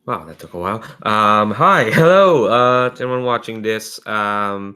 Wow, that took a while. Hi, hello, to anyone watching this. Fine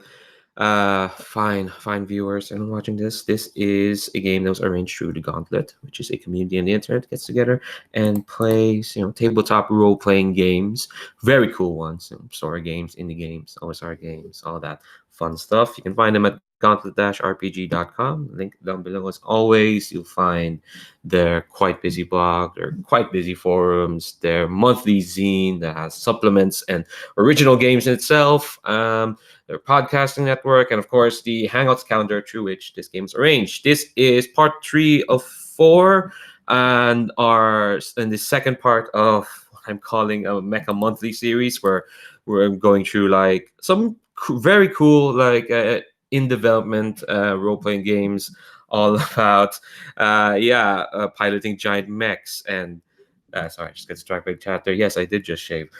viewers, anyone watching this. This is a game that was arranged through the Gauntlet, which is a community on the internet gets together and plays, tabletop role-playing games. Very cool ones, story games, indie games, OSR games, all that fun stuff. You can find them at gauntlet-rpg.com. Link down below as always. You'll find their quite busy blog, their quite busy forums, their monthly zine that has supplements and original games in itself, their podcasting network, and of course the Hangouts calendar through which this game is arranged. This is part 3 of 4, and our in the second part of what I'm calling a Mecha monthly series, where we're going through like some very cool in development role playing games all about piloting giant mechs and sorry, I just got distracted by the chat there. Yes, I did just shave.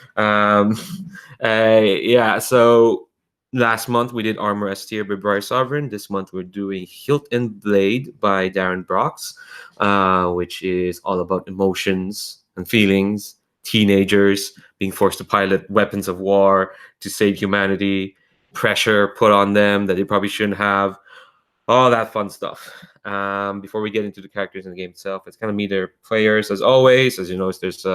So last month we did Armor S Tier by Briar Sovereign. This month we're doing Hilt and Blade by Darren Brox, which is all about emotions and feelings, teenagers being forced to pilot weapons of war to save humanity, pressure put on them that they probably shouldn't have, all that fun stuff. Before we get into the characters in the game itself, it's kind of me, their players, as always. As you notice,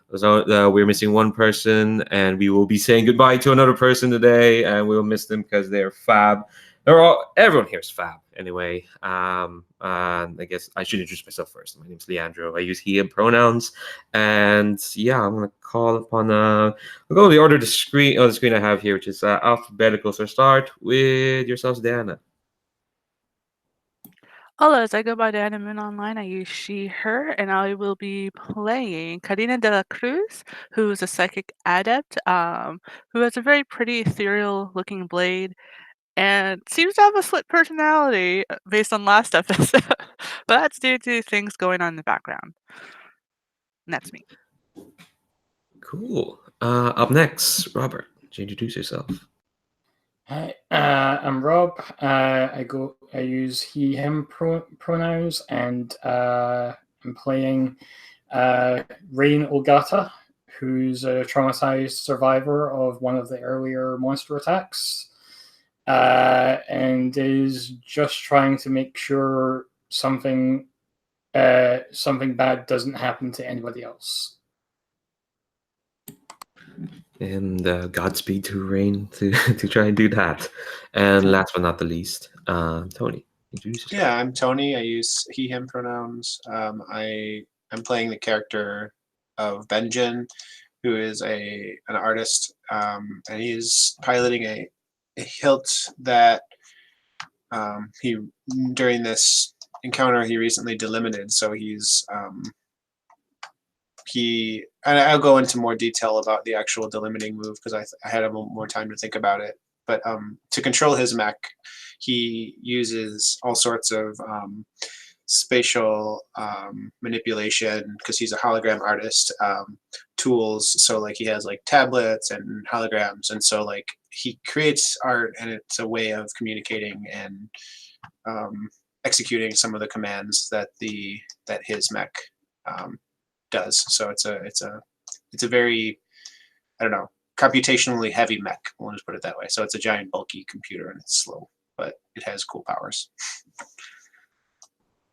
we're missing one person, and we will be saying goodbye to another person today, and we'll miss them because they're fab. Everyone here is fab. Anyway, and I guess I should introduce myself first. My name is Leandro. I use he/him pronouns, and yeah, I'm gonna call upon. I'll go in the order of the screen I have here, which is alphabetical. So start with yourselves, Diana. Hello, as I go by Diana Moon Online, I use she, her, and I will be playing Carina de la Cruz, who is a psychic adept, who has a very pretty ethereal looking blade and seems to have a split personality based on last episode. But that's due to things going on in the background. And that's me. Cool. Up next, Robert. Would you introduce yourself? Hi, I'm Rob. I use he/him pronouns, and I'm playing Rain Ogata, who's a traumatized survivor of one of the earlier monster attacks, and is just trying to make sure something bad doesn't happen to anybody else. And Godspeed to Rain to to try and do that. And last but not the least, Tony. Introduce yourself. Yeah, I'm Tony. I use he/him pronouns. I'm playing the character of Benjen, who is an artist, and he's piloting a hilt that he during this encounter he recently delimited. So and I'll go into more detail about the actual delimiting move because I had a more time to think about it. But to control his mech, he uses all sorts of spatial manipulation because he's a hologram artist, tools. So like he has like tablets and holograms, and so like he creates art, and it's a way of communicating and executing some of the commands that his mech does. So it's a very, I don't know, computationally heavy mech. We'll just put it that way. So it's a giant bulky computer and it's slow, but it has cool powers.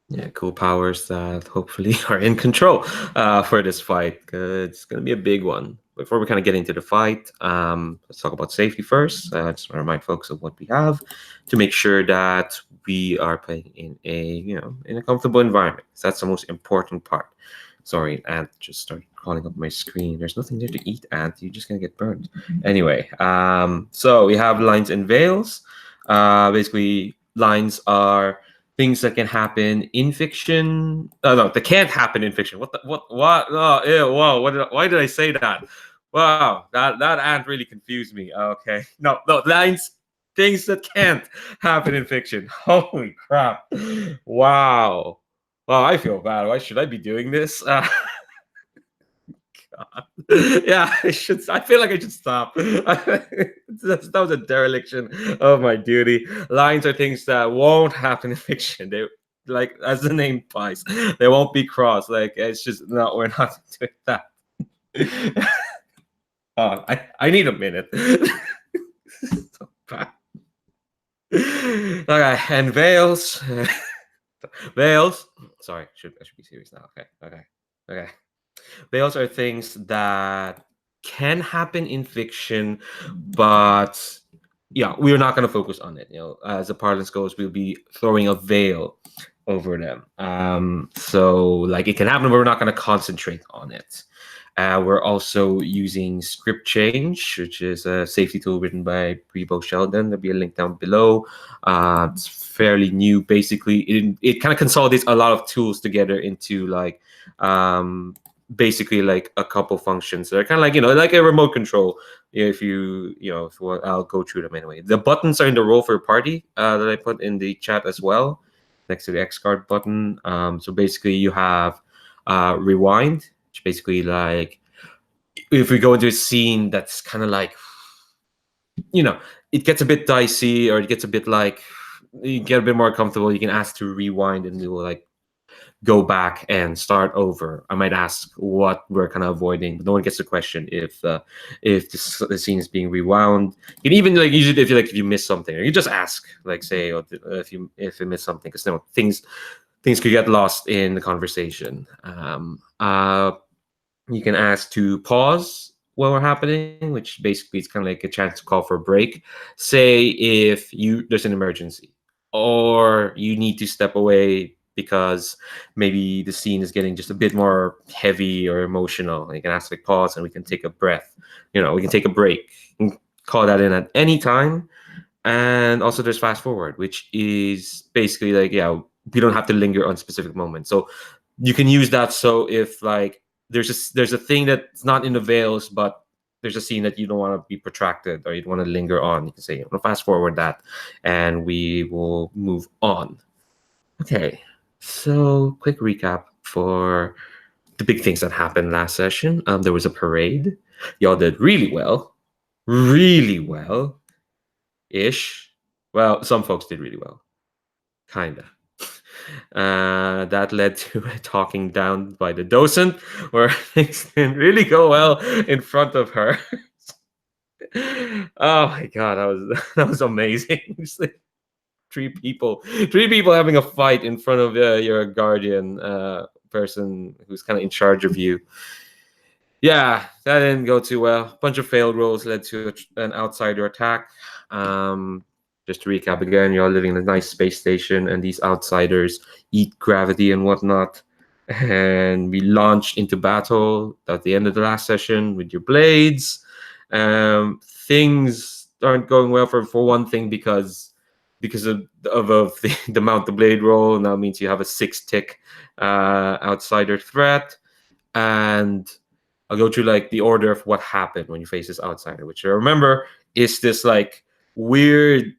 Yeah, cool powers that hopefully are in control for this fight. It's going to be a big one. Before we kind of get into the fight, let's talk about safety first. Just want to remind folks of what we have to make sure that we are playing in a comfortable environment. That's the most important part. Sorry, Ant just started crawling up my screen. There's nothing there to eat, Ant. You're just gonna get burned. Anyway, so we have lines and veils. Basically, lines are things that can happen in fiction. No, they can't happen in fiction. What? Oh, ew, whoa! Why did I say that? Wow, that Ant really confused me. Okay, no, lines, things that can't happen in fiction. Holy crap! Wow. Oh, I feel bad. Why should I be doing this? God. Yeah, I should. I feel like I should stop. That was a dereliction of my duty. Lines are things that won't happen in fiction. They, like as the name implies, they won't be crossed. Like it's just no, we're not doing that. I need a minute. So bad. Okay, and veils. Veils. Sorry, I should be serious now. Okay. Veils are things that can happen in fiction, but yeah, we're not going to focus on it. As the parlance goes, we'll be throwing a veil over them. So like it can happen, but we're not going to concentrate on it. We're also using script change, which is a safety tool written by Prebo Sheldon. There'll be a link down below. It's fairly new. Basically, it kind of consolidates a lot of tools together into like basically like a couple functions. They're kind of like like a remote control. If I'll go through them anyway. The buttons are in the roll for party that I put in the chat as well, next to the X card button. So basically, you have rewind, which basically like if we go into a scene that's kind of like it gets a bit dicey, or it gets a bit like you get a bit more comfortable, you can ask to rewind and we will like go back and start over. I might ask what we're kind of avoiding, but no one gets the question if the scene is being rewound. You can even like usually if you miss something, or you just ask like say if you miss something, because things could get lost in the conversation. You can ask to pause while we're happening, which basically is kind of like a chance to call for a break. Say if there's an emergency or you need to step away because maybe the scene is getting just a bit more heavy or emotional. You can ask like pause and we can take a breath. We can take a break. You can call that in at any time. And also there's fast forward, which is basically like, we don't have to linger on specific moments. So you can use that. So if like there's a thing that's not in the veils, but there's a scene that you don't want to be protracted or you don't want to linger on, you can say, fast forward that and we will move on. Okay. So quick recap for the big things that happened last session. There was a parade. Y'all did really well. Really well. Ish. Well, some folks did really well. Kinda. That led to a talking down by the docent, where things didn't really go well in front of her. Oh my god, that was amazing. It's like three people having a fight in front of your guardian person who's kind of in charge of you. Yeah, that didn't go too well. A bunch of failed rolls led to an outsider attack. Just to recap again, you're all living in a nice space station, and these outsiders eat gravity and whatnot. And we launched into battle at the end of the last session with your blades. Things aren't going well for one thing because of the amount the blade roll now means you have a 6-tick outsider threat. And I'll go through like the order of what happened when you face this outsider, which I remember is this like weird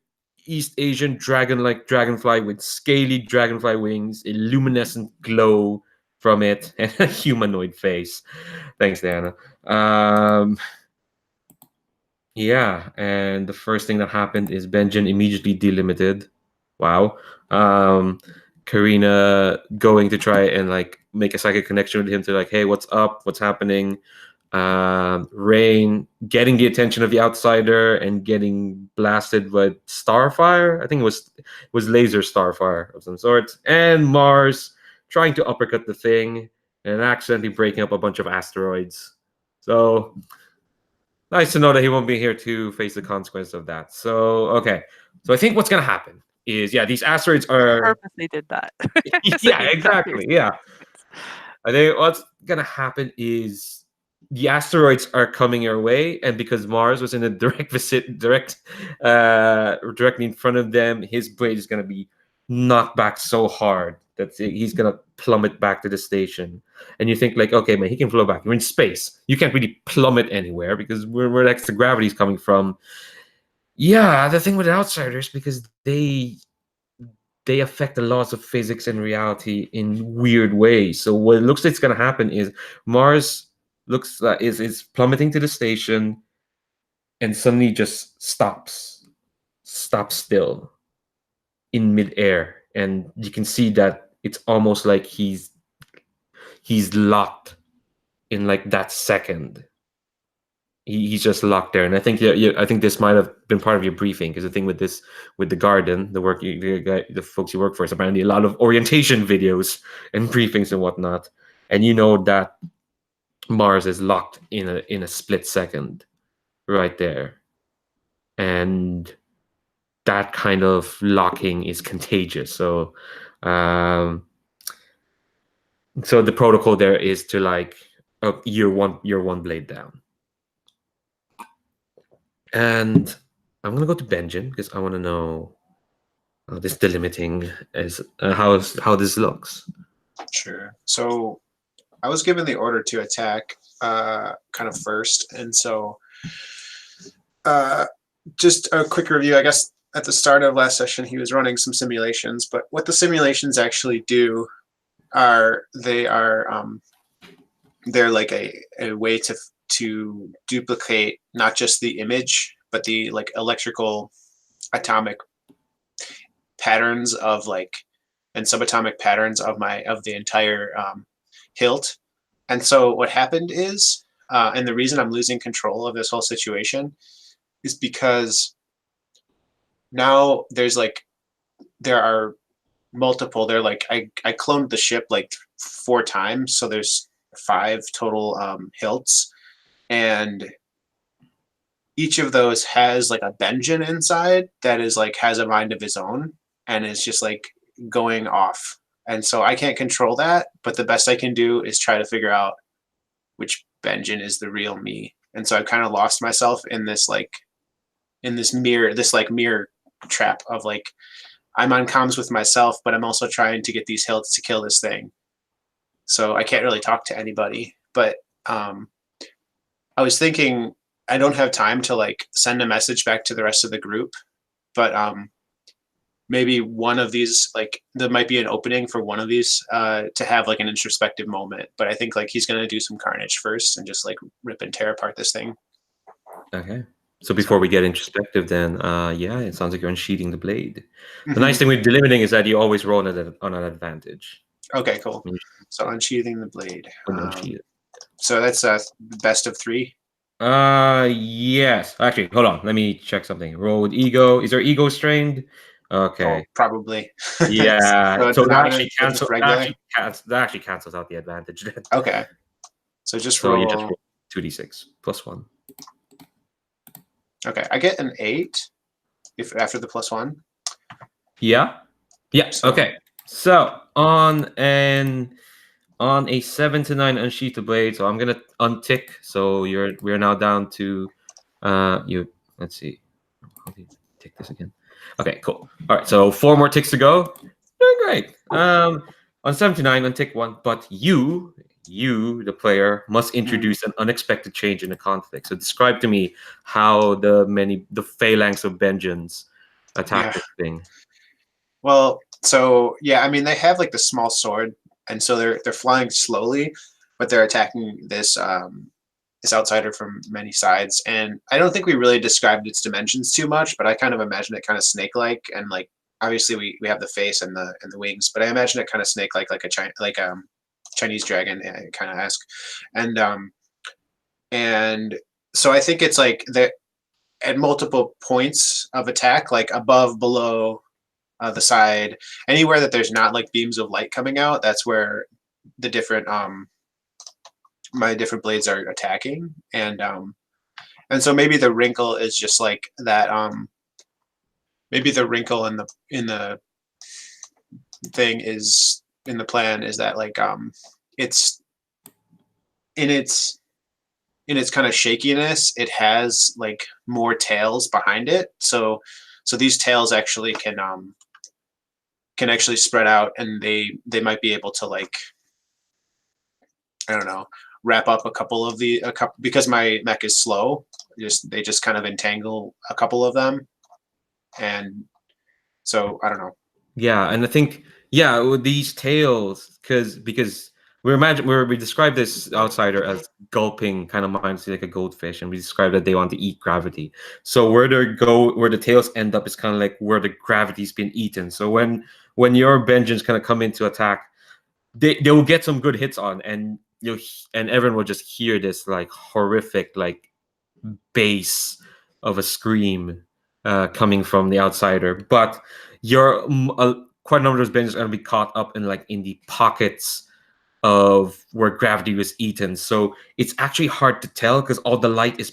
East Asian dragon-like dragonfly with scaly dragonfly wings, a luminescent glow from it, and a humanoid face. Thanks, Diana. Yeah, and the first thing that happened is Benjen immediately delimited. Wow. Carina going to try and like make a psychic connection with him to like, hey, what's up? What's happening? Rain getting the attention of the outsider and getting blasted with starfire. I think it was laser starfire of some sort. And Mars trying to uppercut the thing and accidentally breaking up a bunch of asteroids. So nice to know that he won't be here to face the consequence of that. So okay. So I think what's gonna happen is these asteroids are Purposely did that. yeah, exactly. Yeah. I think what's gonna happen is the asteroids are coming your way, and because Mars was in a directly in front of them, his blade is gonna be knocked back so hard that he's gonna plummet back to the station. And you think like, okay, man, he can flow back. You're in space. You can't really plummet anywhere because where extra gravity is coming from. Yeah, the thing with outsiders, because they affect the laws of physics and reality in weird ways. So what it looks like is going to happen is Mars looks like is plummeting to the station, and suddenly just stops still in midair, and you can see that it's almost like he's locked in like that second. He's just locked there, and I think I think this might have been part of your briefing, because the thing with this, with the garden, the folks you work for, is apparently a lot of orientation videos and briefings and whatnot, and you know that Mars is locked in a split second, right there, and that kind of locking is contagious. So, so the protocol there is to like, you're one blade down. And I'm gonna go to Benjen because I want to know this delimiting is how this looks. Sure. So I was given the order to attack kind of first, and so just a quick review. I guess at the start of last session he was running some simulations, but what the simulations actually do are they're like a way to duplicate not just the image, but the like electrical atomic patterns of like and subatomic patterns of the entire HILT. And so what happened is, and the reason I'm losing control of this whole situation is because now there are multiple. They're like I cloned the ship like 4 times, so there's 5 total HILTs, and each of those has like a Benjen inside that is like has a mind of his own and is just like going off. And so I can't control that, but the best I can do is try to figure out which Benjen is the real me. And so I've kind of lost myself in this mirror trap of like I'm on comms with myself, but I'm also trying to get these Hilts to kill this thing. So I can't really talk to anybody. But I was thinking I don't have time to like send a message back to the rest of the group, but maybe one of these, like there might be an opening for one of these to have like an introspective moment. But I think like he's gonna do some carnage first and just like rip and tear apart this thing. Okay. So before we get introspective, then yeah, it sounds like you're unsheathing the blade. The nice thing with delimiting is that you always roll on an advantage. Okay, cool. So unsheathing the blade. Unsheath. So that's best of 3. Yes. Actually, hold on. Let me check something. Roll with ego. Is there ego strained? Okay. Oh, probably. Yeah. So that actually actually cancels out the advantage then. Okay. So just So roll. you just roll 2d6 plus 1. Okay, I get an 8 if after the plus 1. Yeah. Yeah. So- Okay. So on a 7 to 9 unsheath the blade. So I'm gonna untick. So we're now down to let's see. How do you tick this again? Okay, cool. All right, so 4 more ticks to go. Doing great. On 7 to 9, untick 1, but you, the player, must introduce an unexpected change in the conflict. So describe to me how the phalanx of Benjens attack this thing. Well, so yeah, I mean they have like the small sword, and so they're flying slowly, but they're attacking this this outsider from many sides. And I don't think we really described its dimensions too much, but I kind of imagine it kind of snake-like, and like obviously we have the face and the wings, but I imagine it kind of snake-like, like a Chinese dragon kind of esque, and so I think it's like that at multiple points of attack, like above, below, the side, anywhere that there's not like beams of light coming out, that's where the different my different blades are attacking. And so maybe the wrinkle is just like that. Maybe the wrinkle in the thing is in the plan is that like it's in its kind of shakiness, it has like more tails behind it. So these tails actually can actually spread out, and they might be able to like, I don't know, wrap up a couple because my mech is slow. They just kind of entangle a couple of them, and so I don't know. Yeah, and I think with these tails, because we describe this outsider as gulping kind of mindlessly like a goldfish, and we describe that they want to eat gravity. So where the tails end up is kind of like where the gravity's been eaten. So when your Benjens kind of come in to attack, they will get some good hits on, and and everyone will just hear this like horrific like bass of a scream coming from the outsider, but quite a number of those Benjins are going to be caught up in the pockets of where gravity was eaten. So it's actually hard to tell because all the light is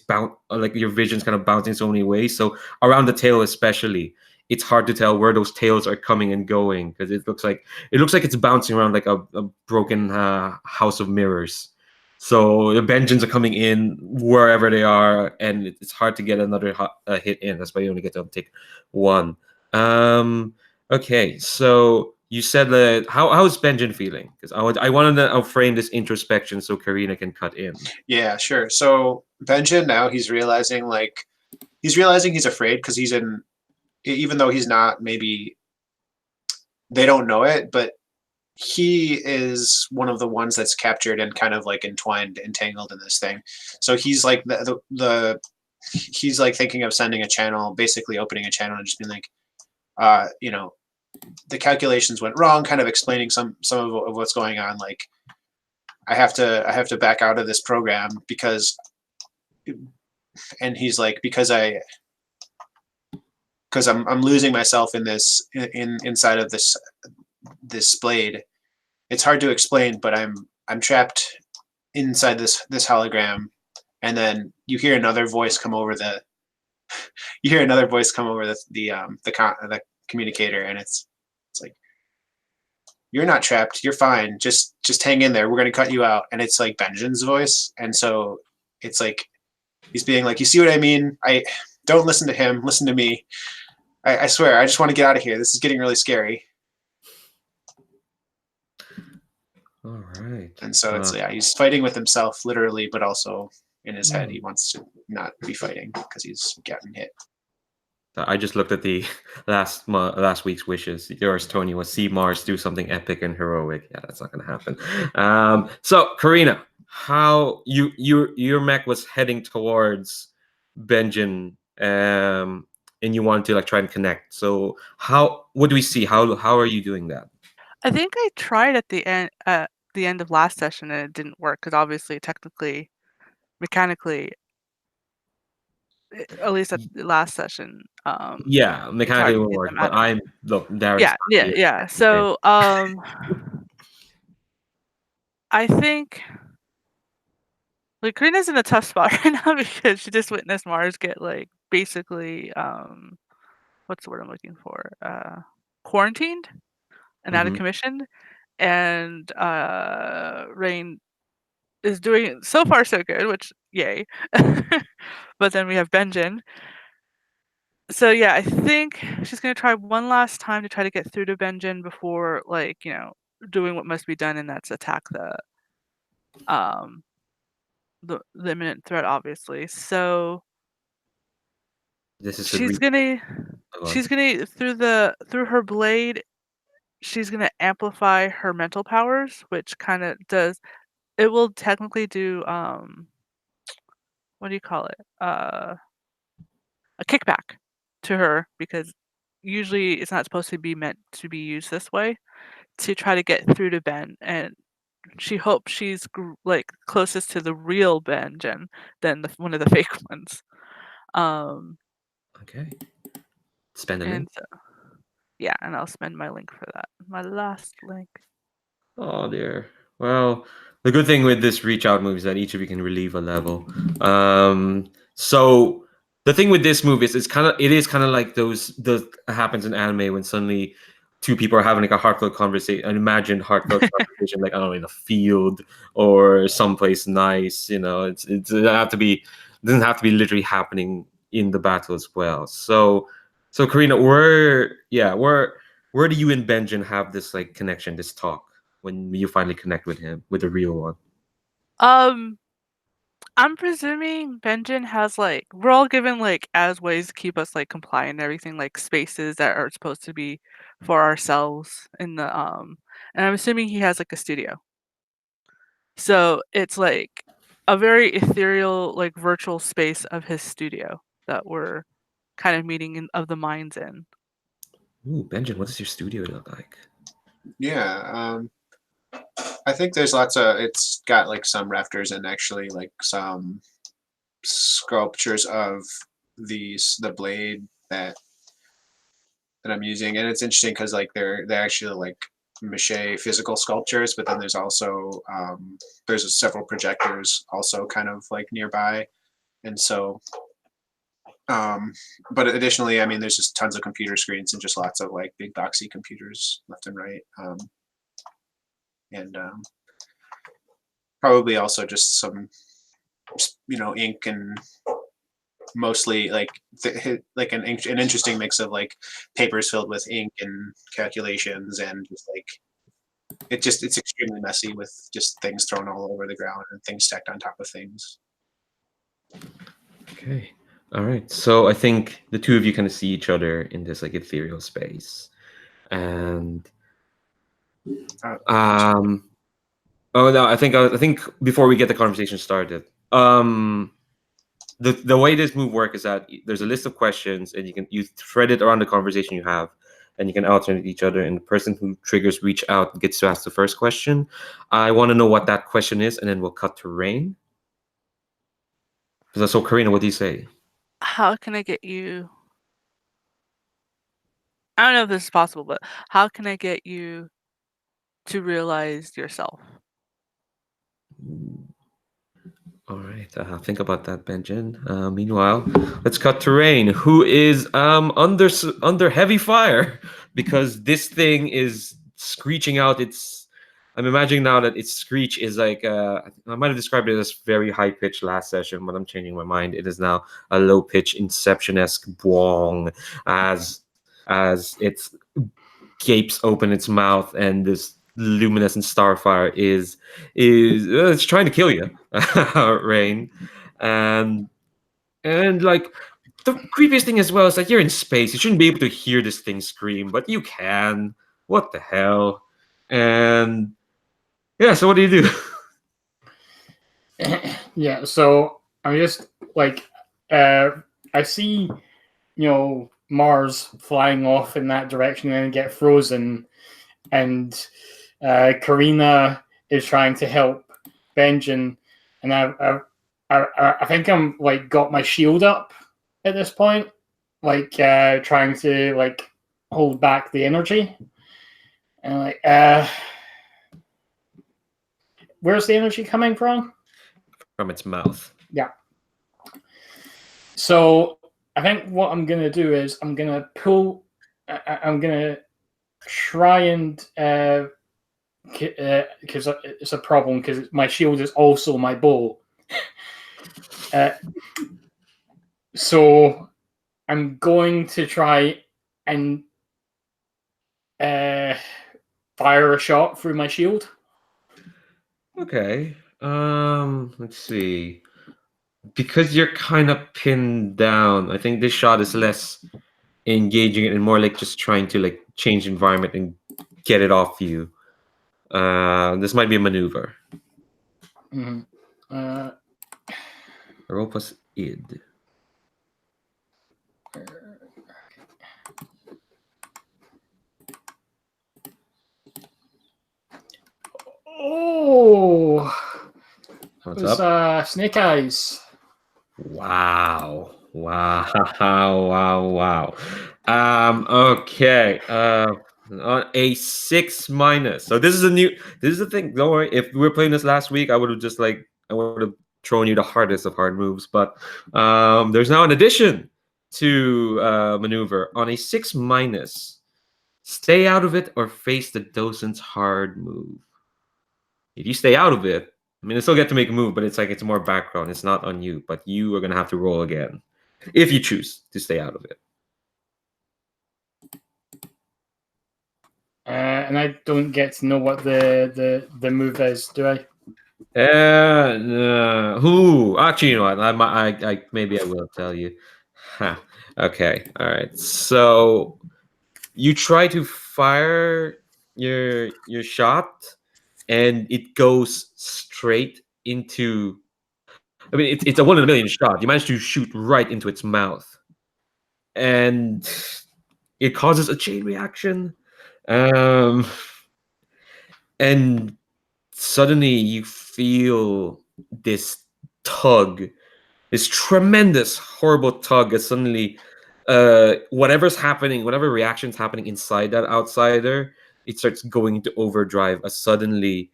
like your vision's kind of bouncing so many ways. So around the tail especially, it's hard to tell where those tails are coming and going because it looks like it's bouncing around like a broken house of mirrors. So the Benjins are coming in wherever they are, and it's hard to get another hit in. That's why you only get to take one. Okay, so you said that how's Benjen feeling? Because I wanted to frame this introspection so Carina can cut in. Yeah, sure. So Benjen now he's realizing he's afraid because he's in, even though he's not, maybe they don't know it, but he is one of the ones that's captured and kind of like entangled in this thing. So he's like he's like thinking of sending a channel, basically opening a channel and just being like, the calculations went wrong, kind of explaining some of what's going on. Like I have to back out of this program because, and he's like, because I'm losing myself in this inside of this blade. It's hard to explain, but I'm trapped inside this hologram. And then you hear another voice come over the communicator, and it's like, you're not trapped, you're fine, just hang in there, we're going to cut you out. And it's like Benjen's voice, and so it's like he's being like, you see what I mean? I don't listen to him, listen to me. I swear, I just want to get out of here. This is getting really scary. All right. And so it's he's fighting with himself literally, but also in his head he wants to not be fighting because he's getting hit. I just looked at the last week's wishes. Yours, Tony, was see Mars do something epic and heroic. Yeah, that's not going to happen. So, Carina, how your mech was heading towards Benjen, and you want to like try and connect. So, what do we see? How are you doing that? I think I tried at the end of last session and it didn't work because obviously, technically, mechanically, at least at the last session. Yeah, mechanically it will work, but Yeah. So, I think like Karina's in a tough spot right now because she just witnessed Mars get like basically what's the word I'm looking for? Quarantined and out of commission, and Rain is doing so far so good, which yay. But then we have Benjen. So yeah, I think she's gonna try one last time to try to get through to Benjen before doing what must be done, and that's attack the imminent threat, obviously. So she's gonna through her blade, she's gonna amplify her mental powers, which kind of it will technically do what do you call it? A kickback to her, because usually it's not supposed to be meant to be used this way, to try to get through to Ben, and she hopes she's like closest to the real Benjen than one of the fake ones. Okay. Spend a link. So, yeah, and I'll spend my link for that. My last link. Oh dear. Well, the good thing with this reach out move is that each of you can relieve a level. So the thing with this move is it is kind of like that happens in anime when suddenly two people are having like a heartfelt conversation, an imagined heartfelt conversation, like I don't know, in a field or someplace nice. It doesn't have to be literally happening in the battle as well. So Carina, where do you and Benjen have this like connection, this talk, when you finally connect with him, with the real one? I'm presuming Benjen has we're all given as ways to keep us compliant and everything, like spaces that are supposed to be for ourselves in the and I'm assuming he has a studio. So it's a very ethereal, virtual space of his studio that we're kind of meeting of the minds in. Ooh, Benjen, what does your studio look like? Yeah, I think there's lots of. It's got like some rafters and actually like some sculptures of the blade that I'm using, and it's interesting because like they're actually like mache physical sculptures, but then there's also there's several projectors also kind of like nearby, and so but additionally, I mean, there's just tons of computer screens and just lots of like big boxy computers left and right, and probably also just some ink and mostly like an interesting mix of like papers filled with ink and calculations and just like it's extremely messy with just things thrown all over the ground and things stacked on top of things. Okay. All right. So I think the two of you kind of see each other in this like ethereal space, and oh no, I think before we get the conversation started, the way this move works is that there's a list of questions, and you thread it around the conversation you have, and you can alternate each other. And the person who triggers reach out gets to ask the first question. I want to know what that question is, and then we'll cut to Rain. So, Carina, what do you say? How can I get you? I don't know if this is possible, but how can I get you to realize yourself? All right, think about that, Benjen. Meanwhile, let's cut to Rain, who is under heavy fire because this thing is screeching out. I'm imagining now that its screech is like I might have described it as very high pitched last session, but I'm changing my mind. It is now a low pitch Inception-esque bwong as it gapes open its mouth, and this luminescent starfire is it's trying to kill you, Rain, and like the creepiest thing as well is that you're in space. You shouldn't be able to hear this thing scream, but you can. What the hell? And yeah, so what do you do? Yeah, so I'm just like I see, Mars flying off in that direction and then get frozen, and Carina is trying to help Benjen, and I think I'm like got my shield up at this point, like trying to like hold back the energy, and like where's the energy coming from? From its mouth. Yeah. So I think what I'm gonna do is I'm gonna pull. I'm gonna try and because it's a problem because my shield is also my bow. So I'm going to try and fire a shot through my shield. Okay. Let's see. Because you're kind of pinned down, I think this shot is less engaging and more like just trying to like change environment and get it off you. This might be a maneuver. Mm-hmm. Roll plus id. Oh, What's it's up? Snake Eyes. Wow. Okay. On a 6-. So this is the thing. Don't worry. If we were playing this last week, I would have thrown you the hardest of hard moves. But there's now an addition to maneuver on a 6-. Stay out of it or face the docent's hard move. If you stay out of it, I mean, you still get to make a move, but it's more background. It's not on you, but you are gonna have to roll again if you choose to stay out of it. And I don't get to know what the move is, do I? Who? Actually, you know what? I maybe I will tell you. Huh. Okay. All right. So you try to fire your shot, and it goes straight into. I mean, it's a 1 in a million shot. You manage to shoot right into its mouth, and it causes a chain reaction. And suddenly you feel this tug, this tremendous, horrible tug as suddenly whatever's happening, whatever reaction's happening inside that outsider, it starts going into overdrive as suddenly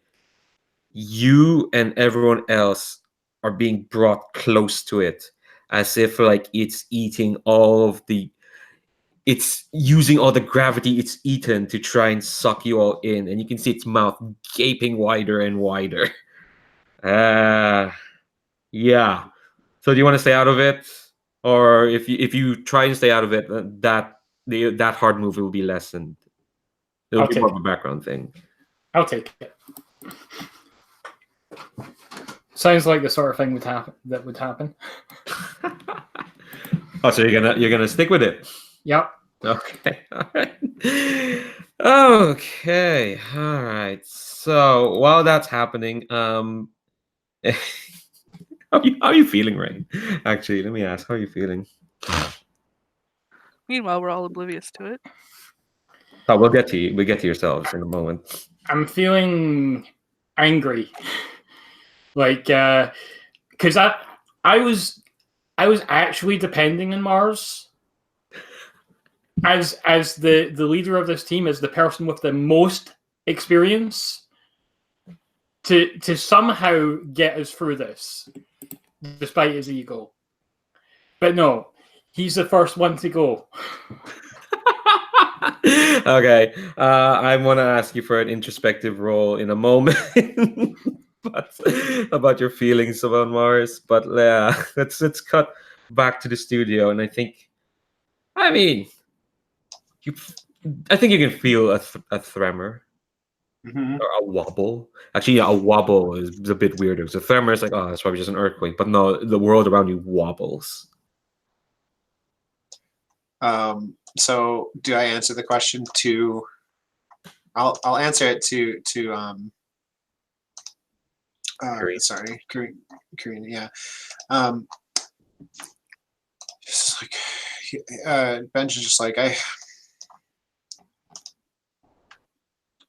you and everyone else are being brought close to it, as if like it's eating all of the it's using all the gravity it's eaten to try and suck you all in, and you can see its mouth gaping wider and wider. Yeah. So do you want to stay out of it, or if you try and stay out of it, that hard move will be lessened. It'll I'll be take more of a background thing. I'll take it. Sounds like the sort of thing that would happen. Oh, so you're gonna stick with it? Yep. Okay. All right. Okay. All right. So while that's happening, how are you feeling, Rain? Actually, let me ask, how are you feeling? Meanwhile, we're all oblivious to it. Oh, we'll get to you. We'll get to yourselves in a moment. I'm feeling angry. Like, because I was actually depending on Mars as the leader of this team, as the person with the most experience to somehow get us through this, despite his ego. But no, he's the first one to go. Okay. I want to ask you for an introspective role in a moment. But about your feelings about Mars. But yeah, let's cut back to the studio, and I think I think you can feel a tremor Mhm. or a wobble. Actually, yeah, a wobble is a bit weirder. So a tremor is like, oh, it's probably just an earthquake. But no, the world around you wobbles. So do I answer the question to? I'll answer it to Carina. sorry, Carina. Yeah. Just like Benjen's just like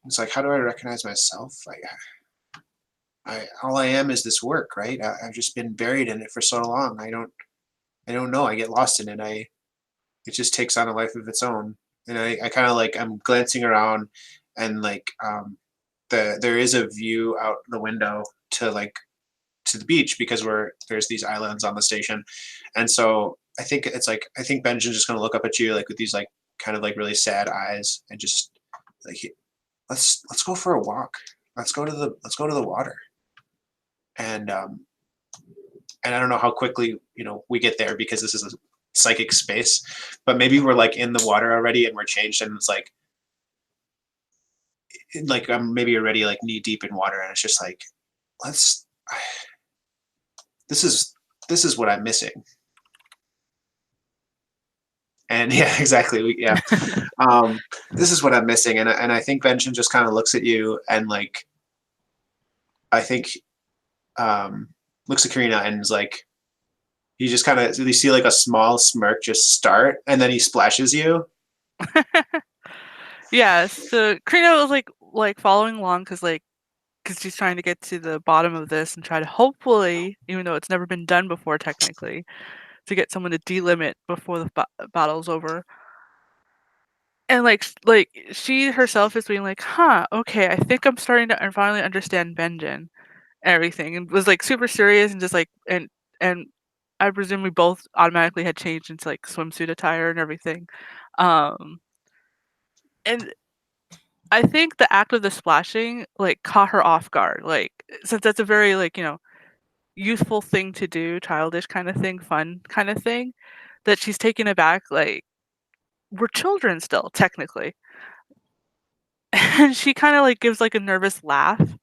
it's like, how do I recognize myself? All I am is this work, right? I've just been buried in it for so long. I don't know. I get lost in it. It just takes on a life of its own. And I kind of like, I'm glancing around, and like there is a view out the window to the beach, because there's these islands on the station. And so I think Benjen's just gonna look up at you like with these like kind of like really sad eyes, and just like, let's go for a walk. Let's go to the water. And I don't know how quickly we get there, because this is a psychic space, but maybe we're like in the water already and we're changed, and it's like I'm maybe already like knee deep in water, and it's just like, this is what I'm missing. And yeah, exactly. This is what I'm missing. And I think Benjen just kind of looks at you, and like, I think looks at Carina, and is like, you just kind of, you see like a small smirk just start, and then he splashes you. Yeah, so Carina was like following along because she's trying to get to the bottom of this and try to hopefully, even though it's never been done before technically, to get someone to delimit before the battle's over. And like she herself is being like, huh, okay, I think I'm starting to finally understand Benjen and everything, and was like super serious and just like and I presume we both automatically had changed into like swimsuit attire and everything. And I think the act of the splashing like caught her off guard. Like, since that's a very like, youthful thing to do, childish kind of thing, fun kind of thing, that she's taken aback, like, we're children still, technically. And she kind of like gives like a nervous laugh.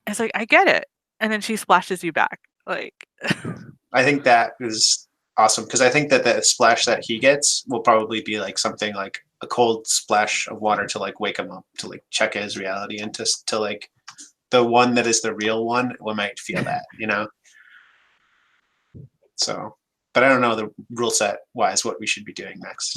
It's like, I get it. And then she splashes you back. Like, I think that is awesome, because I think that the splash that he gets will probably be like something like a cold splash of water to like wake him up, to like check his reality, and to like the one that is the real one, we might feel that, So, but I don't know the rule set wise what we should be doing next.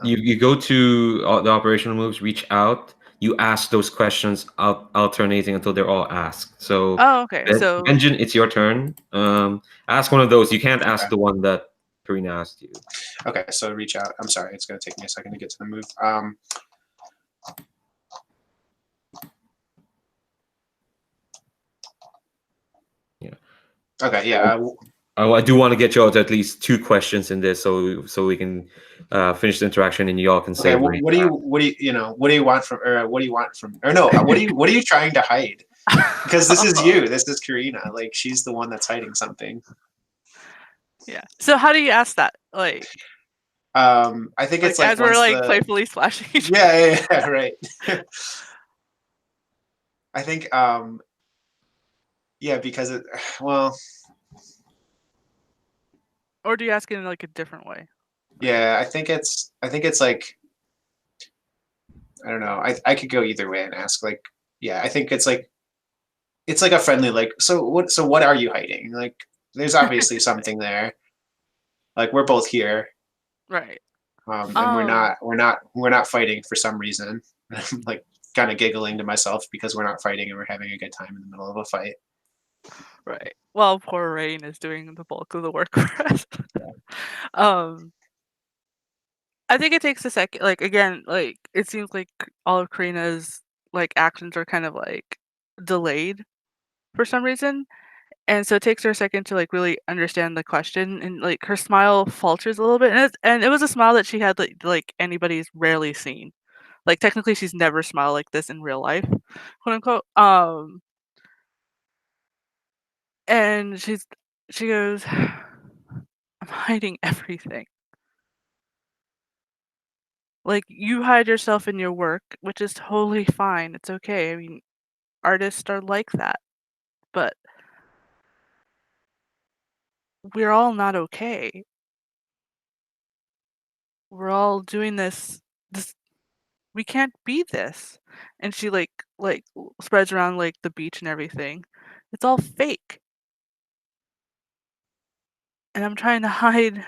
You go to the operational moves, reach out. you ask those questions alternating until they're all asked. So, Oh, okay. So Benjen, it's your turn. Ask one of those. You can't ask Okay. the one that Carina asked you. Okay, so reach out. I'm sorry, it's going to take me a second to get to the move. Yeah. Okay, yeah. I do want to get you out to at least 2 questions in this, so we can finish the interaction and you all can say. Okay, what do you what do you want from what are you trying to hide? Because this is you. This is Carina. Like, she's the one that's hiding something. yeah. So how do you ask that? Like, I think it's like as we're once like the- playfully splashing each yeah, right. I think yeah, because it well, or do you ask it in like a different way? yeah, I think it's like, I don't know. I could go either way and ask, like, yeah, I think it's like a friendly, like, so what are you hiding? Like, there's obviously something there. Like, we're both here. Right. And we're not fighting for some reason. I'm like kind of giggling to myself because we're not fighting and we're having a good time in the middle of a fight. Right. Well, poor Rain is doing the bulk of the work for us. I think it takes a second. Like, again, like, it seems like all of Karina's like actions are kind of like delayed for some reason. And so it takes her a second to like really understand the question, and like her smile falters a little bit, and it was a smile that she had like anybody's rarely seen. Like, technically she's never smiled like this in real life, quote unquote. And she goes, I'm hiding everything. Like, you hide yourself in your work, which is totally fine. It's okay. I mean, artists are like that. But we're all not okay. We're all doing this we can't be this. And she like spreads around like the beach and everything. It's all fake. And I'm trying to hide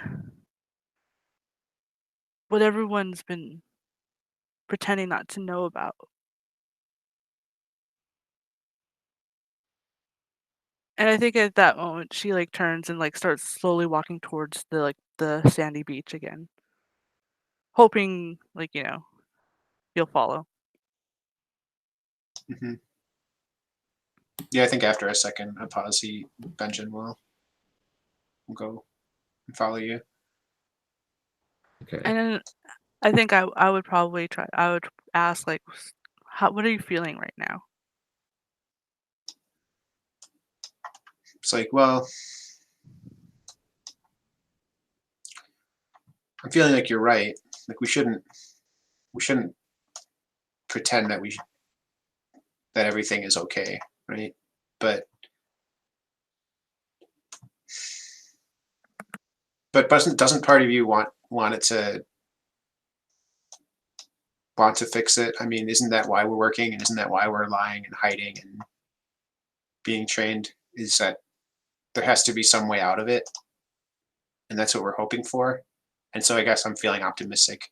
what everyone's been pretending not to know about. And I think at that moment she like turns and like starts slowly walking towards the sandy beach again. Hoping, like, you'll follow. Hmm. Yeah, I think after a second, a pause, Benjen will go and follow you. Okay. And then I think I would probably I would ask, like, what are you feeling right now? It's like, well, I'm feeling like you're right. Like, we shouldn't pretend that that everything is okay, right? But doesn't part of you want it to want to fix it? I mean, isn't that why we're working, and isn't that why we're lying and hiding and being trained? Is that there has to be some way out of it, and that's what we're hoping for. And so I guess I'm feeling optimistic.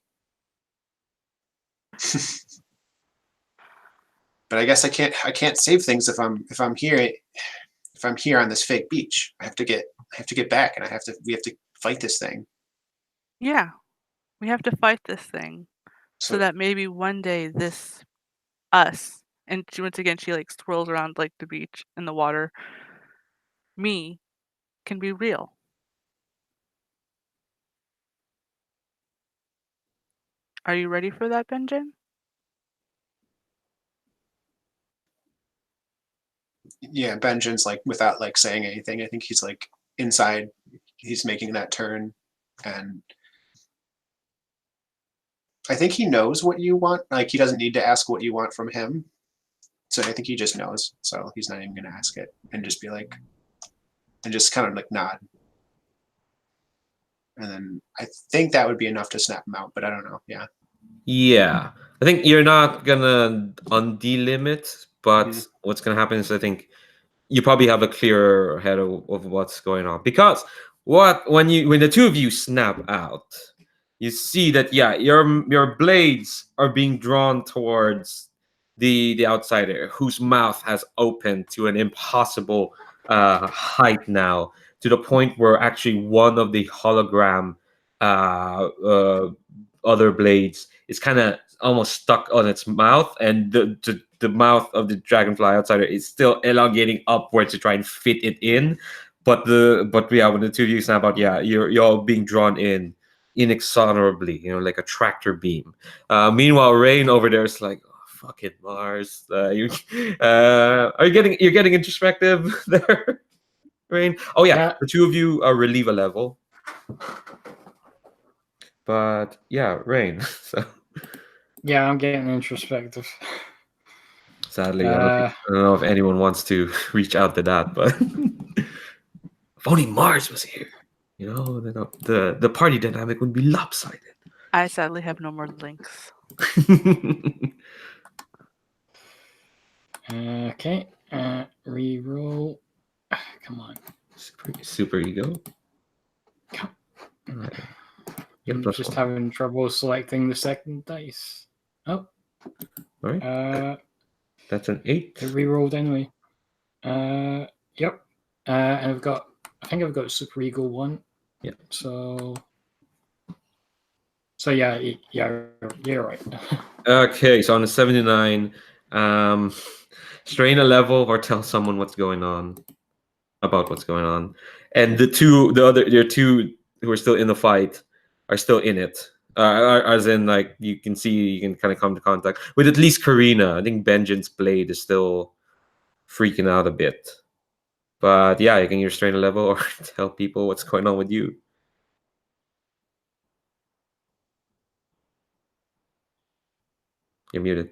But I guess I can't save things if I'm here on this fake beach. I have to get back, and we have to fight this thing. Yeah, we have to fight this thing so So that maybe one day us, and once again she like swirls around like the beach in the water, me can be real. Are you ready for that, Benjen? yeah, Benjen's like, without like saying anything, I think he's like inside, he's making that turn, and I think he knows what you want. Like, he doesn't need to ask what you want from him. So I think he just knows. So he's not even going to ask it, and just be like, and just kind of like nod. And then I think that would be enough to snap him out, but I don't know. Yeah. Yeah, I think you're not gonna undelimit, but Mhm. what's gonna happen is I think you probably have a clearer head of what's going on, because when the two of you snap out, you see that, yeah, your blades are being drawn towards the outsider whose mouth has opened to an impossible height now, to the point where actually one of the hologram uh, uh, other blades is kind of almost stuck on its mouth, and the mouth of the dragonfly outsider is still elongating upwards to try and fit it in. But yeah, when the two of you snap out, yeah, you're all being drawn in inexorably, like a tractor beam. Meanwhile, Rain over there is like, oh, fuck it, Mars. Are you're getting introspective there, Rain? Oh yeah, Yeah. the two of you relieve a level. But yeah, Rain. So Yeah, I'm getting introspective. sadly, I don't know if anyone wants to reach out to that, but if only Mars was here, then the party dynamic would be lopsided. I sadly have no more links. Okay. Reroll. Come on. Super ego. I'm Get plus just one. having trouble selecting the second dice. Oh. All right. That's an 8. It rerolled anyway. Yep. And I think I've got Super Ego 1. Yep. So yeah, you're right. Okay, so on a 79, strain a level or tell someone what's going on, about what's going on, and there are two who are still in the fight are still in it. As in, like, you can kind of come to contact with at least Carina. I think Benjen's blade is still freaking out a bit, but yeah, you can either strain a level or tell people what's going on with you. You're muted.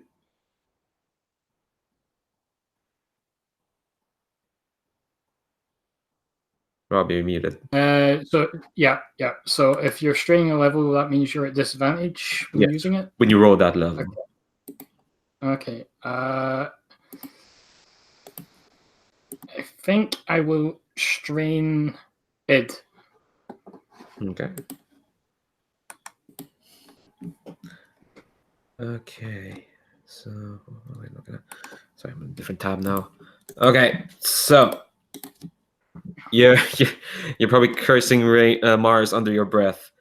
Rob, you're muted. So yeah. So if you're straining a level, that means you're at disadvantage when Yes. using it. When you roll that level. Okay. I think I will strain id. Okay. Okay. So, sorry, I'm in a different tab now. Okay, so you're probably cursing Mars under your breath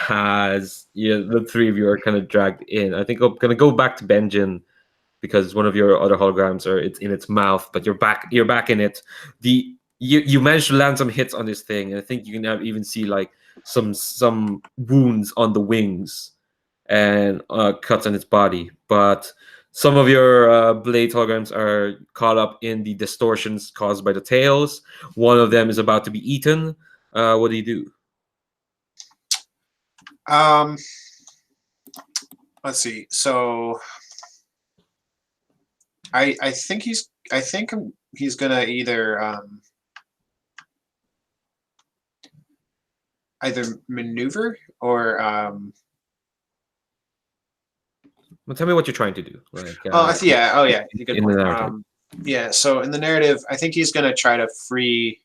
as the three of you are kind of dragged in. I think I'm gonna go back to Benjen because one of your other holograms it's in its mouth, but you're back in it. You managed to land some hits on this thing, and I think you can even see like some wounds on the wings and cuts on its body. But some of your blade holograms are caught up in the distortions caused by the tails. One of them is about to be eaten. What do you do? Let's see. So I think he's gonna either maneuver or Well, tell me what you're trying to do. Like, yeah. Good in point. the narrative. Yeah. So in the narrative, I think he's gonna try to free.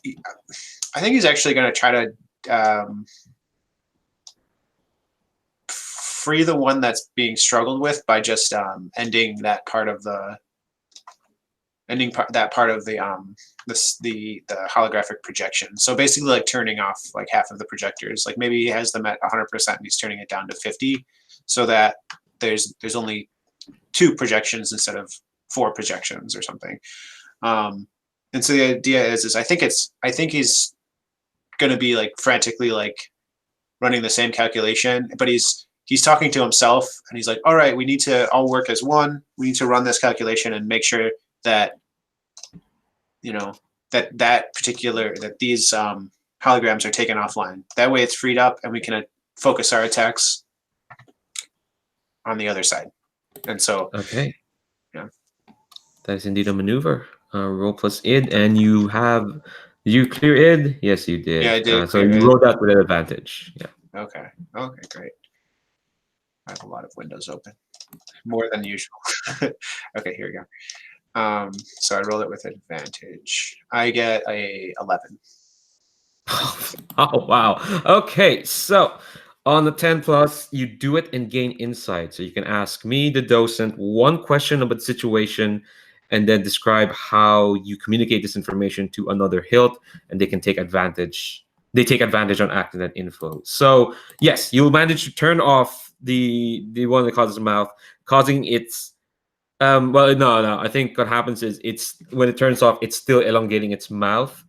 I think he's actually gonna try to free the one that's being struggled with by just ending that part of the the holographic projection. So basically, like turning off like half of the projectors. Like maybe he has them at 100% and he's turning it down to 50, so that there's only 2 projections instead of 4 projections or something. And so the idea is I think he's going to be like frantically like running the same calculation, but he's talking to himself and he's like, all right, we need to all work as one. We need to run this calculation and make sure that that these holograms are taken offline. That way it's freed up and we can focus our attacks on the other side. And so Okay. Yeah. That is indeed a maneuver. Roll plus id, and you clear id? Yes, you did. Yeah, I did So clear you id. roll that with an advantage. Yeah. Okay, great. I have a lot of windows open, more than usual. Okay, here we go. So I rolled it with advantage. I get a 11. Oh wow. Okay, so On the 10 plus, you do it and gain insight. So you can ask me, the docent, one question about the situation and then describe how you communicate this information to another hilt and they can take advantage. They take advantage on acting that info. So yes, you'll manage to turn off the one that causes mouth, causing its well no. I think what happens is it's when it turns off, it's still elongating its mouth.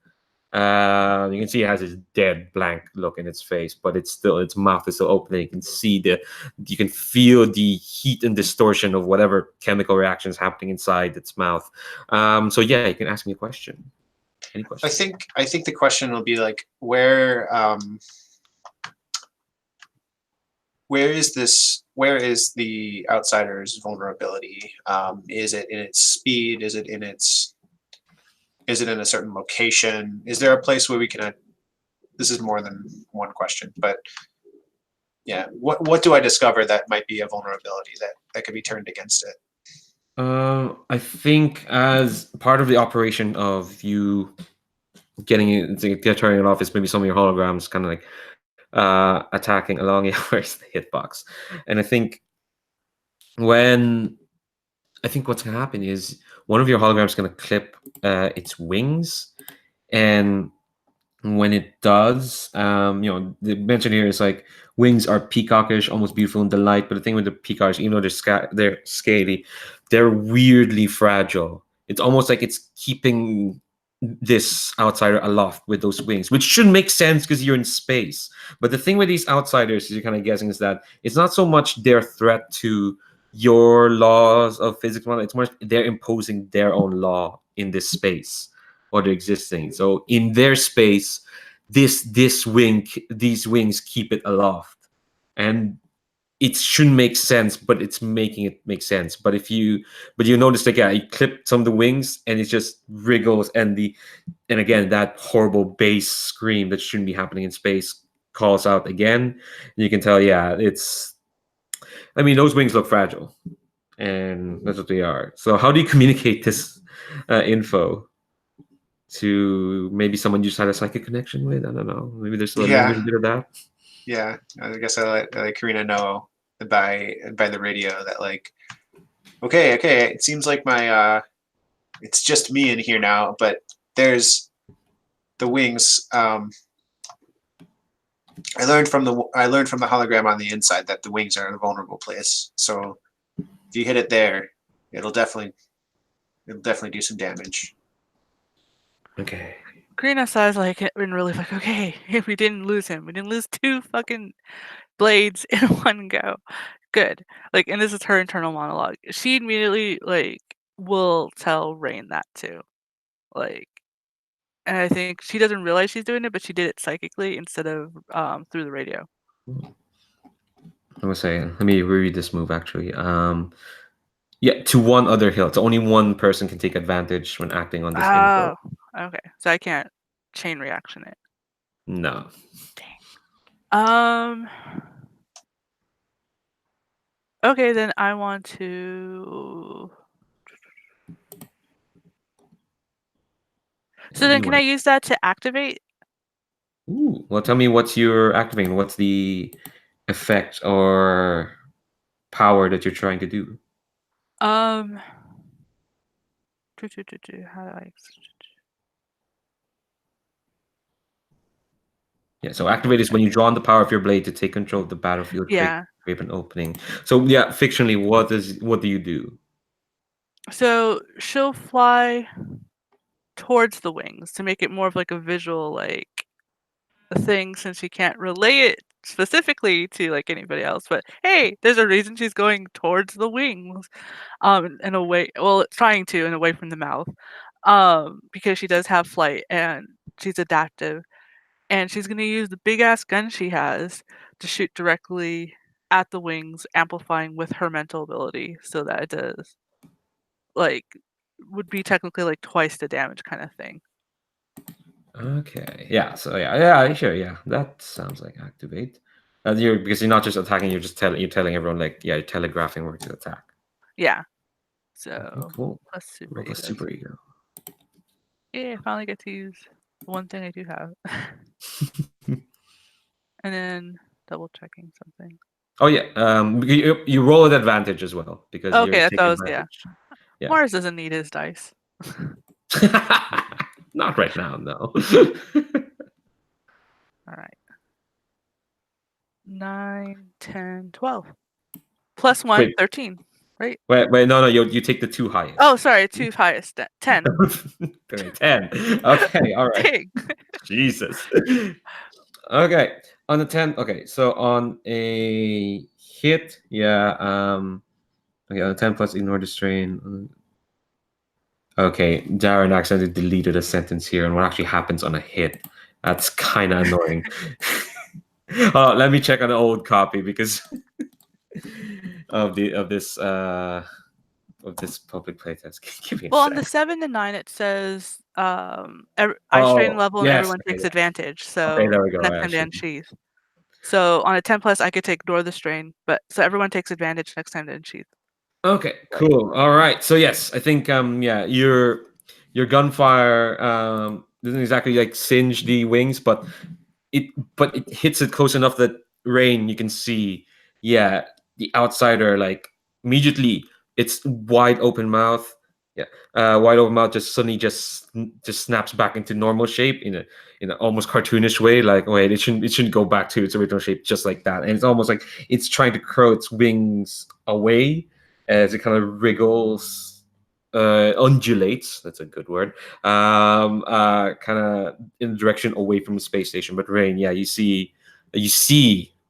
You can see it has this dead blank look in its face, but its mouth is still open. You can see you can feel the heat and distortion of whatever chemical reaction is happening inside its mouth. So yeah, you can ask me a question. Any question? I think the question will be like, where is this? Where is the outsider's vulnerability? Is it in its speed? Is it in a certain location? Is there a place where we can? This is more than one question, but yeah, what do I discover that might be a vulnerability that could be turned against it? I think as part of the operation of you getting it, turning it off, is maybe some of your holograms kind of like attacking along your where's the hitbox, and I think what's gonna happen is one of your holograms is gonna clip its wings, and when it does, the mention here is like wings are peacockish, almost beautiful in the light. But the thing with the peacocks, even though they're scaly, they're weirdly fragile. It's almost like it's keeping this outsider aloft with those wings, which should make sense because you're in space. But the thing with these outsiders, you're kind of guessing, is that it's not so much their threat to your laws of physics. It's more they're imposing their own law in this space or they're existing. So in their space, these wings keep it aloft, and it shouldn't make sense, but it's making it make sense. But you notice that you clip some of the wings, and it just wriggles, and again that horrible bass scream that shouldn't be happening in space calls out again. And you can tell, those wings look fragile, and that's what they are. So how do you communicate this info to maybe someone you just had a psychic connection with? I don't know. Maybe there's a little bit of that. Yeah, I guess I let Carina know by the radio that like, okay, it seems like my it's just me in here now, but there's the wings. I learned from the hologram on the inside that the wings are a vulnerable place. So if you hit it there, it'll definitely do some damage. Okay. Carina says like in relief, like, okay, we didn't lose him. We didn't lose 2 fucking blades in one go. Good. Like, and this is her internal monologue. She immediately like will tell Rain that too. Like, and I think she doesn't realize she's doing it, but she did it psychically instead of through the radio. I'm gonna say, let me reread this move actually. To one other hilt. So only one person can take advantage when acting on this info. Okay. So I can't chain reaction it. No. Dang. Okay, then I want to. So then, can I use that to activate? Ooh, well, tell me what's your activating. What's the effect or power that you're trying to do? How do I? So activate is when you draw on the power of your blade to take control of the battlefield. Yeah. Create an opening. So fictionally, what do you do? So she'll fly towards the wings to make it more of like a visual like a thing, since she can't relay it specifically to like anybody else. But hey, there's a reason she's going towards the wings, in a way. Well, trying to, and away from the mouth, because she does have flight and she's adaptive. And she's going to use the big ass gun she has to shoot directly at the wings, amplifying with her mental ability, so that it does like would be technically like twice the damage kind of thing. Okay. Yeah. So sure. Yeah, that sounds like activate. Because you're not just attacking. You're telling everyone like you're telegraphing where to attack. Yeah. So Okay, cool. plus super Roll ego. a super ego. Yeah, I finally get to use the one thing I do have. And then double checking something. Oh yeah, you roll at advantage as well because you're Okay, taking that was advantage. Yeah. Mars doesn't need his dice. Not right now, no. All right. 9, 10, 12. Plus 1, Wait. 13. Right? Wait, no, you take the two highest. Oh, sorry, 2 highest. 10. Okay, 10. Okay, all right. Dang. Jesus. Okay, on the 10. Okay, so on a hit, yeah. Okay, on a 10 plus, ignore the strain. Okay, Darren accidentally deleted a sentence here, and what actually happens on a hit? That's kind of annoying. Let me check on the old copy because of this public playtest. Give me a Well, on sec. the 7 and 9, it says eye strain level and yes, everyone okay, takes yeah. advantage. So Okay, there we go. next time to unsheath. So on a 10 plus, I could take ignore the strain, but so everyone takes advantage next time to unsheath. Okay, cool. All right. So yes, I think yeah, your gunfire doesn't exactly like singe the wings, but it hits it close enough that Rain you can see, yeah, the outsider like immediately it's wide open mouth. Yeah. Wide open mouth just suddenly just snaps back into normal shape in an almost cartoonish way. Like, wait, it shouldn't go back to its original shape just like that. And it's almost like it's trying to curl its wings away as it kind of wriggles, undulates. That's a good word. Kind of in the direction away from the space station. But Rain, yeah, you see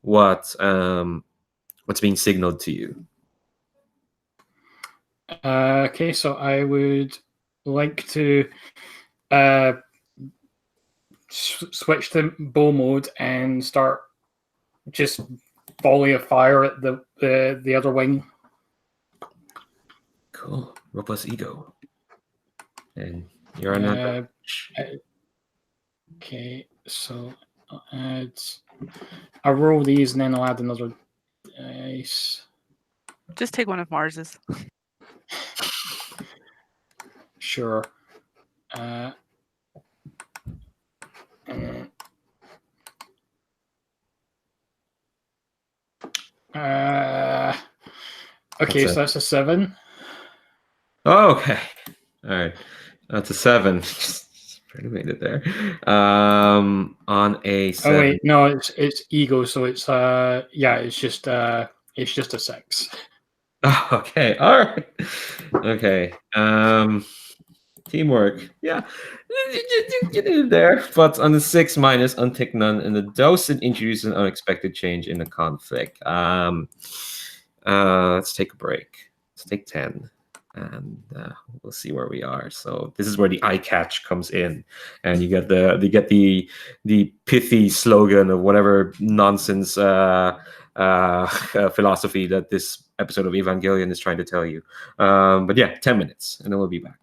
what's being signaled to you. Okay, so I would like to switch to bow mode and start just volley of fire at the other wing. Cool. Robust ego. And you're another. Okay, so I'll roll these and then I'll add another dice. Just take one of Mars's. Sure. Okay, so that's a 7. Oh, okay. All right. That's a 7. Pretty made it there. On a 7. Oh wait, no, it's ego, so it's it's just a 6. Oh, okay. All right. Okay. Teamwork. Yeah. You did it there. But on the 6 minus, untick none, and the docent introduces an unexpected change in the conflict. Let's take a break. Let's take 10. And we'll see where we are. So this is where the eye catch comes in, and you get the pithy slogan of whatever nonsense philosophy that this episode of Evangelion is trying to tell you. But yeah, 10 minutes, and then we'll be back.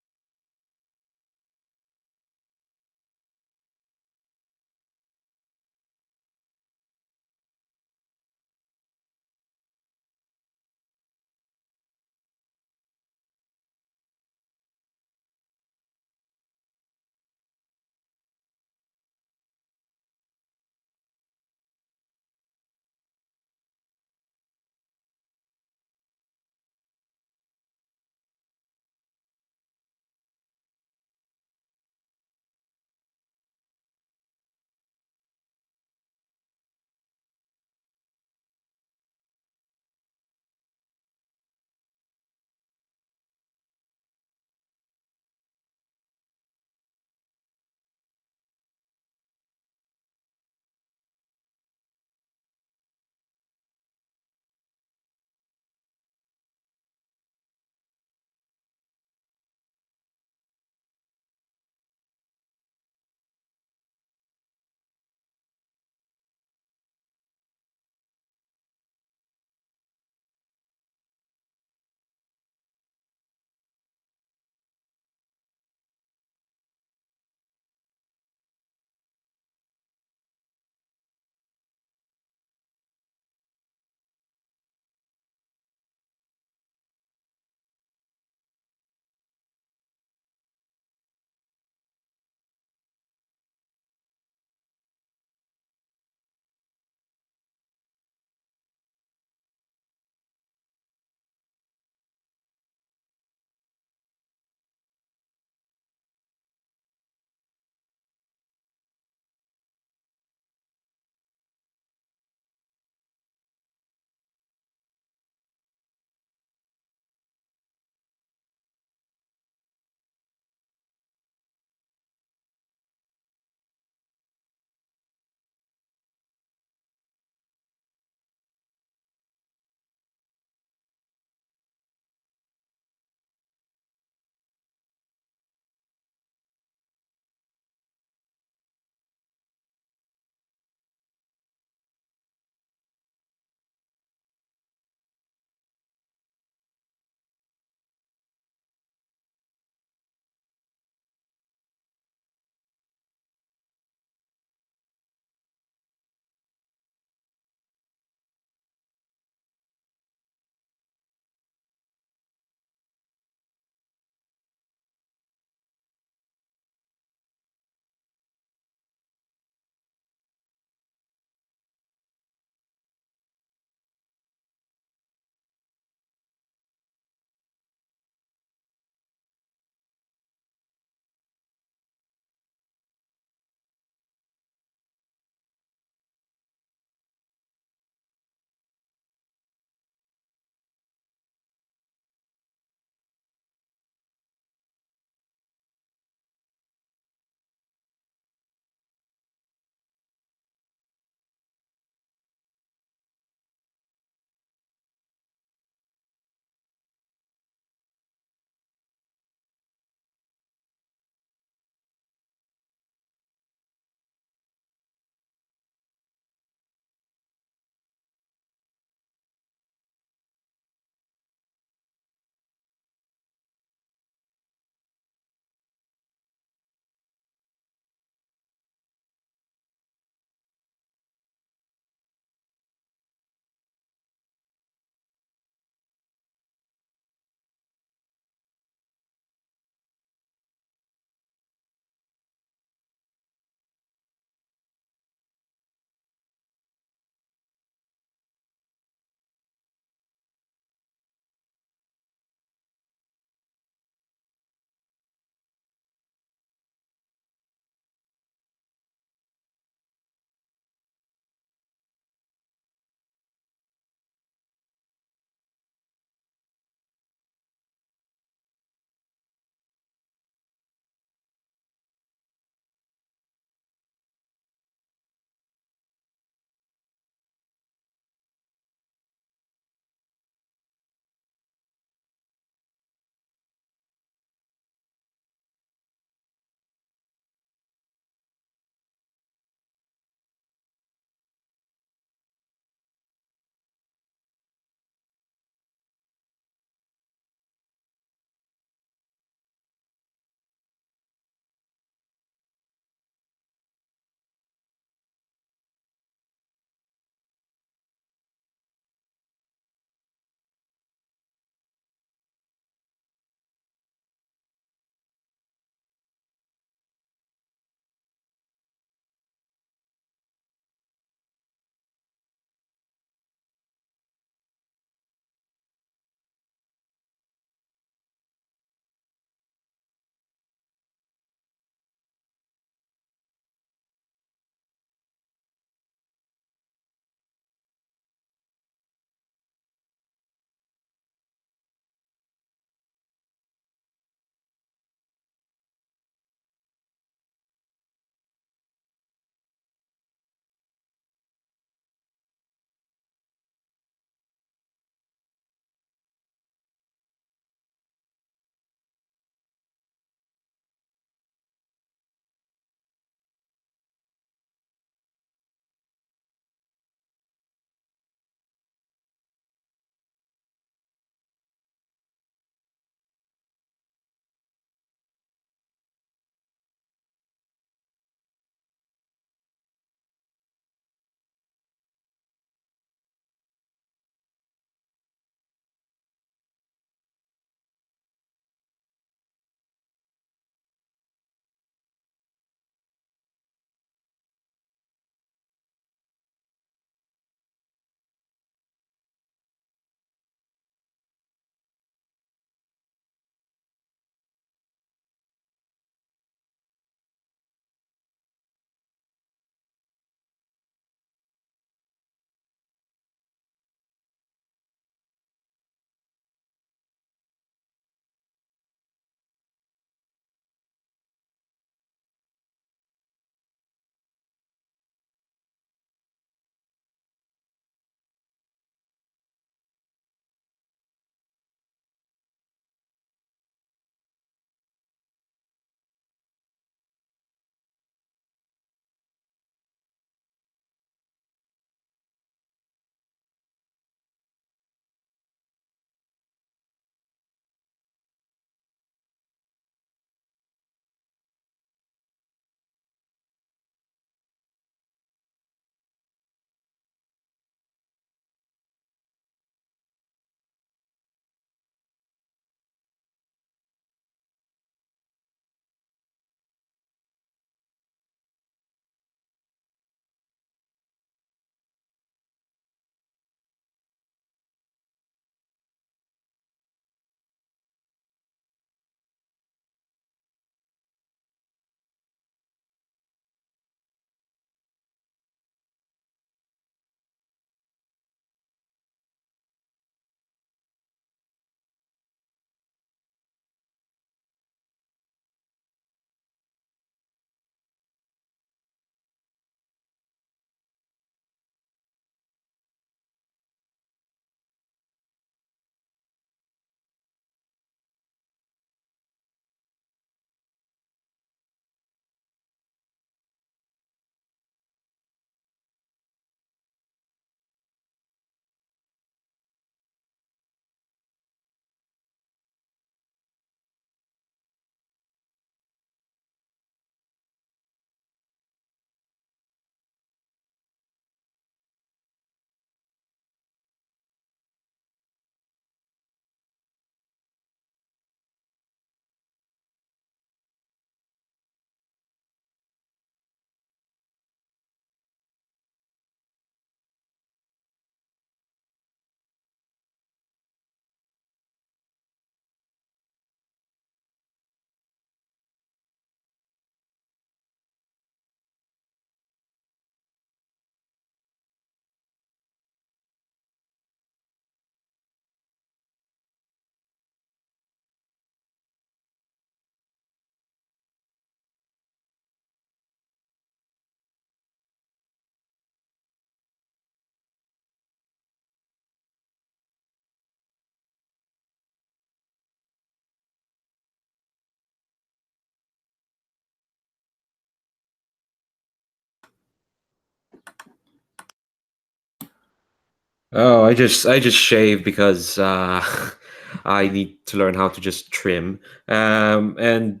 Oh, I just shave because I need to learn how to just trim. And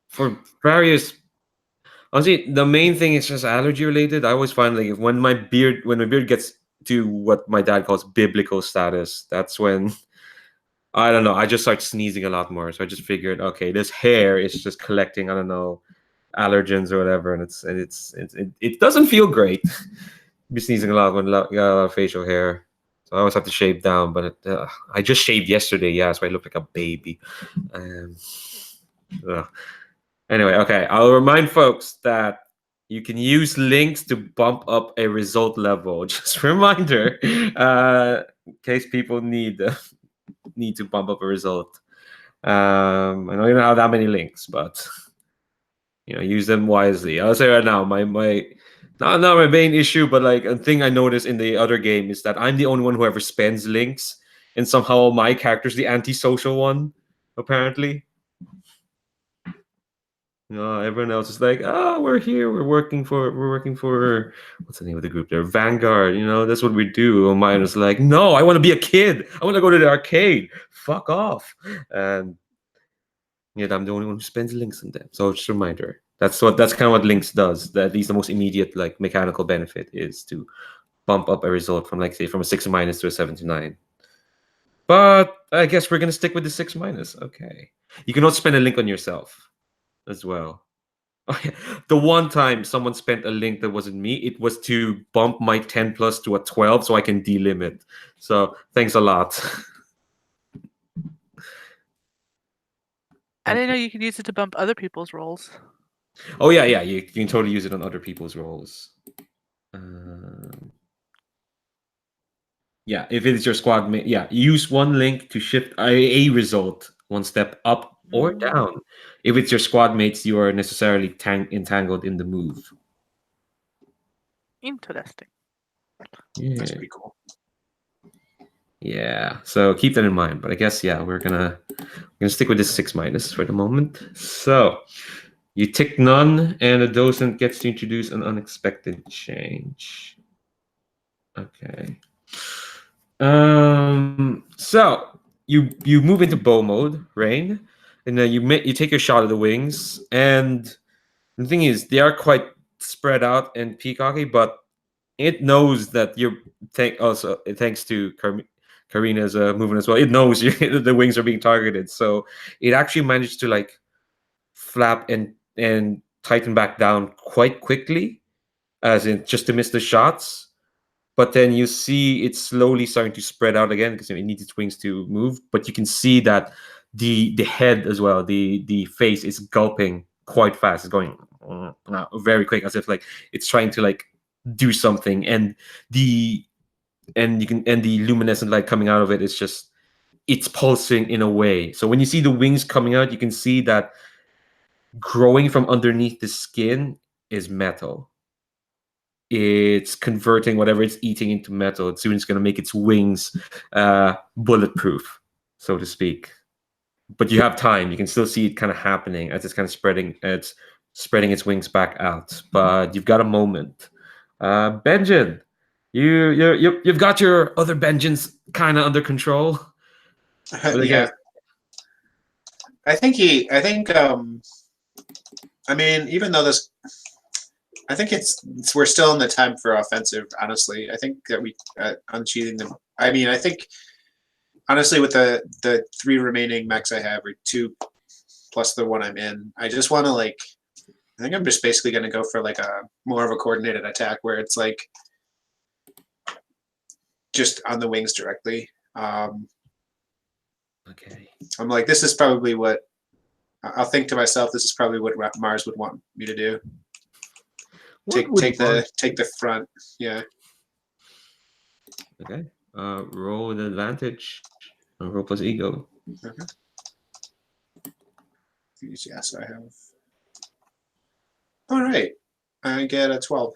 for various honestly, the main thing is just allergy related. I always find like when my beard gets to what my dad calls biblical status, that's when I don't know, I just start sneezing a lot more. So I just figured, okay, this hair is just collecting, I don't know, allergens or whatever, and it doesn't feel great. Be sneezing a lot when got a lot of facial hair. So I always have to shave down, but I just shaved yesterday, yeah, so I look like a baby. Um, ugh. Anyway, okay, I'll remind folks that you can use links to bump up a result level. Just a reminder, in case people need to bump up a result. I know you don't have that many links, but use them wisely. I'll say right now, my not my main issue, but like a thing I noticed in the other game is that I'm the only one who ever spends links, and somehow my character's the antisocial one, apparently. Everyone else is like, oh, we're here, we're working for what's the name of the group there? Vanguard, that's what we do. And mine was like, no, I want to be a kid. I want to go to the arcade. Fuck off. And I'm the only one who spends links on them. So just a reminder. That's kind of what links does. That at least the most immediate like mechanical benefit is to bump up a result from like say from a 6 minus to a 7 to 9. But I guess we're gonna stick with the 6 minus. Okay. You can also spend a link on yourself as well. The one time someone spent a link that wasn't me, it was to bump my 10 plus to a 12 so I can delimit. So thanks a lot. I didn't know you could use it to bump other people's rolls. Oh yeah, you can totally use it on other people's rolls. Yeah, if it is your squad mate, use one link to shift a result one step up or down. If it's your squad mates, you are necessarily entangled in the move. Interesting. Yeah. That's pretty cool. Yeah, so keep that in mind. But I guess we're gonna stick with this 6 minus for the moment. So you tick none, and the docent gets to introduce an unexpected change. Okay. So you move into bow mode, Rain, and then you take your shot at the wings. And the thing is, they are quite spread out and peacocky, but it knows that you're thanks to Carina's movement as well. It knows the wings are being targeted, so it actually managed to like flap and tighten back down quite quickly, as in just to miss the shots. But then you see it's slowly starting to spread out again because it needs its wings to move. But you can see that the head as well, the face is gulping quite fast. It's going very quick, as if like it's trying to like do something. And the luminescent light coming out of it is just it's pulsing in a way. So when you see the wings coming out, you can see that growing from underneath the skin is metal. It's converting whatever it's eating into metal. Soon it's going to make its wings bulletproof, so to speak. But you have time. You can still see it kind of happening as it's kind of spreading. It's spreading its wings back out. But you've got a moment. Benjen, you've got your other Benjens kind of under control. Yeah. I think I mean, even though this, I think we're still in the time for offensive. Honestly, I think that we uncheating them. I mean, I think honestly with the 3 remaining mechs I have, or 2 plus the one I'm in, I just want to like. I think I'm just basically going to go for like a more of a coordinated attack where it's like just on the wings directly. Okay. I'm like, this is probably what I'll think to myself. This is probably what Mars would want me to do. Take the front. Yeah. Okay. Roll with advantage. Roll plus ego. Okay. Yes, I have. All right. I get a 12.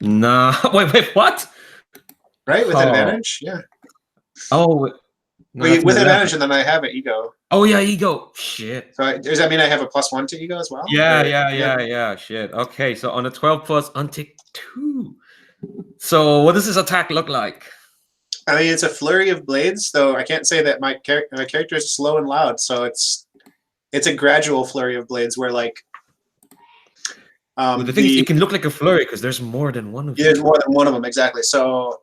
Nah. Wait. What? Right with advantage. Yeah. Oh. No, with advantage, and then I have an ego. Oh yeah, ego. Shit. So does that mean I have a +1 to ego as well? Yeah. Shit. Okay, so on a 12 plus, untick 2. So what does this attack look like? I mean, it's a flurry of blades, though I can't say that my character is slow and loud, so it's a gradual flurry of blades where like Well, the thing is, it can look like a flurry because there's more than one of them. there's more than one of them, exactly. So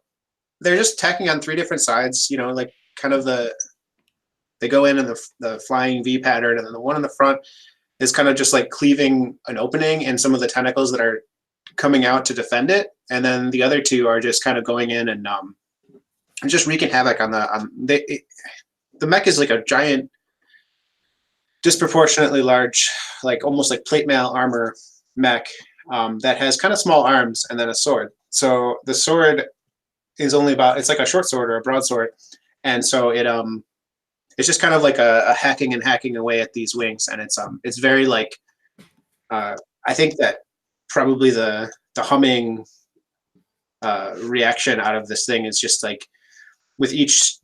they're just tacking on 3 different sides, you know, like kind of they go in the flying V pattern, and then the one in the front is kind of just like cleaving an opening in some of the tentacles that are coming out to defend it, and then the other 2 are just kind of going in and just wreaking havoc on the mech is like a giant, disproportionately large, like almost like plate mail armor mech that has kind of small arms and then a sword. So the sword is only it's like a short sword or a broadsword, and so it's just kind of like a hacking and hacking away at these wings, and it's very like I think that probably the humming reaction out of this thing is just like with each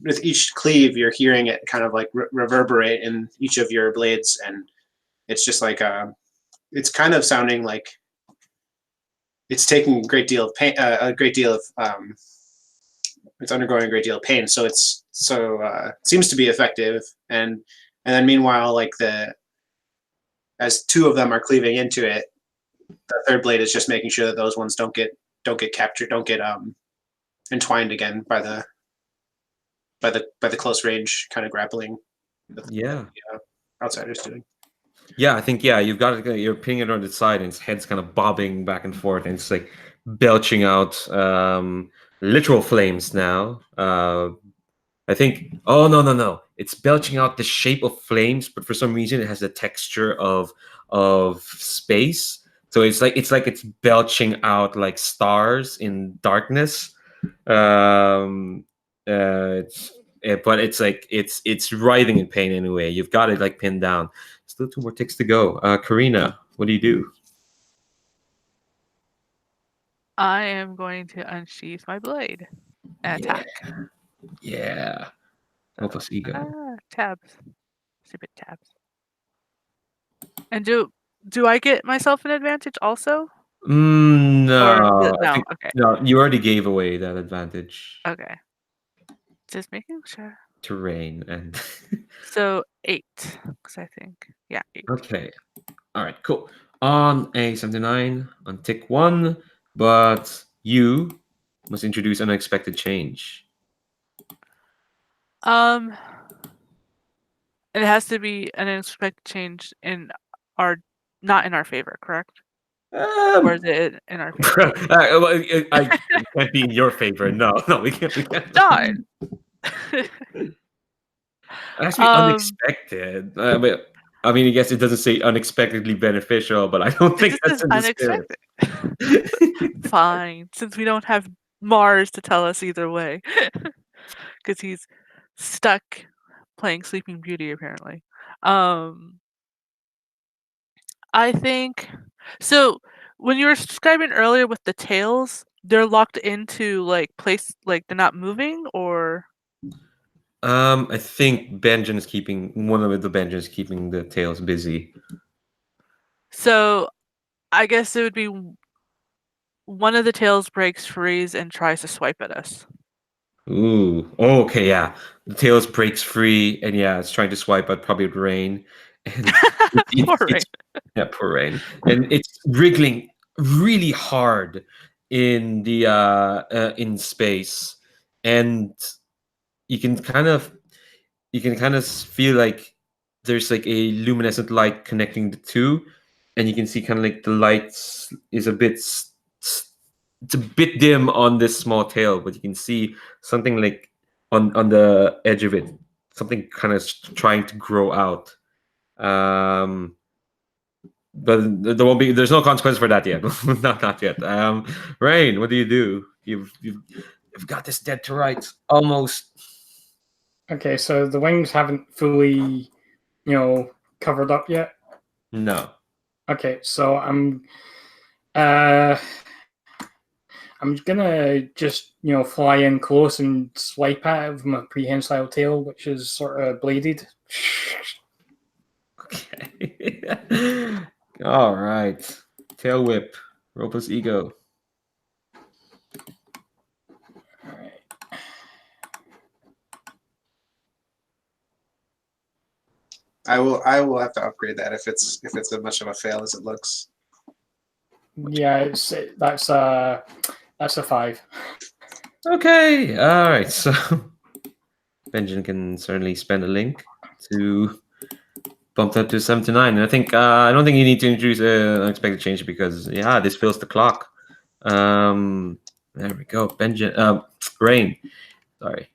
cleave you're hearing it kind of like reverberate in each of your blades, and it's just like it's kind of sounding like it's taking a great deal of pain, it's undergoing a great deal of pain, so it seems to be effective, and then meanwhile, like as 2 of them are cleaving into it, the 3rd blade is just making sure that those ones don't get captured, don't get entwined again by the close range kind of grappling that the outsiders doing. Yeah, I think you've got it. You're pinning it on its side, and its head's kind of bobbing back and forth, and it's like belching out literal flames now. I think. Oh no! It's belching out the shape of flames, but for some reason it has the texture of space. So it's like it's belching out like stars in darkness. But it's like it's writhing in pain anyway. You've got it like pinned down. Still 2 more ticks to go. Carina, what do you do? I am going to unsheath my blade and attack. Yeah. Help us, ego. Tabs. Stupid tabs. And do I get myself an advantage also? No. No. Okay. No, you already gave away that advantage. Okay. Just making sure. Terrain and. So 8, because I think 8. Okay. All right. Cool. On a 79 on tick 1, but you must introduce unexpected change. It has to be an unexpected change not in our favor, correct? Or is it in our favor? I can't be in your favor. No, we can't. Darn. It has to be unexpected. I mean, I guess it doesn't say unexpectedly beneficial, but I don't think that's in the unexpected. Fine, since we don't have Mars to tell us either way, because he's stuck playing Sleeping Beauty apparently. I think so. When you were describing earlier with the tails, they're locked into like place, like they're not moving, or I think Benjen is keeping keeping the tails busy. So I guess it would be one of the tails breaks free and tries to swipe at us. Ooh. Oh, okay, yeah. The tails breaks free, and it's trying to swipe at probably Rain. And Poor Rain. Yeah, poor Rain. And it's wriggling really hard in the in space, and you can kind of feel like there's like a luminescent light connecting the 2, and you can see kind of like the lights is a bit it's a bit dim on this small tail, but you can see something like on the edge of it, something kind of trying to grow out. But there's no consequence for that yet. not yet. Rain, what do you do? You've got this dead to rights almost. Okay, so the wings haven't fully, covered up yet. No. Okay, so I'm gonna just fly in close and swipe at it with my prehensile tail, which is sort of bladed. Okay. All right. Tail whip. Ropa's ego. All right. I will have to upgrade that if it's as much of a fail as it looks. Yeah, that's a 5. Okay, all right. So Benjen can certainly spend a link to bump that to 7 to 9. And I think I don't think you need to introduce an unexpected change because this fills the clock. There we go, Benjen. Rain. Sorry.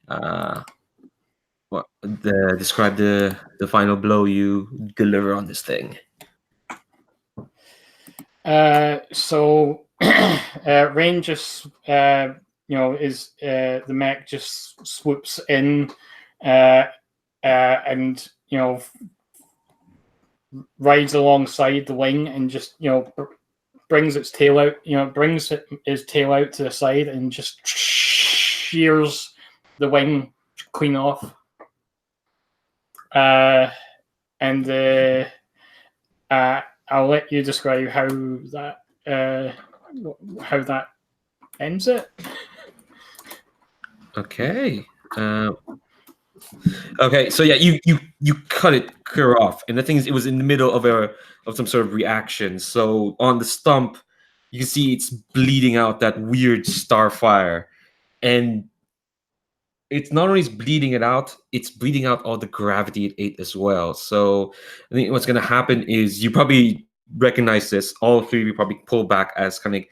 Describe the final blow you deliver on this thing. So Rain just is the mech just swoops in and rides alongside the wing and just brings its tail out, brings his tail out to the side and just shears the wing clean off. And I'll let you describe how that ends it. Okay. Okay. So yeah, you cut it clear off, and the thing is, it was in the middle of some sort of reaction. So on the stump, you can see it's bleeding out that weird star fire, and it's not only bleeding it out, it's bleeding out all the gravity it ate as well. So I think what's going to happen is you probably recognize this. All three of you probably pull back as kind of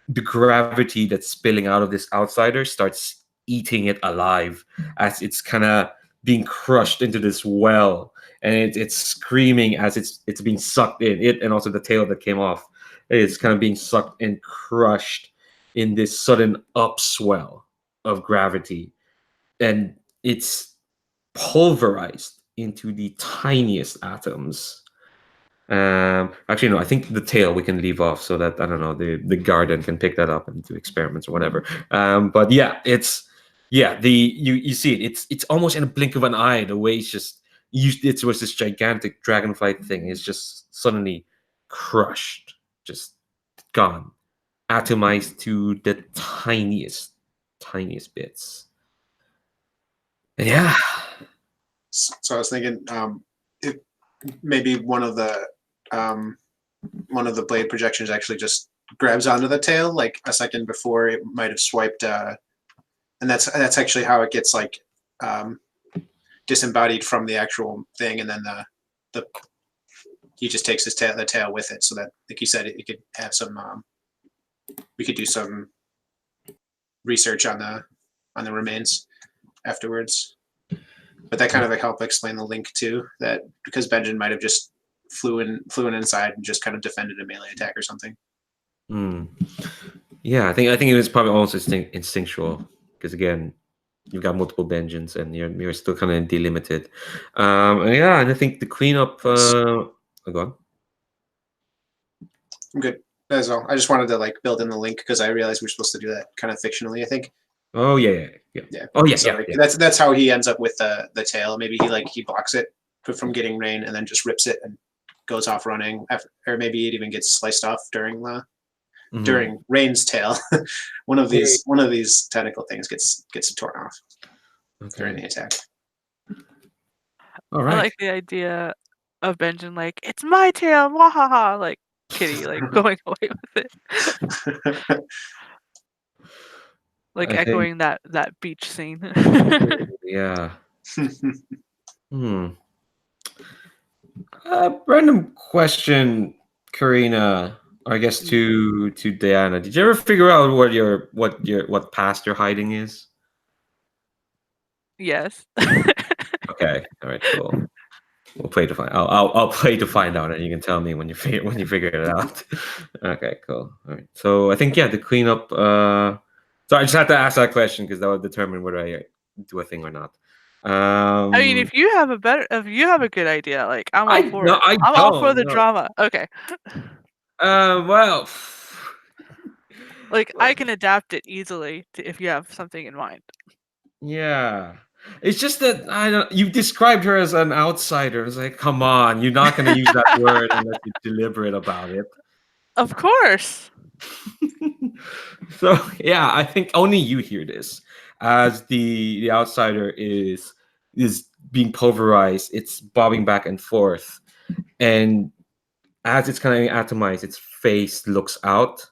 the gravity that's spilling out of this outsider starts eating it alive as it's kind of being crushed into this well, and it's screaming as it's being sucked in. It and also the tail that came off is kind of being sucked and crushed in this sudden upswell of gravity, and it's pulverized into the tiniest atoms. Actually, no, I think the tail we can leave off so that, I don't know, the garden can pick that up and do experiments or whatever. But yeah, you see it. It's almost in a blink of an eye. The way it was this gigantic dragonfly thing is just suddenly crushed, just gone, atomized to the tiniest bits. And yeah. So I was thinking, if maybe one of the blade projections actually just grabs onto the tail like a second before it might have swiped, and that's actually how it gets like disembodied from the actual thing, and then he just takes the tail with it, so that, like you said, it could have some. We could do some research on the remains afterwards. But that kind of helped explain the link too, that because Benjen might have just flew in inside and just kind of defended a melee attack or something. Yeah, I think it was probably almost instinctual because, again, you've got multiple Benjens and you're still kind of delimited. And I think the cleanup. Go on. I'm good. That's all. I just wanted to build in the link because I realized we're supposed to do that kind of fictionally, I think. Oh yeah. Oh yeah, so, That's how he ends up with the tail. Maybe he blocks it from getting Rain and then just rips it and goes off running, or maybe it even gets sliced off during Rain's tail. one of these tentacle things gets torn off during the attack. All right. I like the idea of Benjen it's my tail, wahaha, like Kitty going away with it. Echoing that beach scene. Yeah. Random question, Carina, or I guess to Diana. Did you ever figure out what past your hiding is? Yes. Okay. All right. Cool. We'll play to find. I'll play to find out, and you can tell me when you figure it out. Okay. Cool. All right. So I think the cleanup. So I just had to ask that question because that would determine whether I do a thing or not. I mean, if you have a good idea, I'm all for it. I'm all for the drama. Okay. Well, I can adapt it easily if you have something in mind. Yeah. It's just that you described her as an outsider. It's like, come on, you're not going to use that word unless you're deliberate about it. Of course. So yeah, I think only you hear this, as the outsider is being pulverized. It's bobbing back and forth, and as it's kind of atomized, its face looks out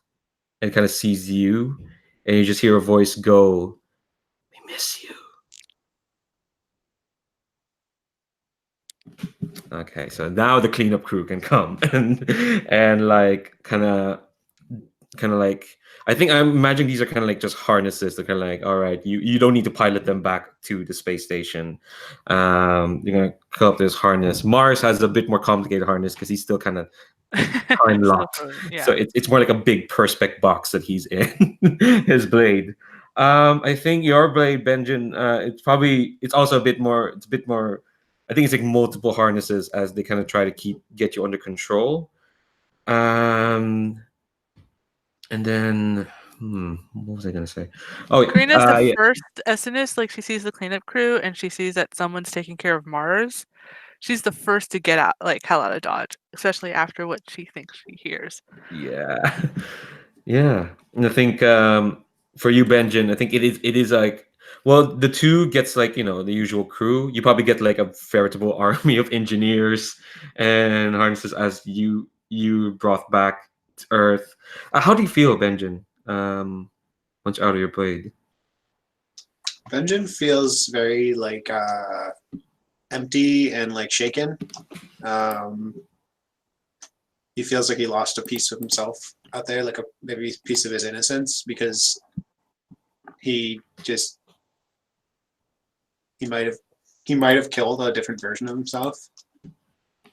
and kind of sees you, and you just hear a voice go, "We miss you." Okay, so now the cleanup crew can come and like kind of like, I think I'm imagining these are kind of like just harnesses. They're kind of like, all right, you don't need to pilot them back to the space station. You're gonna cut up this harness. Mars has a bit more complicated harness because he's still kind of time locked. Yeah. So it's more like a big perspex box that he's in. His blade. I think your blade, Benjen, it's also a bit more. It's a bit more. I think it's like multiple harnesses as they kind of try to get you under control. And then, what was I gonna say? Oh, Karina's the yeah, first, as soon as like she sees the cleanup crew and she sees that someone's taking care of Mars, she's the first to get out, like hell out of Dodge, especially after what she thinks she hears. yeah, yeah. And I think for you, Benjen, I think it is like, well, the two gets like the usual crew. You probably get like a veritable army of engineers and harnesses as you brought back to Earth. How do you feel, Benjen? Once you're out of your blade. Benjen feels very like empty and like shaken. He feels like he lost a piece of himself out there, like maybe a piece of his innocence, because he might have killed a different version of himself.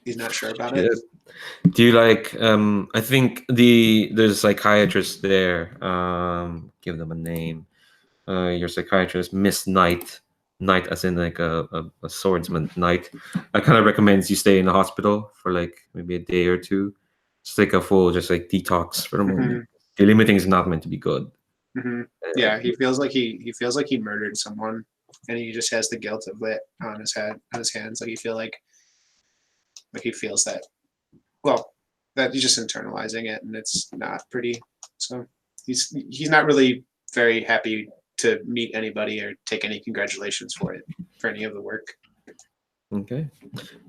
He's not sure about it. Do you like I think there's a psychiatrist there. Give them a name. Your psychiatrist, Miss Knight. Knight as in like a swordsman knight. I kind of recommends you stay in the hospital for like maybe a day or two. Just like a full just like detox for the moment. The limiting is not meant to be good. Yeah, he feels like he murdered someone, and he just has the guilt of it on his hands. Like he feels that. Well, that he's just internalizing it, and it's not pretty. So he's not really very happy to meet anybody or take any congratulations for any of the work. Okay,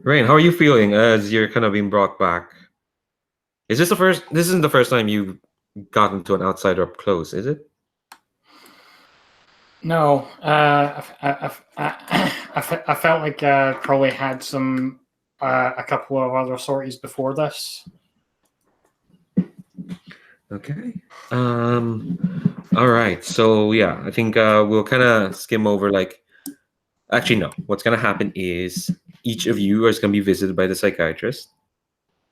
Rain, how are you feeling as you're kind of being brought back? This isn't the first time you've gotten to an outsider up close, is it? No, I felt like I probably had some a couple of other sorties before this. Okay. All right. So yeah, I think we'll kind of skim over like. Actually, no. What's gonna happen is each of you is gonna be visited by the psychiatrist,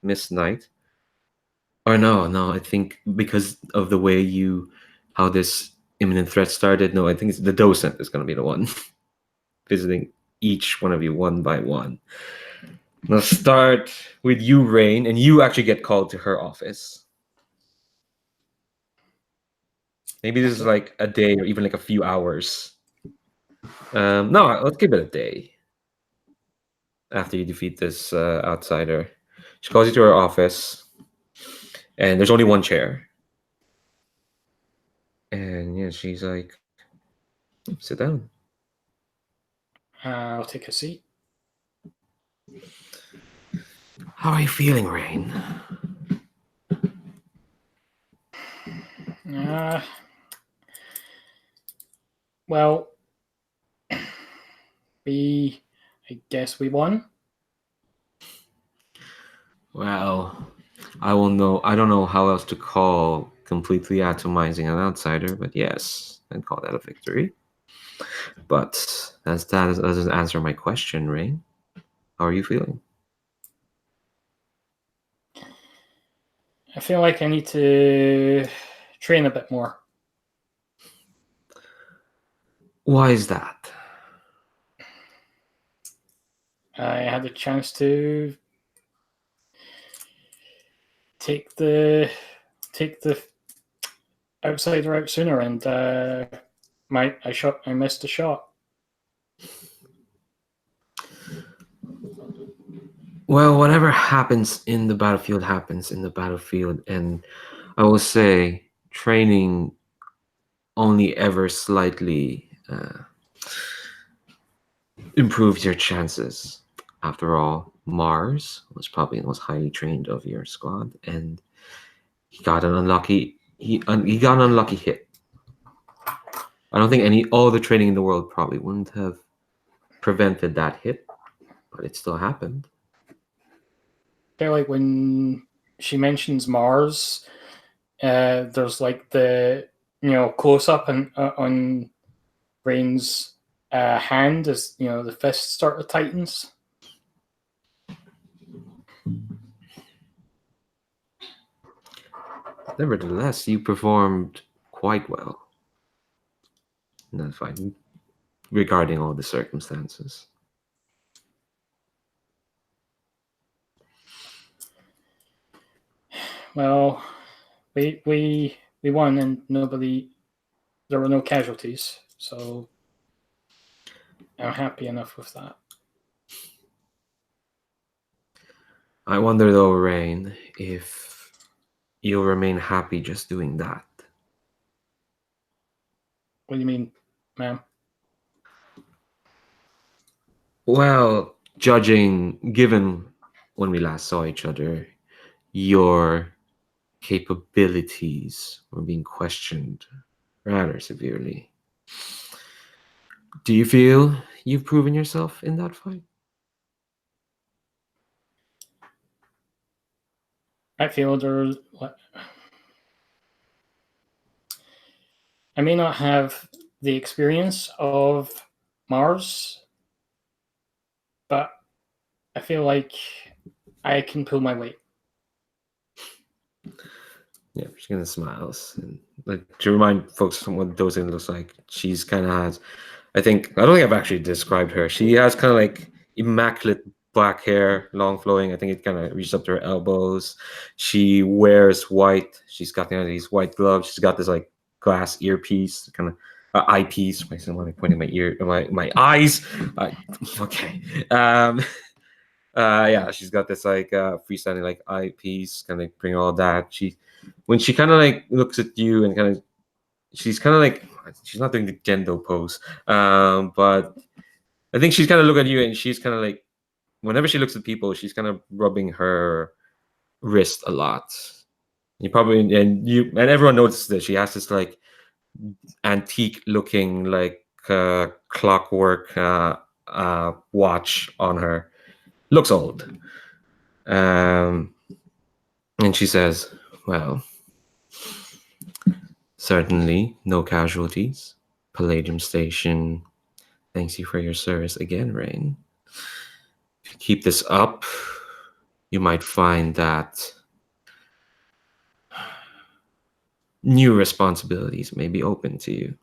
Miss Knight. Or no. I think because of the way how this imminent threat started. No, I think it's the docent is gonna be the one visiting each one of you one by one. Let's start with you, Rain, and you actually get called to her office. Maybe this is like a day or even like a few hours. No, let's give it a day. After you defeat this outsider, she calls you to her office, and there's only one chair. And yeah, she's like, "Sit down." I'll take a seat. How are you feeling, Rain? Well, I guess we won. Well, I will know. I don't know how else to call completely atomizing an outsider, but yes, I'd call that a victory. But that doesn't answer my question, Rain. How are you feeling? I feel like I need to train a bit more. Why is that? I had the chance to take the outsider out sooner, and I missed a shot. Well, whatever happens in the battlefield happens in the battlefield, and I will say training only ever slightly improves your chances. After all, Mars was probably the most highly trained of your squad, and he got an unlucky he got an unlucky hit. I don't think all the training in the world probably wouldn't have prevented that hit, but it still happened. They're like when she mentions Mars, there's like the close up on Rain's hand as the fist sort of tightens. Nevertheless, you performed quite well in that fight, regarding all the circumstances. Well, we won and there were no casualties, so I'm happy enough with that. I wonder though, Rain, if you'll remain happy just doing that. What do you mean, ma'am? Well, given when we last saw each other, your capabilities were being questioned rather severely. Do you feel you've proven yourself in that fight? I feel there's. I may not have the experience of Mars, but I feel like I can pull my weight. Yeah, she kind of smiles. And like to remind folks what Dozin looks like, she's kind of has, I don't think I've actually described her. She has kind of like immaculate black hair, long flowing. I think it kind of reaches up to her elbows. She wears white. She's got these white gloves. She's got this like glass earpiece, kind of eyepiece. Why am I pointing my ear, my eyes? Okay. Yeah, she's got this like freestanding like eyepiece, kind of bring all that. When she kind of like looks at you and kind of, she's kind of like, she's not doing the Gendo pose, but I think she's kind of looking at you and she's kind of like, whenever she looks at people, she's kind of rubbing her wrist a lot. And everyone notices that she has this like antique looking like clockwork watch on her. Looks old. And she says, well, certainly no casualties. Palladium Station thanks you for your service again, Rain. If you keep this up, you might find that new responsibilities may be open to you.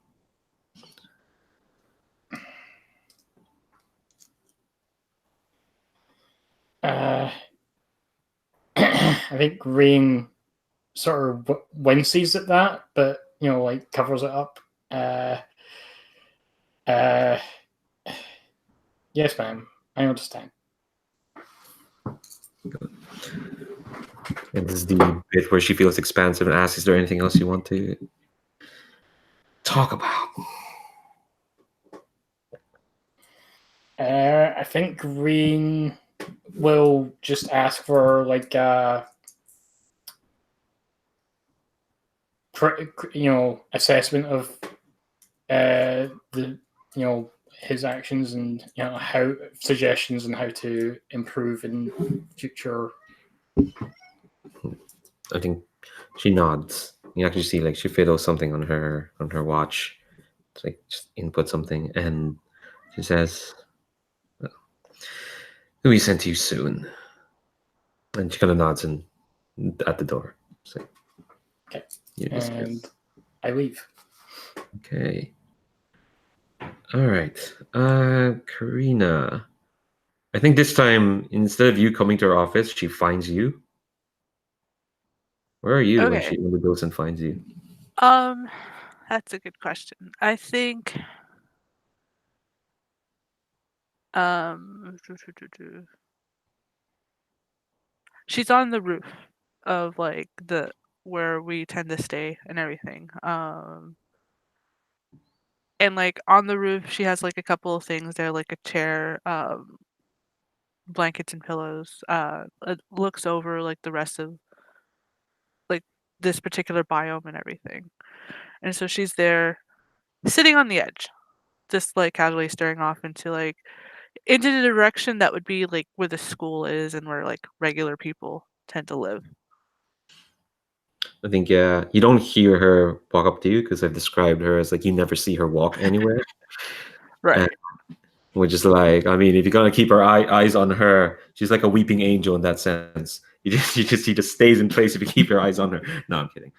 I think Rain sort of winces at that, but like covers it up. Yes, ma'am. I understand. And this is the bit where she feels expansive and asks, is there anything else you want to talk about? I think Rain will just ask for like assessment of the his actions and how suggestions on how to improve in future. I think she nods. You actually see like she fiddles something on her watch. It's like just input something, and she says, well, "We'll be sent to you soon." And she kind of nods and at the door. So, Okay. you're dismissed. And I leave. Okay. All right. Carina. I think this time, instead of you coming to her office, she finds you. Where are you Okay. when the docent finds you? That's a good question. I think she's on the roof of like the where we tend to stay and everything. And like on the roof, she has like a couple of things there, like a chair, blankets and pillows. It looks over like the rest of like this particular biome and everything. And so she's there sitting on the edge, just like casually staring off into the direction that would be like where the school is and where like regular people tend to live. I think, yeah, you don't hear her walk up to you because I've described her as like you never see her walk anywhere. Right. Which is like, I mean, if you're gonna keep her eyes on her, she's like a weeping angel in that sense. She just stays in place if you keep your eyes on her. No, I'm kidding.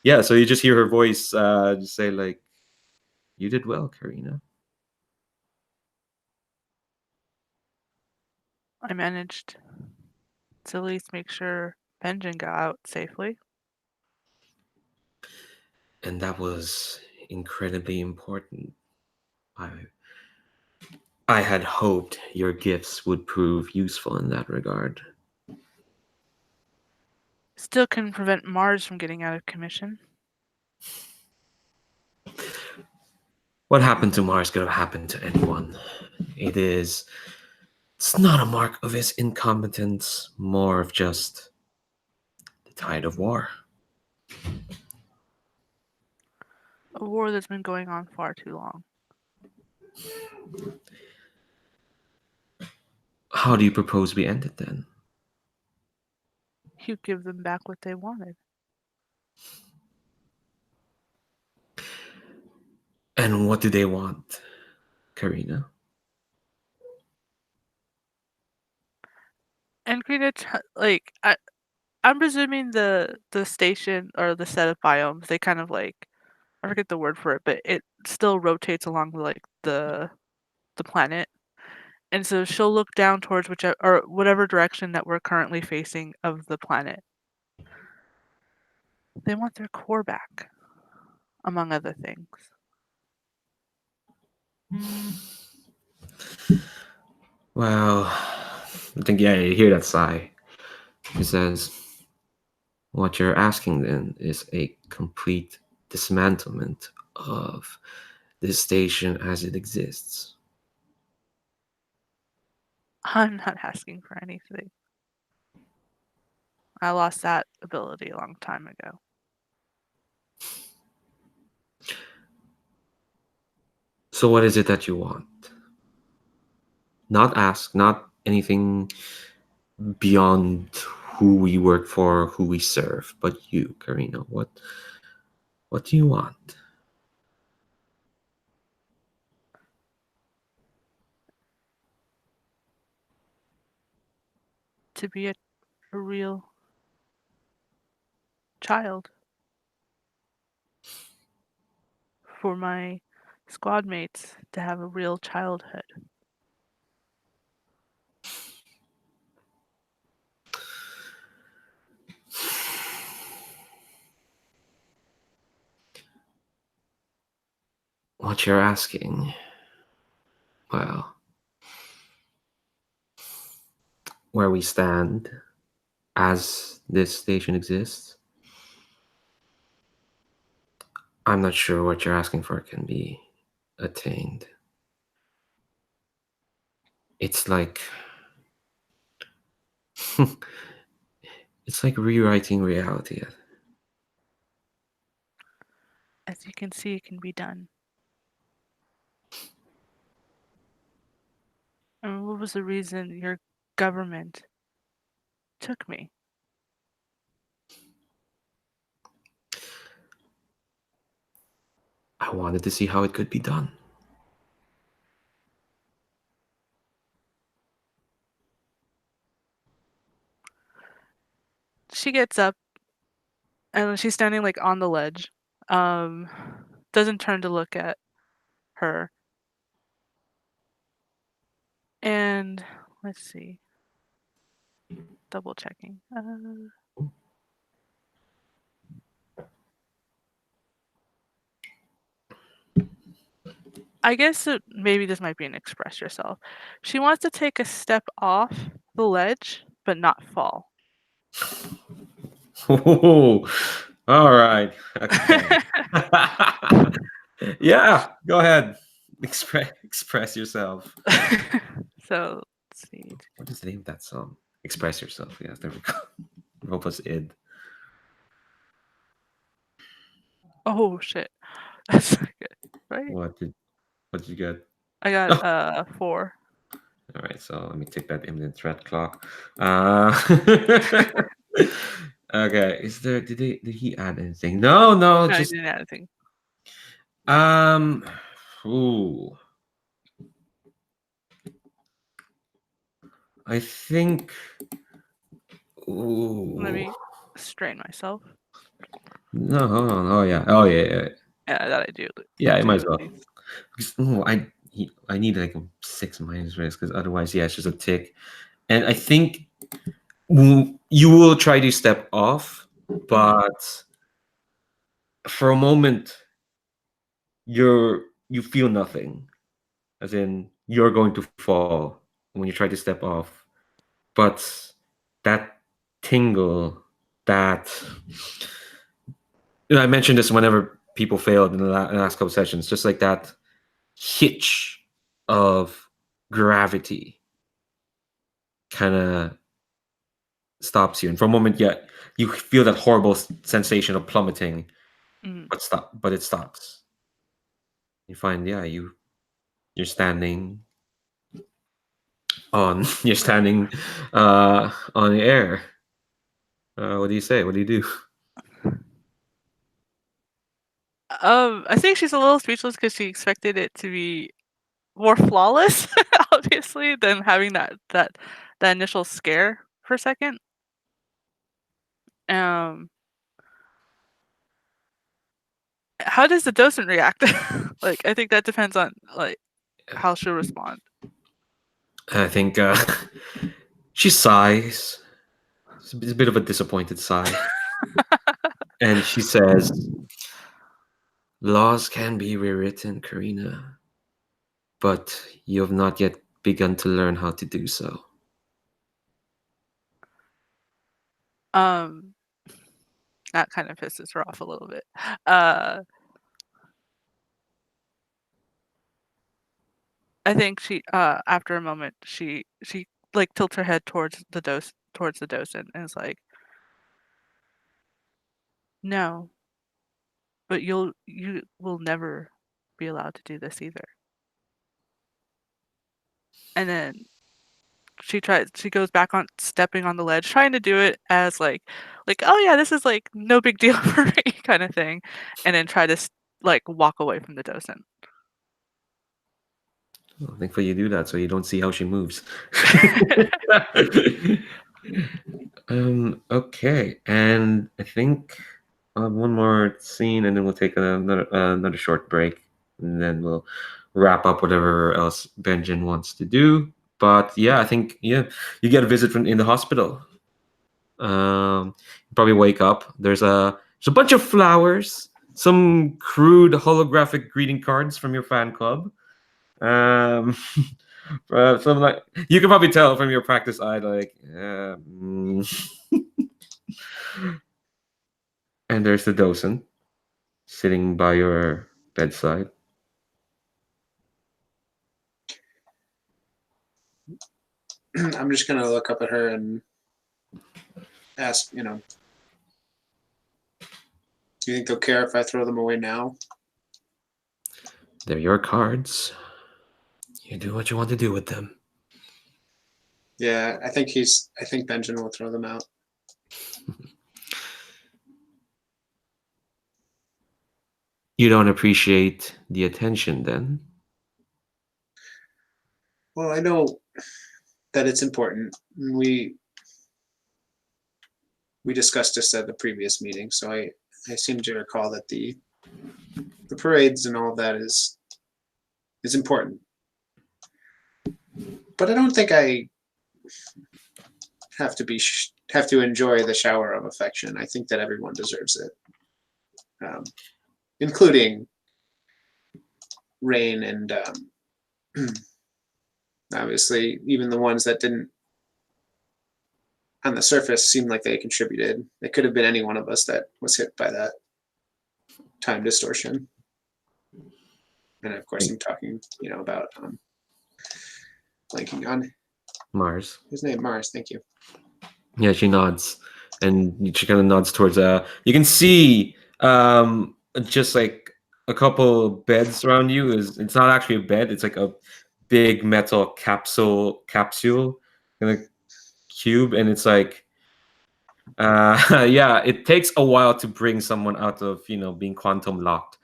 Yeah, so you just hear her voice just say like, "You did well, Carina." I managed to at least make sure Benjen got out safely. And that was incredibly important. I had hoped your gifts would prove useful in that regard. Still couldn't prevent Mars from getting out of commission. What happened to Mars could have happened to anyone. It's not a mark of his incompetence, more of just the tide of war. A war that's been going on far too long. How do you propose we end it then? You give them back what they wanted. And what do they want, Carina? And Carina, I'm presuming the station or the set of biomes, they kind of like, I forget the word for it, but it still rotates along like the planet. And so she'll look down towards whichever or whatever direction that we're currently facing of the planet. They want their core back, among other things. Well, I think, yeah, you hear that sigh. He says, what you're asking then is a complete dismantlement of this station as it exists. I'm not asking for anything. I lost that ability a long time ago. So what is it that you want? Not ask, not anything beyond who we work for, who we serve, but you, Carina. What do you want? To be a real child. For my squad mates to have a real childhood. What you're asking, well, where we stand as this station exists, I'm not sure what you're asking for can be attained. It's like it's like rewriting reality. As you can see, it can be done. And what was the reason your government took me? I wanted to see how it could be done. She gets up and she's standing like on the ledge. Doesn't turn to look at her. And let's see. Double checking. I guess maybe this might be an express yourself. She wants to take a step off the ledge, but not fall. Oh, all right. Okay. Yeah, go ahead. Express yourself. So let's see. What is the name of that song? Express yourself. Yeah, there we go. Hope us id. Oh shit, that's not good, right? What did you get? I got 4. All right, so let me take that imminent threat clock. Okay, did he add anything? No, No, I just didn't add anything. um ooh. I think Let ooh. me strain myself. No, hold on. Oh yeah. Oh yeah. Yeah, that I do. Yeah, I Do might as at well. least. Ooh, I need like a 6 minus risk because otherwise, yeah, it's just a tick. And I think you will try to step off, but for a moment, you feel nothing, as in you're going to fall when you try to step off. But that tingle, that I mentioned this whenever people failed in the last couple sessions, just like that hitch of gravity kind of stops you, and for a moment, yeah, you feel that horrible sensation of plummeting, Mhm. but it stops. You find, yeah, you're standing on you're standing on the air. What do you say? What do you do? I think she's a little speechless because she expected it to be more flawless, obviously, than having that initial scare for a second. Um, how does the docent react? Like, I think that depends on like how she'll respond. I think she sighs. It's a bit of a disappointed sigh, and she says, "Laws can be rewritten, Carina, but you have not yet begun to learn how to do so." Um, that kind of pisses her off a little bit. Uh, I think she after a moment she like tilts her head towards the docent and is like, "No, but you will never be allowed to do this either." And then she goes back on stepping on the ledge, trying to do it as like, "Oh yeah, this is like no big deal for me," kind of thing, and then try to like walk away from the docent. Well, thankfully you do that so you don't see how she moves. Okay, and I think one more scene, and then we'll take another short break, and then we'll wrap up whatever else Benjen wants to do. But yeah, I think you get a visit from in the hospital. You probably wake up. There's a bunch of flowers, some crude holographic greeting cards from your fan club. Um, some like you can probably tell from your practice eye, like, and there's the docent sitting by your bedside. I'm just gonna look up at her and ask, do you think they'll care if I throw them away now? They're your cards. You do what you want to do with them. Yeah, I think Benjen will throw them out. You don't appreciate the attention, then? Well, I know that it's important. We discussed this at the previous meeting, so I seem to recall that the parades and all of that is important. But I don't think I have to enjoy the shower of affection. I think that everyone deserves it, including Rain and obviously even the ones that didn't on the surface seem like they contributed. It could have been any one of us that was hit by that time distortion. And of course, I'm talking, about blanking on Mars. his name, Mars. Thank you. Yeah, she nods, and she kind of nods towards. You can see just like a couple beds around you. It's not actually a bed. It's like a big metal capsule kind of cube, and it's like yeah, it takes a while to bring someone out of being quantum locked,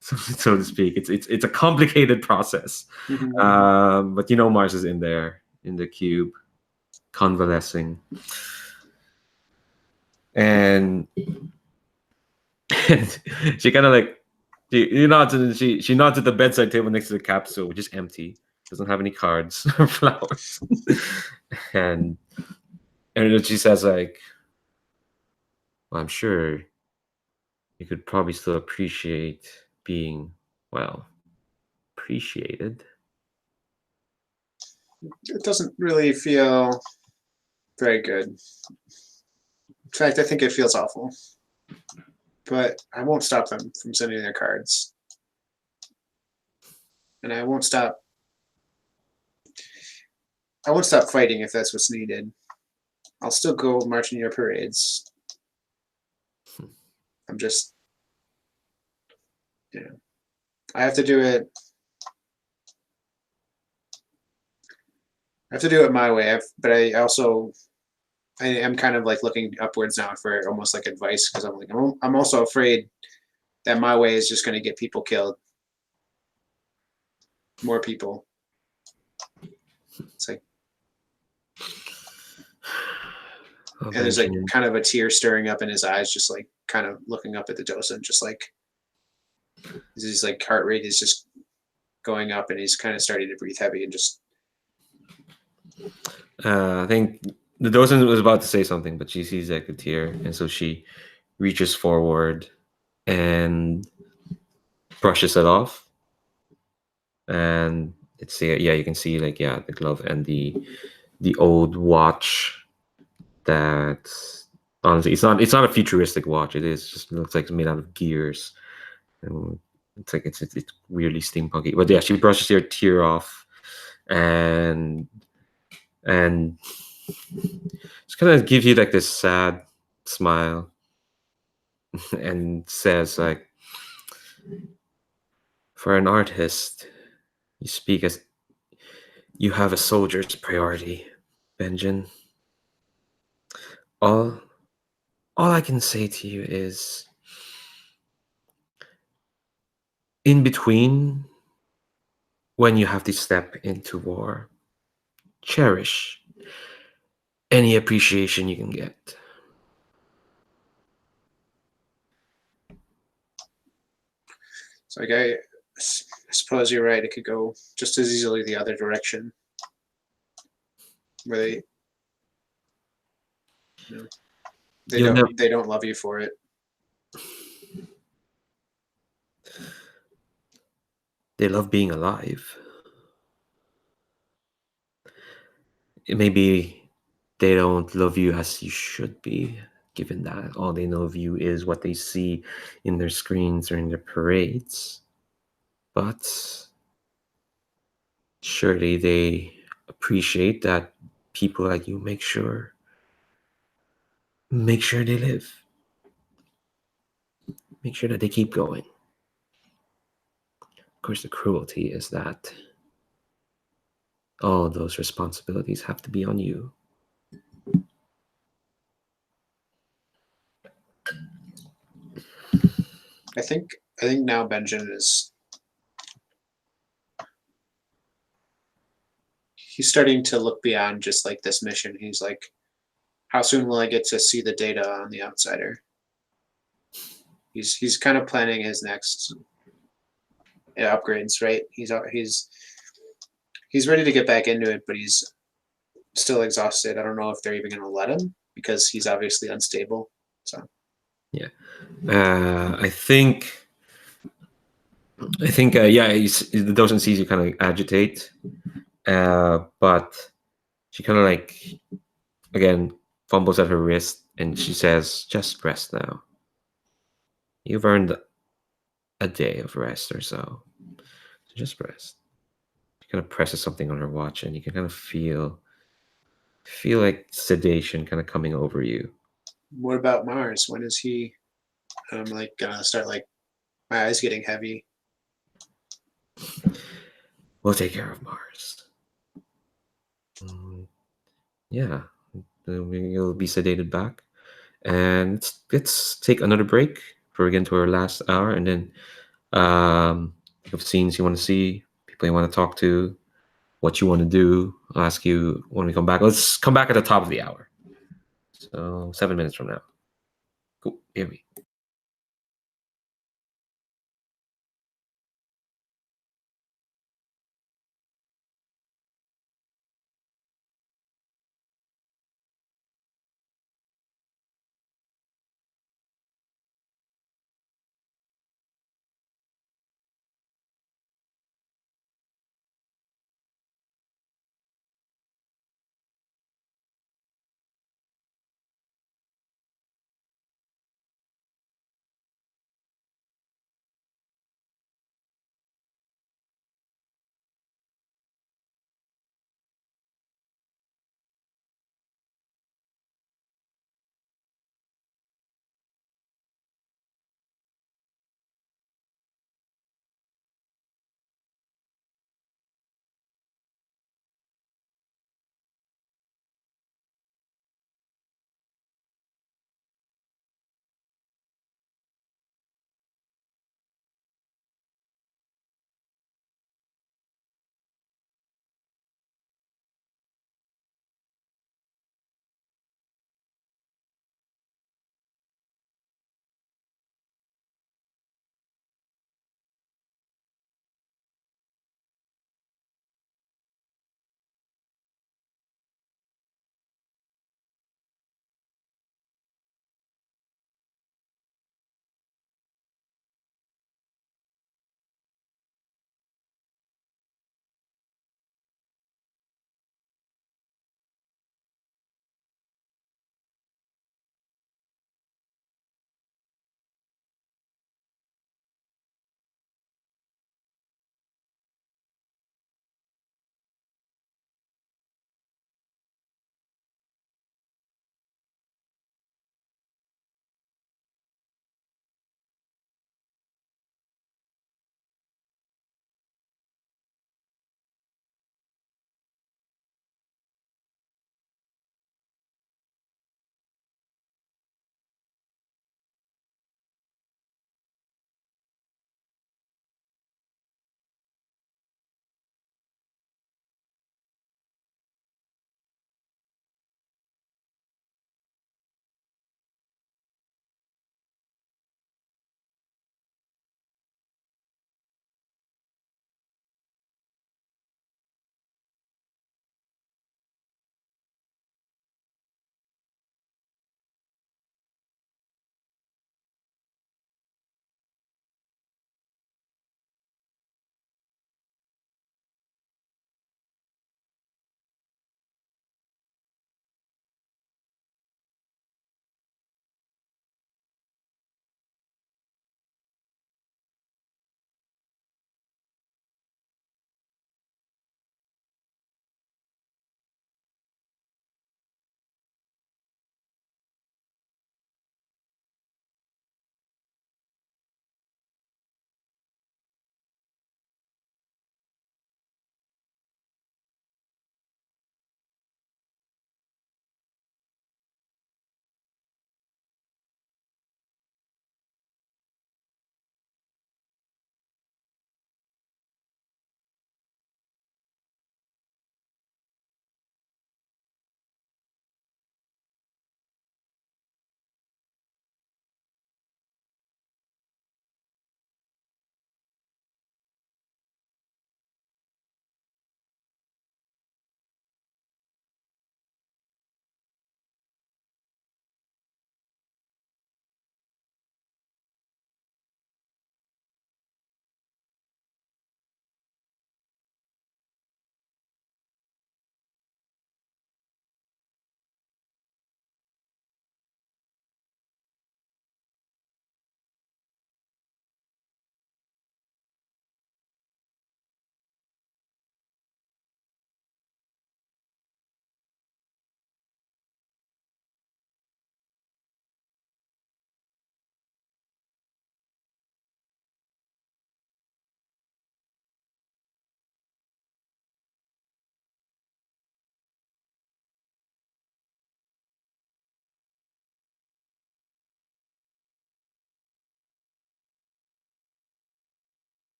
so to speak. It's a complicated process. But Mars is in there in the cube, convalescing. And she kind of like she nods, and she nods at the bedside table next to the capsule, which is empty, doesn't have any cards or flowers. and then she says like, well, I'm sure you could probably still appreciate being appreciated. It doesn't really feel very good. In fact, I think it feels awful. But I won't stop them from sending their cards. And I won't stop fighting if that's what's needed. I'll still go march in your parades. I'm just, I have to do it. I have to do it my way. But I am kind of like looking upwards now for almost like advice, because I'm like, I'm also afraid that my way is just going to get people killed. More people. It's like, and there's like kind of a tear stirring up in his eyes, just like kind of looking up at the docent, just like his like heart rate is just going up, and he's kind of starting to breathe heavy and just. I think the docent was about to say something, but she sees like a tear, and so she reaches forward and brushes it off. And it's you can see like the glove and the old watch. That honestly, it's not a futuristic watch. It looks like it's made out of gears, and it's like it's weirdly steampunky. But yeah, she brushes your tear off, and just kind of gives you like this sad smile, and says like, for an artist, you speak as you have a soldier's priority, Benjen. All I can say to you is, in between when you have to step into war, cherish any appreciation you can get. So like I suppose you're right. It could go just as easily the other direction, where they don't love you for it. They love being alive. Maybe they don't love you as you should be, given that all they know of you is what they see in their screens or in their parades. But surely they appreciate that people like you make sure they live. Make sure that they keep going. Of course, the cruelty is that all those responsibilities have to be on you. I think now Benjen he's starting to look beyond just like this mission. He's like, how soon will I get to see the data on the outsider? He's kind of planning his next upgrades, right? He's ready to get back into it, but he's still exhausted. I don't know if they're even going to let him, because he's obviously unstable. So yeah, I think the docent sees you kind of agitate, but she kind of like again fumbles at her wrist, and she says, "Just rest now. You've earned a day of rest or so. Just rest. She kind of presses something on her watch, and you can kind of feel like sedation kind of coming over you. What about Mars? When is he like gonna start like my eyes getting heavy? We'll take care of Mars. Yeah, we'll be sedated back, and let's take another break before we get into our last hour, and then think of scenes you want to see, people you want to talk to, what you want to do. I'll ask you when we come back. Let's come back at the top of the hour. So 7 minutes from now. Cool. Here we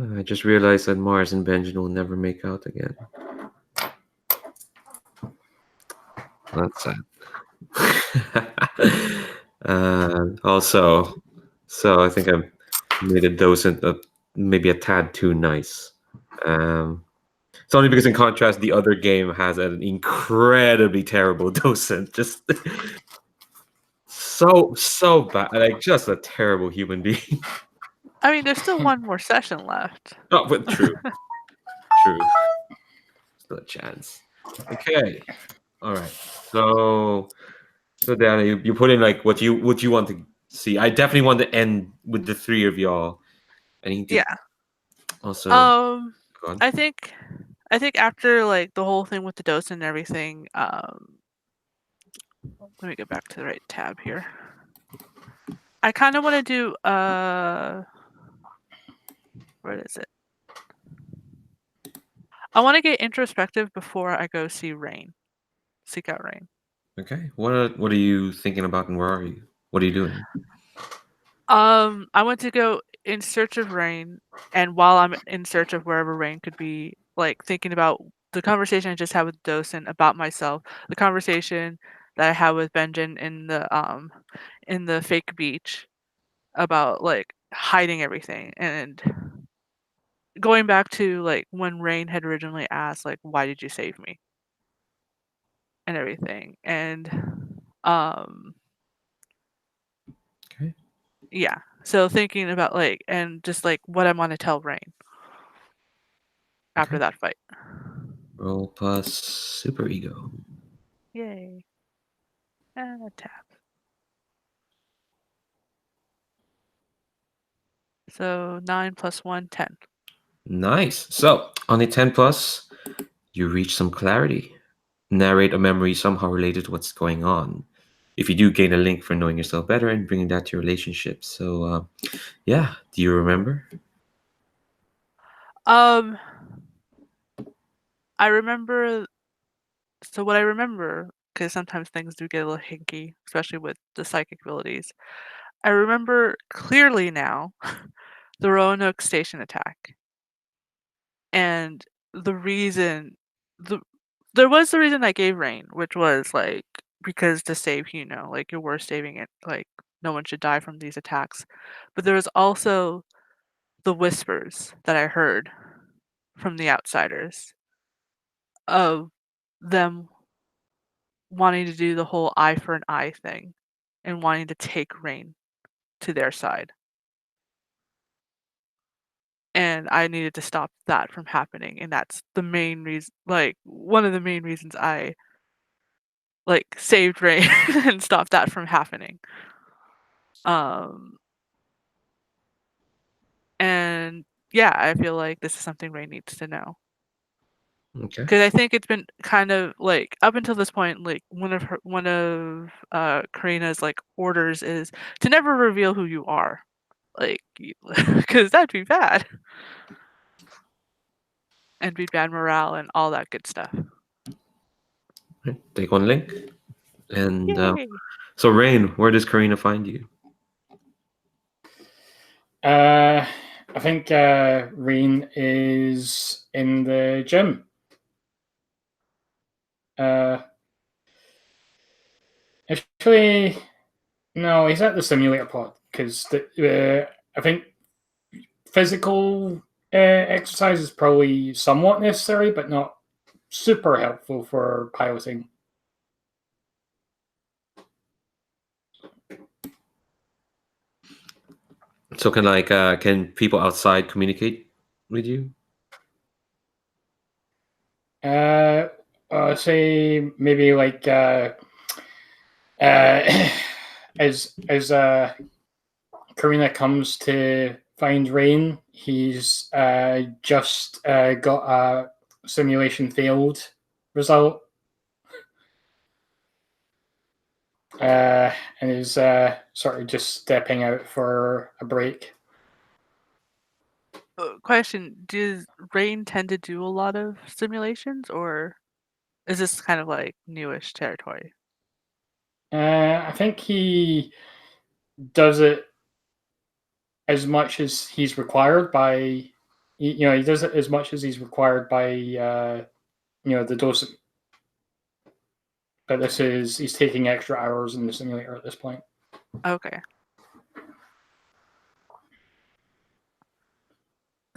I just realized that Mars and Benjen will never make out again. That's sad. Also, so I think I made a docent maybe a tad too nice. It's only because, in contrast, the other game has an incredibly terrible docent. Just so bad, like just a terrible human being. I mean, there's still one more session left. Oh, but true, still a chance. Okay, all right. So Dana, you put in like what you want to see. I definitely want to end with the three of y'all. I need to Yeah. also go on. I think after like the whole thing with the dose and everything, let me get back to the right tab here. I kind of want to do where is it? I want to get introspective before I go see Rain. Seek out Rain. Okay. What are you thinking about, and where are you? What are you doing? I want to go in search of Rain, and while I'm in search of wherever Rain could be, like thinking about the conversation I just had with Dosen about myself, the conversation that I had with Benjen in the fake beach about like hiding everything, and going back to like when Rain had originally asked like, why did you save me, and everything, and Okay. yeah, so thinking about like, and just like what I want to tell Rain after Okay. that fight. Roll plus super ego. Yay. Tab. So 9 plus 1, 10. Nice. So on a 10 plus, you reach some clarity. Narrate a memory somehow related to what's going on. If you do, gain a link for knowing yourself better and bringing that to your relationship. So, yeah. Do you remember? I remember. So what I remember, because sometimes things do get a little hinky, especially with the psychic abilities. I remember clearly now the Roanoke Station attack, and the reason there was the reason I gave Rain, which was like because to save like your worst saving it, like no one should die from these attacks. But there was also the whispers that I heard from the outsiders of them wanting to do the whole eye for an eye thing and wanting to take Rain to their side. And I needed to stop that from happening. And that's the main reason, like, one of the main reasons I, like, saved Rain and stopped that from happening. And yeah, I feel like this is something Rain needs to know. Okay. Because I think it's been kind of like up until this point, like one of Karina's like orders is to never reveal who you are, like because that'd be bad, and be bad morale and all that good stuff. Right. Take one link. And Yay! so, Rain, where does Carina find you? I think Rain is in the gym. Actually, no, he's at the simulator pod because I think physical exercise is probably somewhat necessary, but not super helpful for piloting. So can people outside communicate with you? Say maybe like as Carina comes to find Rain, he's just got a simulation failed result, and is sort of just stepping out for a break. Question: does Rain tend to do a lot of simulations, or is this kind of like newish territory? I think he does it as much as he's required by, he does it as much as he's required by the docent. But he's taking extra hours in the simulator at this point. Okay.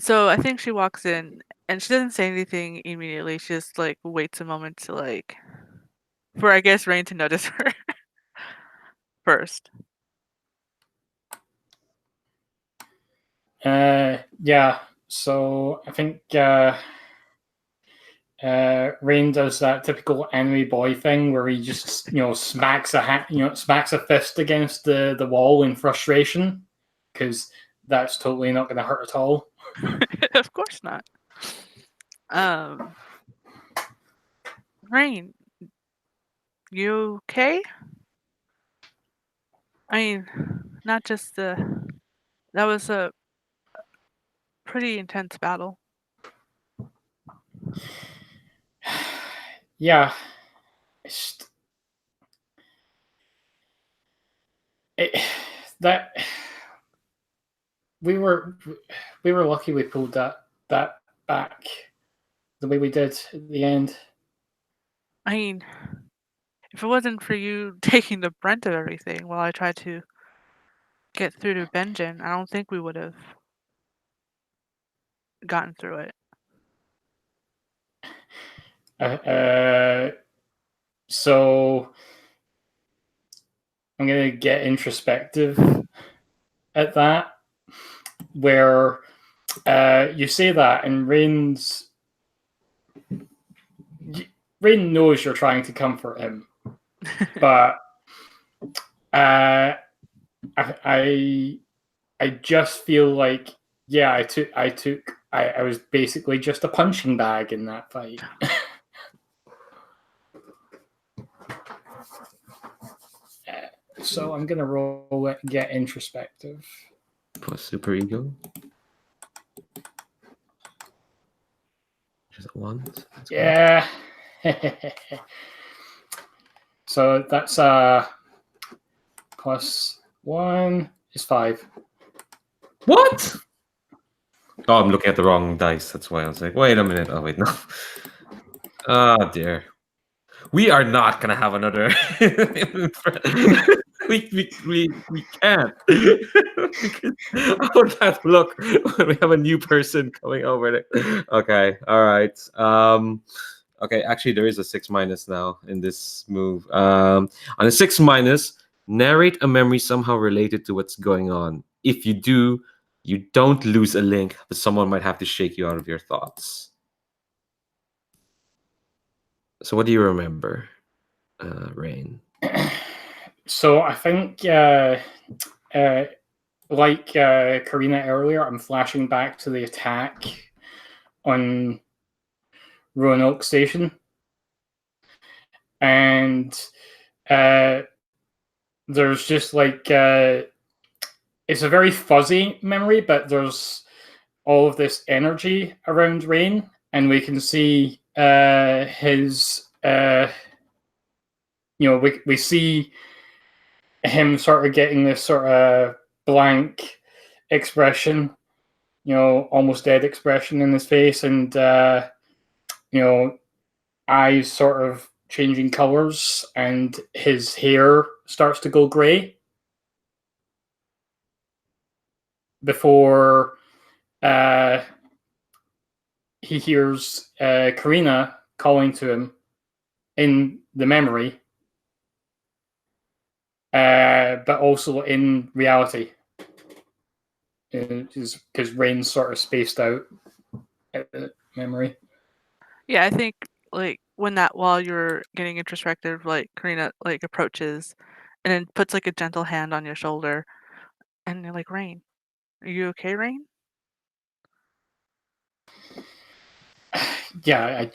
So I think she walks in and she doesn't say anything immediately. She just like waits a moment to like for I guess Rain to notice her first. Yeah. So I think Rain does that typical anime boy thing where he just smacks a fist against the wall in frustration, because that's totally not going to hurt at all. Of course not. Rain, you okay? I mean, not just that was a pretty intense battle. Yeah. That we were lucky we pulled that back the way we did at the end. I mean, if it wasn't for you taking the brunt of everything while I tried to get through to Benjen, I don't think we would have gotten through it. So I'm gonna get introspective at that, where you say that, and Rain knows you're trying to comfort him, but I just feel like, yeah, I was basically just a punching bag in that fight. So I'm gonna roll it, get introspective. Plus super ego. Just once. Yeah. So that's plus 1 is 5. What? Oh, I'm looking at the wrong dice. That's why I was like, wait a minute. Oh, wait, no. Oh, dear. We are not going to have another. we can't. Because how would that look when we have a new person coming over there? Okay, all right. Okay, actually, there is a 6- now in this move. On a 6-, narrate a memory somehow related to what's going on. If you do, you don't lose a link, but someone might have to shake you out of your thoughts. So what do you remember, Rain? So I think, like Carina earlier, I'm flashing back to the attack on Roanoke Station. And there's just like... it's a very fuzzy memory, but there's all of this energy around Rain, and we can see his... we see him sort of getting this sort of blank expression, almost dead expression in his face, and eyes sort of changing colors, and his hair starts to go gray before he hears Carina calling to him in the memory, but also in reality, because Rain's sort of spaced out at the memory. Yeah, I think like while you're getting introspective, like Carina like approaches and then puts like a gentle hand on your shoulder and you're like, Rain, are you okay, Rain? Yeah,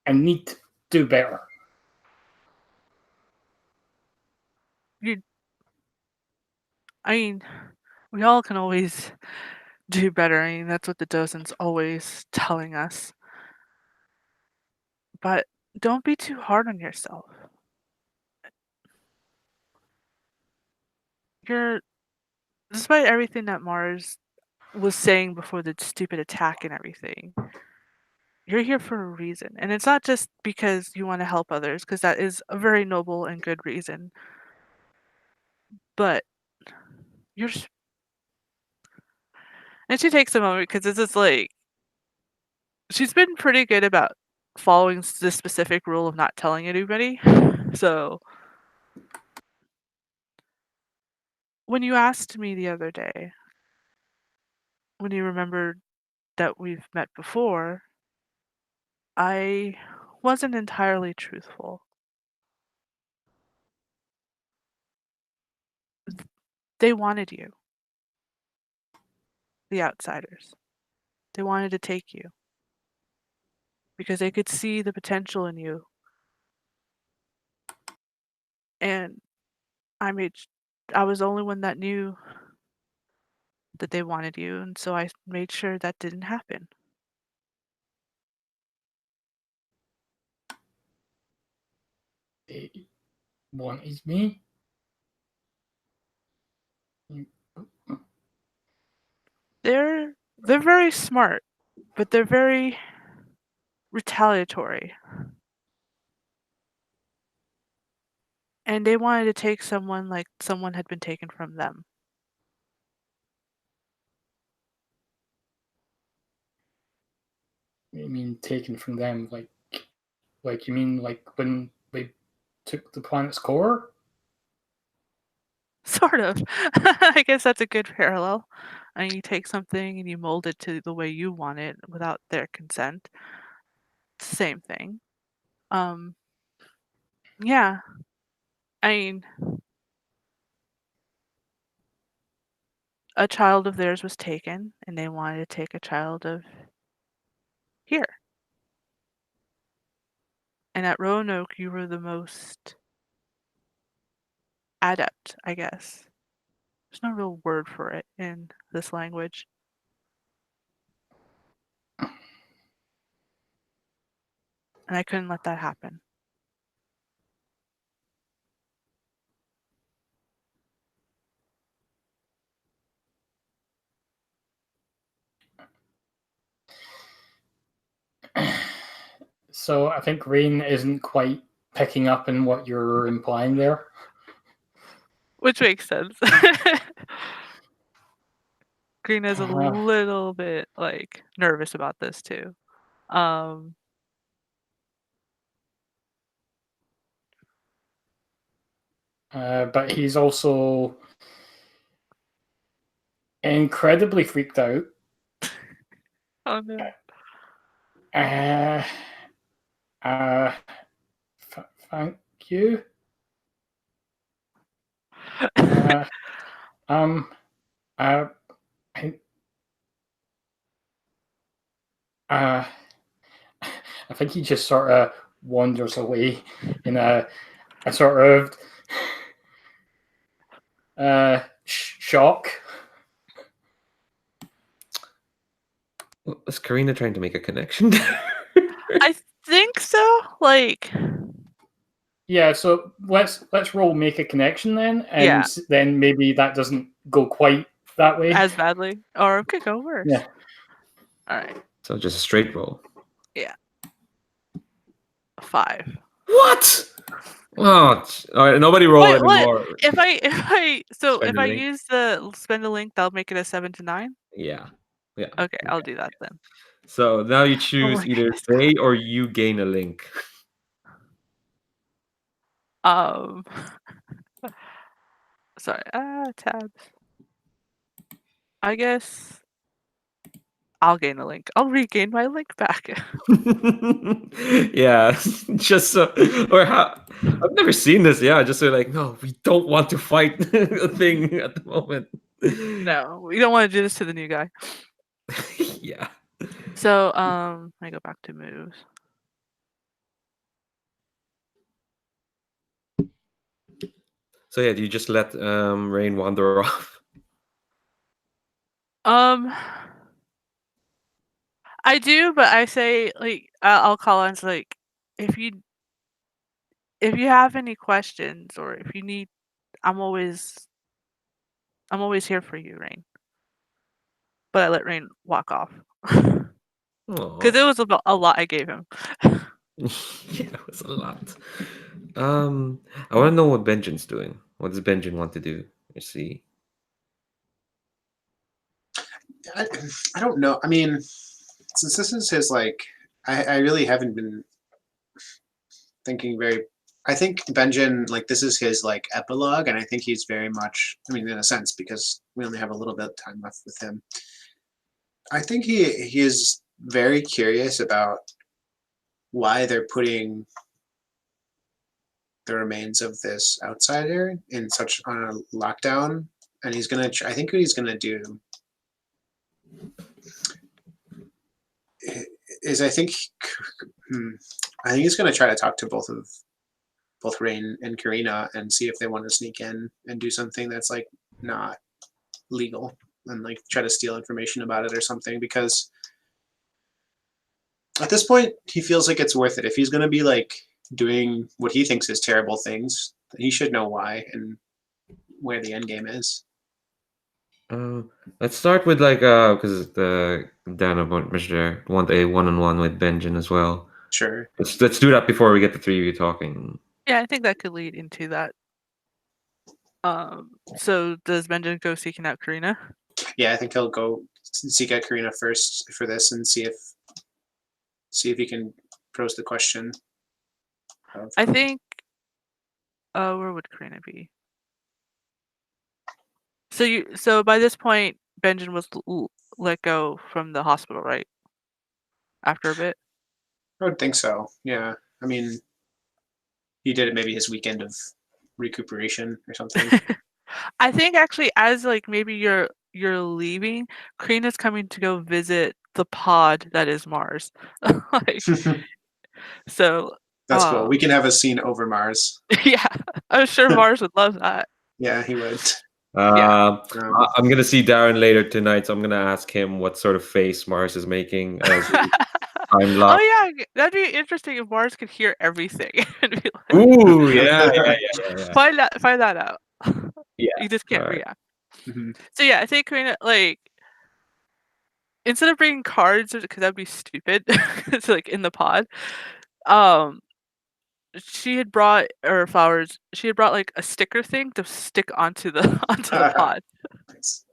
I need to do better. I mean, we all can always do better. I mean, that's what the docent's always telling us. But don't be too hard on yourself. You're despite everything that Mars was saying before the stupid attack and everything, you're here for a reason. And it's not just because you want to help others, because that is a very noble and good reason. But you're. And she takes a moment because it's just like, she's been pretty good about following the specific rule of not telling anybody. So when you asked me the other day, when you remembered that we've met before, I wasn't entirely truthful. They wanted you, the outsiders. They wanted to take you because they could see the potential in you. And I was the only one that knew that they wanted you, and so I made sure that didn't happen. They wanted me. They're very smart, but they're very retaliatory. And they wanted to take someone like someone had been taken from them. You mean taken from them? Like you mean like when they took the planet's core? Sort of. I guess that's a good parallel. And you take something and you mold it to the way you want it without their consent. Same thing. Yeah. I mean, a child of theirs was taken, and they wanted to take a child of here. And at Roanoke, you were the most adept, I guess. There's no real word for it in this language. And I couldn't let that happen. So I think Rain isn't quite picking up on what you're implying there. Which makes sense. Carina's a little bit like nervous about this too. But he's also incredibly freaked out. Oh no. Thank you. I think he just sort of wanders away in a sort of shock. Is Carina trying to make a connection? I think so. Like, yeah. So let's roll make a connection then, and Yeah. then maybe that doesn't go quite that way. as badly, or it could go worse. Yeah. All right. So just a straight roll. 5. What? Oh, all right. Nobody roll Wait, what? anymore. If I Spend the link. use the spend a link, that'll make it a 7 to 9. Yeah. Yeah. Okay, I'll do that then. So now you choose my either they or you gain a link. Sorry. Tabs. I guess I'll gain a link. I'll regain my link back. Yeah, just so, or how, I've never seen this. Yeah, just so like, no, we don't want to fight a thing at the moment. No, we don't want to do this to the new guy. Yeah. So, I go back to moves. So yeah, do you just let Rain wander off? I do, but I say like I'll call on like if you have any questions or if you need, I'm always I'm always here for you, Rain. But I let Rain walk off. Aw. Because it was a lot I gave him. Yeah, it was a lot. I want to know what Benjen's doing. What does Benjen want to do? Let's see. I don't know. I mean, since this is his like, I really haven't been thinking very. I think Benjen, like, this is his like epilogue, and I think he's very much. I mean, in a sense, because we only have a little bit of time left with him. I think he is very curious about why they're putting the remains of this outsider in such on a lockdown, and he's gonna. I think what he's gonna do is I think he's gonna try to talk to both Rain and Carina and see if they want to sneak in and do something that's like not legal and like try to steal information about it or something, because at this point he feels like it's worth it. If he's gonna be like doing what he thinks is terrible things, he should know why and where the end game is. Let's start with like because the Dana Mr. want a one-on-one with Benjen as well. Sure. Let's do that before we get the three of you talking. Yeah, I think that could lead into that. So does Benjen go seeking out Carina? Yeah, I think he'll go seek out Carina first for this and see if he can pose the question. I think. Where would Carina be? So by this point, Benjen was let go from the hospital, right? After a bit. I would think so. Yeah, I mean, he did it maybe his weekend of recuperation or something. I think actually, as like maybe you're leaving, Carina's coming to go visit the pod that is Mars. Like, so That's cool. We can have a scene over Mars. yeah, I'm sure Mars would love that. Yeah, he would. I'm gonna see Darren later tonight, so I'm gonna ask him what sort of face Mars is making as time lapse. Oh yeah, that'd be interesting if Mars could hear everything. And be like, Ooh, yeah. find that out. Yeah, You just can't alright. react. Mm-hmm. So yeah, I think Carina, like, instead of bringing cards, because that'd be stupid, it's like in the pod. She had brought or flowers. She had brought like a sticker thing to stick onto the pod. Nice.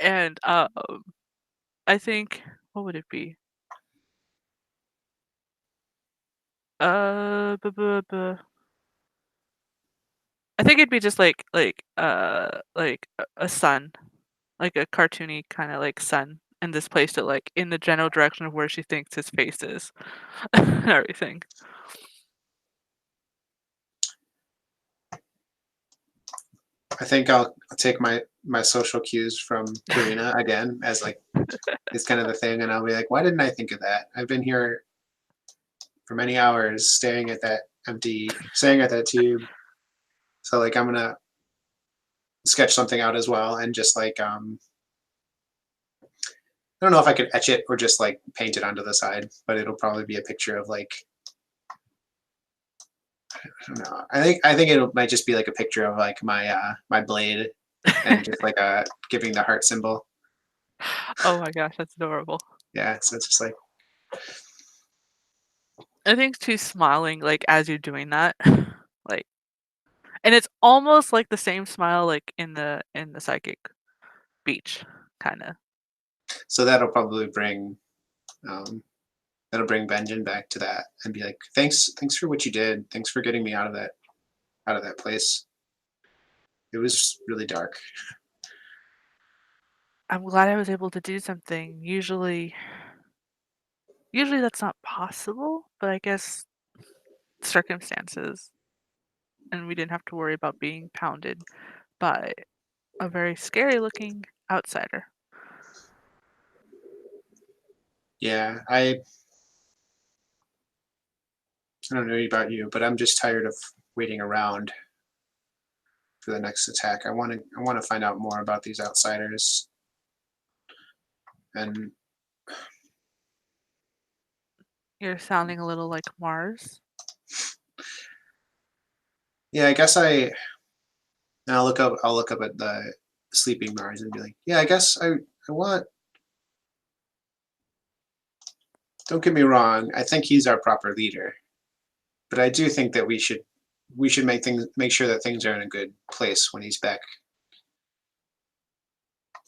And I think, what would it be? I think it'd be just like a sun, like a cartoony kind of like sun, and just placed it like in the general direction of where she thinks his face is, and everything. I think I'll take my social cues from Carina again as like it's kind of the thing, and I'll be like, why didn't I think of that? I've been here for many hours staring at that tube. So like I'm gonna sketch something out as well, and just like I don't know if I could etch it or just like paint it onto the side, but it'll probably be a picture of like, I don't know. I think it might just be like a picture of like my blade and just like giving the heart symbol. Oh my gosh, that's adorable. Yeah, so it's just like, I think she's smiling like as you're doing that, like, and it's almost like the same smile like in the psychic beach, kind of. so that'll probably bring Benjen back to that and be like, thanks for what you did. Thanks for getting me out of that place. It was really dark. I'm glad I was able to do something. Usually that's not possible, but I guess circumstances, and we didn't have to worry about being pounded by a very scary looking outsider. Yeah, I don't know about you, but I'm just tired of waiting around for the next attack. I want to find out more about these outsiders. And You're sounding a little like Mars. yeah, I guess I'll look up at sleeping Mars and be like, yeah, I guess I want. Don't get me wrong. I think he's our proper leader, but I do think that we should make sure that things are in a good place when he's back.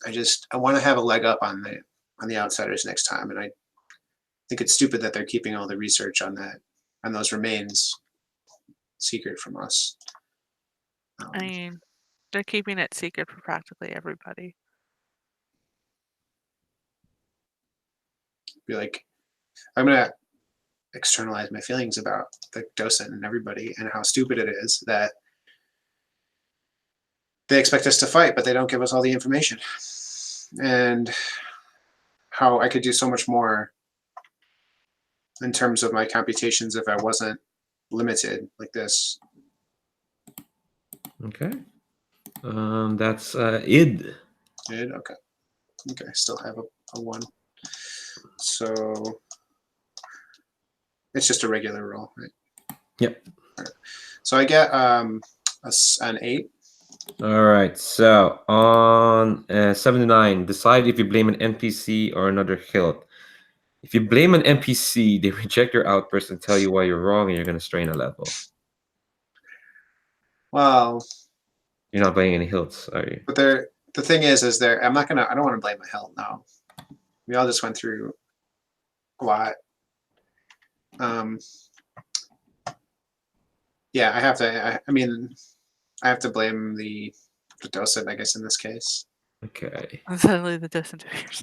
I want to have a leg up on the outsiders next time, and I think it's stupid that they're keeping all the research on those remains secret from us. I mean, they're keeping it secret for practically everybody. Be like, I'm gonna externalize my feelings about the docent and everybody, and how stupid it is that they expect us to fight, but they don't give us all the information, and how I could do so much more in terms of my computations if I wasn't limited like this. Okay. That's id. Did okay. Okay, still have a 1. So it's just a regular roll, right? Yep. Right. So I get an 8. All right. So on 79, decide if you blame an NPC or another hilt. If you blame an NPC, they reject your outburst and tell you why you're wrong, and you're going to strain a level. Well, You're not blaming any hilts, are you? but the thing is I don't want to blame a hilt. No, we all just went through a lot. Yeah, I have to. I have to blame the docent, I guess, in this case. Okay. And suddenly the docent appears.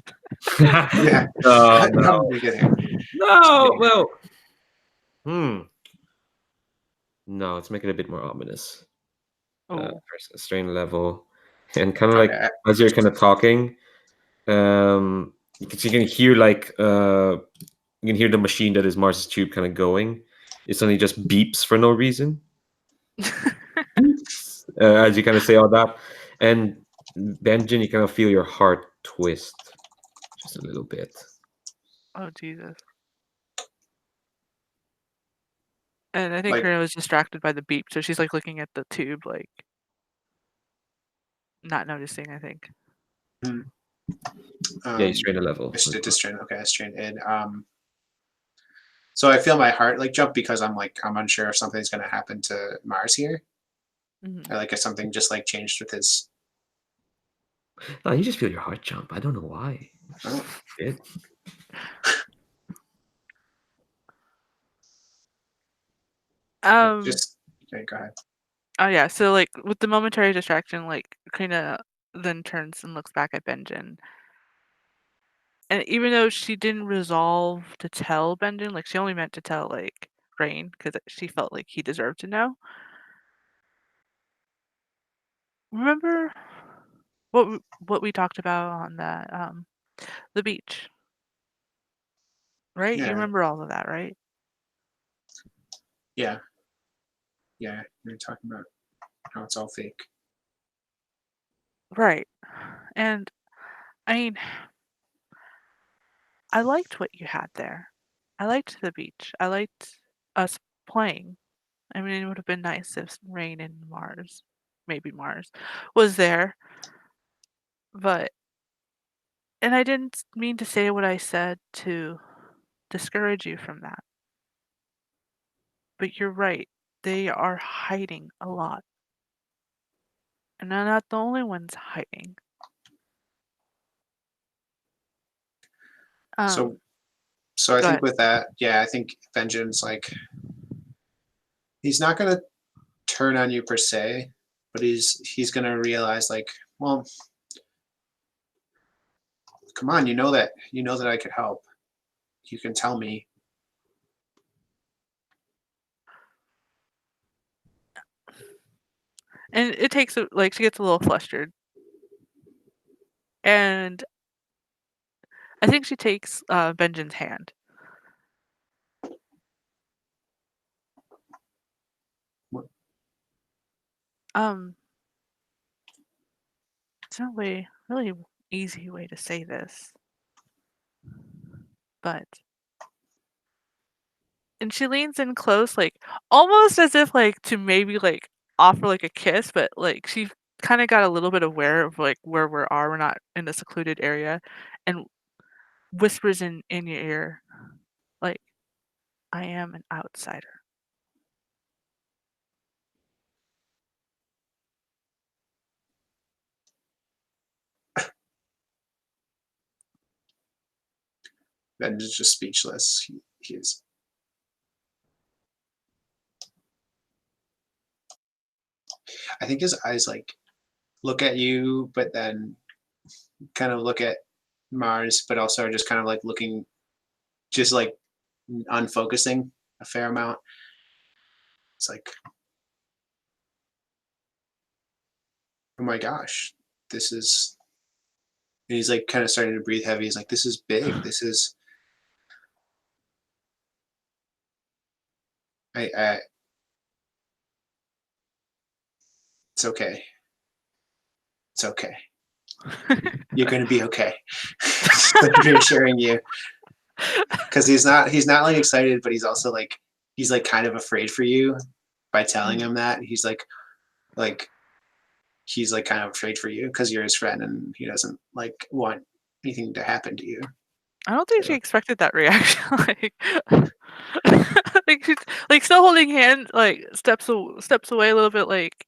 Yeah. No, How no. did we get here? No, well. No, let's make it a bit more ominous. Oh, First, strain level. And kind of like, Okay. as you're kind of talking, you can hear like, you can hear the machine that is Mars's tube kind of going. It suddenly just beeps for no reason. As you kind of say all that. And Benjen, you kind of feel your heart twist just a little bit. oh Jesus. And I think Like- Carina was distracted by the beep, so she's like looking at the tube, like not noticing, I think. Yeah, you strain a level. Just strain. Okay, I strained id. So I feel my heart like jump because I'm unsure if something's going to happen to Mars here. Mhm. Or like if something just like changed with his. No, you just feel your heart jump. I don't know why. Oh. It. Just okay, go ahead. Oh yeah, so like with the momentary distraction, like Carina then turns and looks back at Benjen. And even though she didn't resolve to tell Benjen, like she only meant to tell like Rain because she felt like he deserved to know. Remember what we talked about on that the beach, right? You Yeah. remember all of that, right? Yeah. Yeah, you're talking about how it's all fake. Right. And I mean, I liked what you had there. I liked the beach. I liked us playing. I mean, it would have been nice if Rain and Mars, maybe Mars, was there. But, and I didn't mean to say what I said to discourage you from that. But you're right. They are hiding a lot. And they're not the only ones hiding. So I Go think ahead. with that, yeah, I think Benjen's like he's not gonna turn on you per se, but he's gonna realize like, well, come on, you know that I could help. You can tell me. And it takes, like, she gets a little flustered. And I think she takes Benjen's hand. What? It's not a really easy way to say this. But. And she leans in close, like, almost as if, like, to maybe, like, offer, like, a kiss, but, like, she kind of got a little bit aware of like where we are. We're not in a secluded area, and whispers in your ear, like, "I am an outsider." Benjen's just speechless. He is. I think his eyes like look at you, but then kind of look at Mars, but also are just kind of like looking, just like unfocusing a fair amount. It's like, oh my gosh, this is. And he's like kind of starting to breathe heavy. He's like, this is big. This is. I it's okay. It's okay. You're going to be okay. Like reassuring you, because he's not like excited, but he's also like kind of afraid for you by telling him that. He's like he's like kind of afraid for you because you're his friend and he doesn't like want anything to happen to you. I don't think she So- expected that reaction. Like she's like still holding hands, like steps away a little bit, like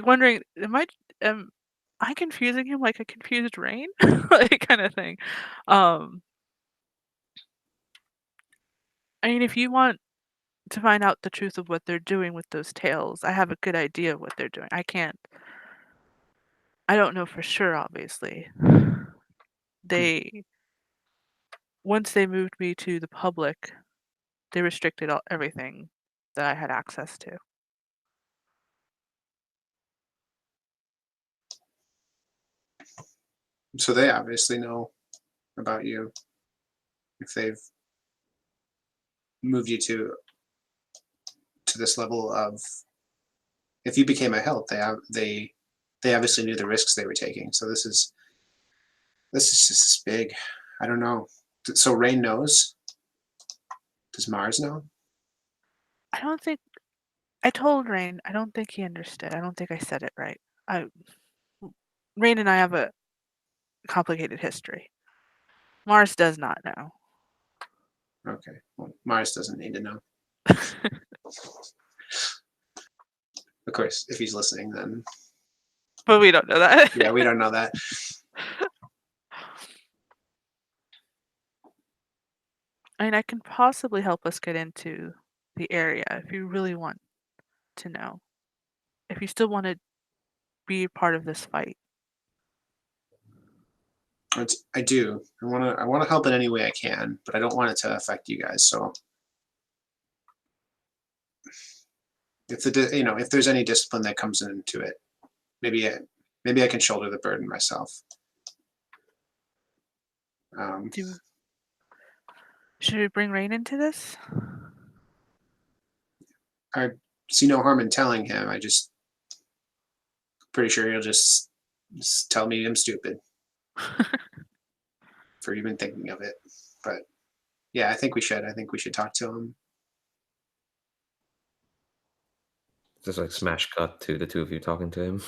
wondering, am I confusing him like a confused Rain, like kind of thing. I mean, if you want to find out the truth of what they're doing with those tails, I have a good idea of what they're doing. I don't know for sure, obviously. Once they moved me to the public, they restricted everything that I had access to. So they obviously know about you if they've moved you to this level of. If you became a Hilt, they obviously knew the risks they were taking. So this is just big. I don't know. So Rain knows. Does Mars know? I don't think I told Rain. I don't think he understood. I don't think I said it right. Rain and I have a complicated history. Mars does not know. Okay. Well, Mars doesn't need to know. Of course, if he's listening, then But we don't know that. yeah, we don't know that. I mean, I can possibly help us get into the area if you really want to know. If you still want to be part of this fight. I do. I want to help in any way I can, but I don't want it to affect you guys. So if if there's any discipline that comes into it, maybe I can shoulder the burden myself. Should we bring Rain into this? I see no harm in telling him. I just pretty sure he'll just tell me I'm stupid for even thinking of it. But yeah, I think we should. I think we should talk to him. Just like smash cut to the two of you talking to him.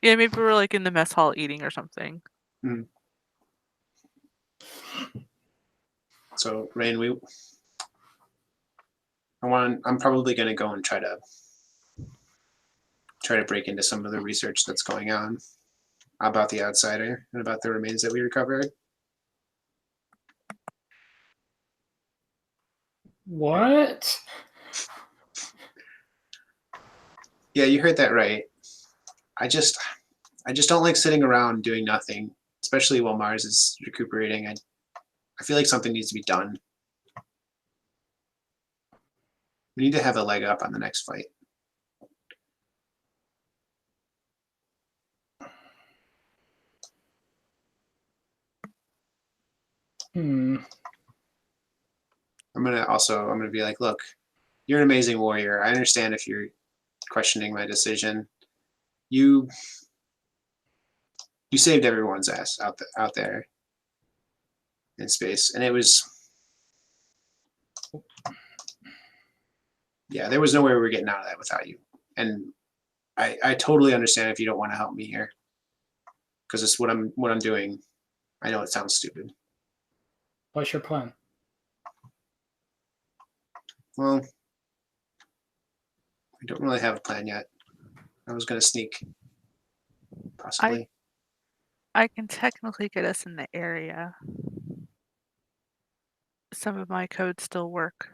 Yeah, maybe we're like in the mess hall eating or something. Mm. So Rain, I'm probably going to go and try to break into some of the research that's going on about the outsider and about the remains that we recovered. What? Yeah, you heard that right. I just don't like sitting around doing nothing, especially while Mars is recuperating. I feel like something needs to be done. We need to have a leg up on the next fight. I'm gonna be like, look, you're an amazing warrior. I understand if you're questioning my decision. You saved everyone's ass out there in space, and it was yeah, there was no way we were getting out of that without you. And I totally understand if you don't want to help me here, because it's what I'm doing. I know it sounds stupid. What's your plan? Well, I don't really have a plan yet. I was gonna sneak, possibly. I can technically get us in the area. Some of my codes still work.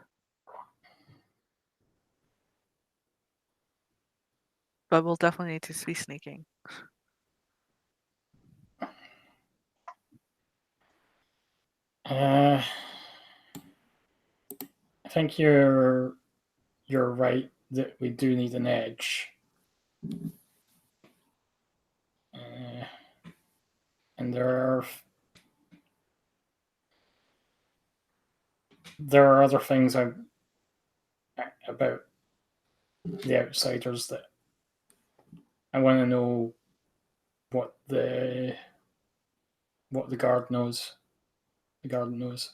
But we'll definitely need to be sneaking. I think you're right that we do need an edge. And there are other things about the outsiders that I want to know what the guard knows. The garden knows.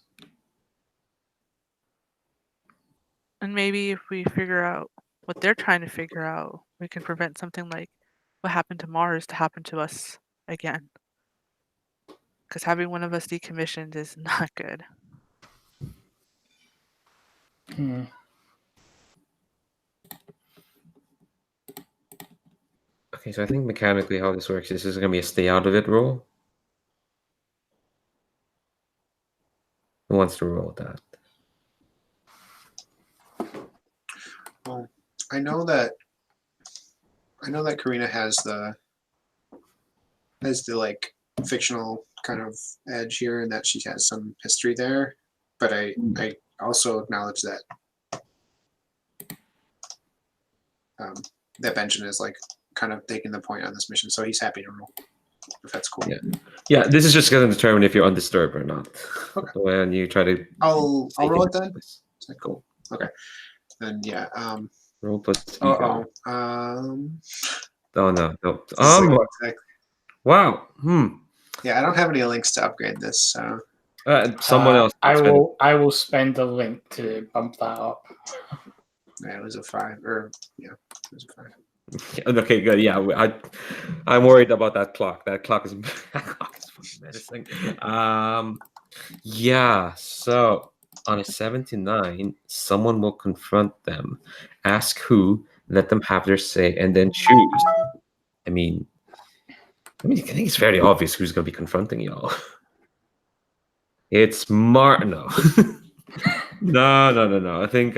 And maybe if we figure out what they're trying to figure out, we can prevent something like what happened to Mars to happen to us again. Because having one of us decommissioned is not good. Okay, so I think mechanically how this works is this is going to be a stay out of it roll. Who wants to roll that? Well, I know that Carina has the like fictional kind of edge here, and that she has some history there. But I also acknowledge that that Benjen is like kind of taking the point on this mission, so he's happy to roll. If that's cool. Yeah. This is just going to determine if you're undisturbed or not. Okay. When you try to, I'll roll it then. Is that cool? Okay. Then yeah. Roll plus. Oh no. Exactly. Wow. Yeah, I don't have any links to upgrade this, so. Someone else. I will spend a link to bump that up. Yeah, it was a 5, or yeah, it was a 5. Okay, good. Yeah, I'm worried about that clock. That clock is menacing. Yeah. So on a 79, someone will confront them, ask who, let them have their say, and then choose. I think it's fairly obvious who's going to be confronting y'all. It's No. No. I think.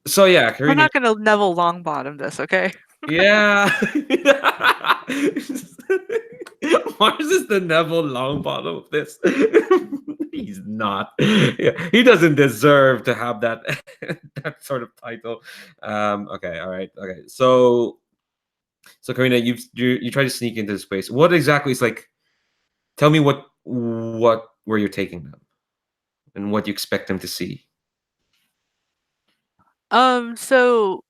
So yeah, Carina. We're not going to Neville Longbottom this, okay? Yeah. Mars is the Neville Longbottom of this. He's not. Yeah, he doesn't deserve to have that that sort of title. Okay, all right, okay. So Carina, you try to sneak into this place. What exactly is like? Tell me where you're taking them, and what you expect them to see. So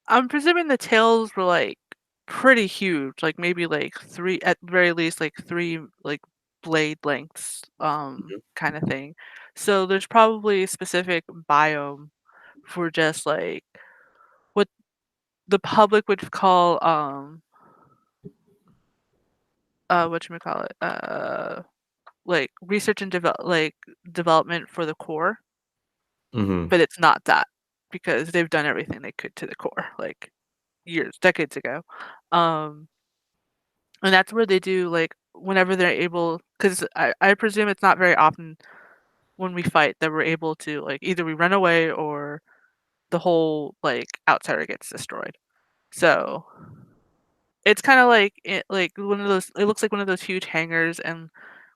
I'm presuming the tails were like pretty huge, like maybe like 3, at the very least, like 3 like blade lengths, kind of thing. So there's probably a specific biome for just like what the public would call like research and development for the core. But it's not that, because they've done everything they could to the core, like decades ago. And that's where they do like whenever they're able, because I presume it's not very often when we fight that we're able to like either we run away or the whole like outsider gets destroyed. So it's kind of like one of those. It looks like one of those huge hangars, and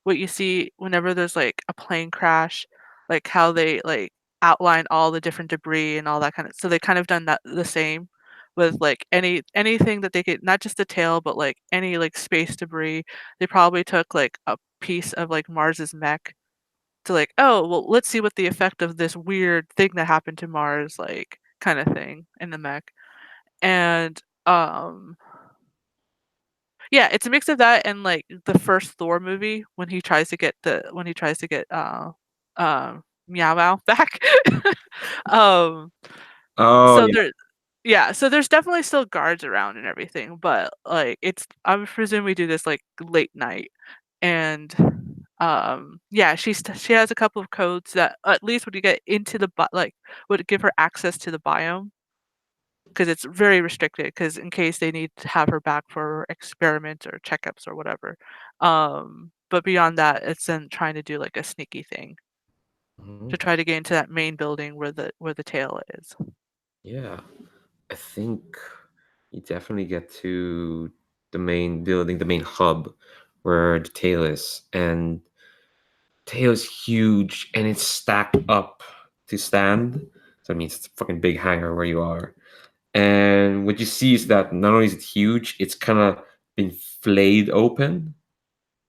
what you see whenever there's like a plane crash, like how they like outline all the different debris and all that kind of. So they kind of done that the same with like anything that they could, not just the tail, but like any like space debris. They probably took like a piece of like Mars's mech to like, oh well, let's see what the effect of this weird thing that happened to Mars like kind of thing in the mech. And yeah, it's a mix of that and like the first Thor movie when he tries to get meow meow back. um, Oh so yeah. there, yeah, so there's definitely still guards around and everything, but like I would presume we do this like late night, and yeah, she has a couple of codes that at least when you get into the like would give her access to the biome because it's very restricted because in case they need to have her back for experiments or checkups or whatever. But beyond that, it's then trying to do like a sneaky thing Mhm. to try to get into that main building where the tail is. Yeah. I think you definitely get to the main building, the main hub where the tail is. And tail is huge and it's stacked up to stand. So that means it's a fucking big hangar where you are. And what you see is that not only is it huge, it's kind of been flayed open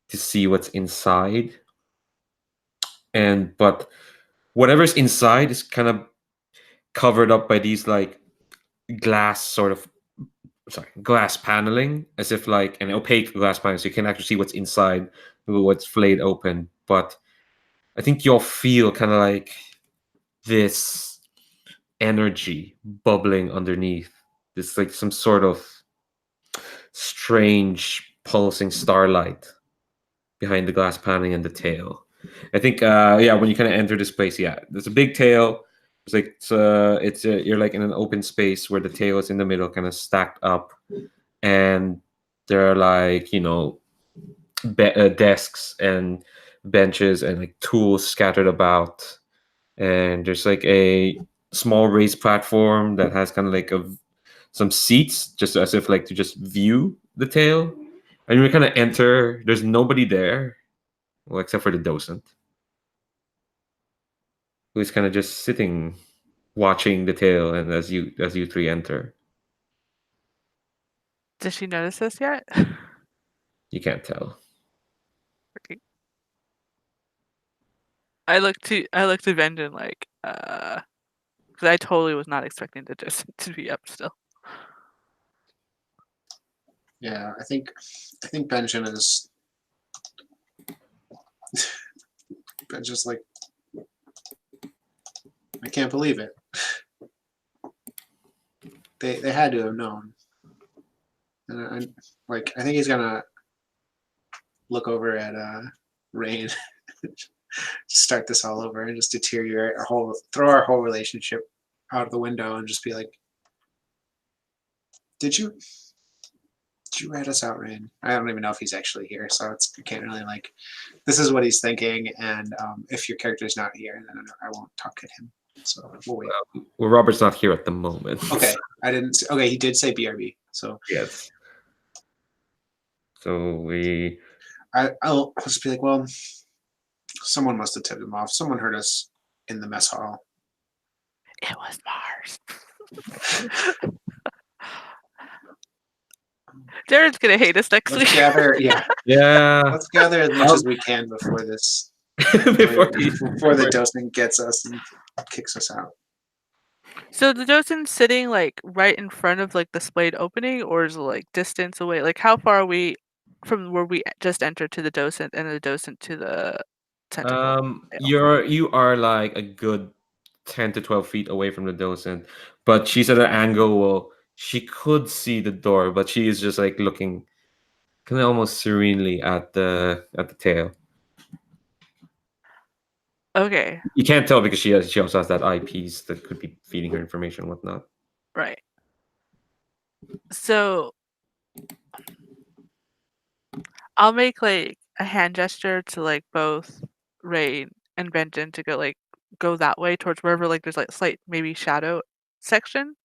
to see what's inside. And but whatever's inside is kind of covered up by these like glass sort of glass paneling, as if like an opaque glass panel, so you can actually see what's inside, what's flayed open. But I think you'll feel kind of like this energy bubbling underneath. This like some sort of strange pulsing starlight behind the glass paneling and the tail. I think yeah, when you kind of enter this place, yeah, there's a big tail. It's like you're like in an open space where the tail is in the middle, kind of stacked up, and there are like desks and benches and like tools scattered about, and there's like a small raised platform that has kind of like some seats, just as if like to just view the tail. And we kind of enter. There's nobody there, well, except for the docent, who's kind of just sitting, watching the tail. And as you three enter, Does she notice this yet? you can't tell. Okay. I look to Benjen like because I totally was not expecting the Joseph to be up still. Yeah, I think Benjen is Benjen's like, I can't believe it. They had to have known. And I think he's gonna look over at Rain, start this all over, and just deteriorate throw our whole relationship out of the window, and just be like, "Did you rat us out, Rain?" I don't even know if he's actually here, so I can't really like. This is what he's thinking, and if your character's not here, then I won't talk at him. So we'll wait. Well, Robert's not here at the moment. Okay, I didn't. Okay, he did say BRB, so Yes. So I'll just be like, well, someone must have tipped him off. Someone heard us in the mess hall. It was Mars. Jared's gonna hate us next Let's week. gather, yeah. Yeah. Let's gather as much as we can before this, before before the docent gets us and kicks us out. So the docent's sitting like right in front of like the splayed opening, or is it like distance away? Like how far are we from where we just entered to the docent and the docent to the tentacle? you are like a good 10 to 12 feet away from the docent, but she's at an angle. Well, she could see the door, but she is just like looking kind of almost serenely at the tail. Okay, You can't tell because she also has that eyepiece that could be feeding her information and whatnot. right. So I'll make like a hand gesture to like both Rain and Benjen to go that way towards wherever like there's like slight maybe shadow section.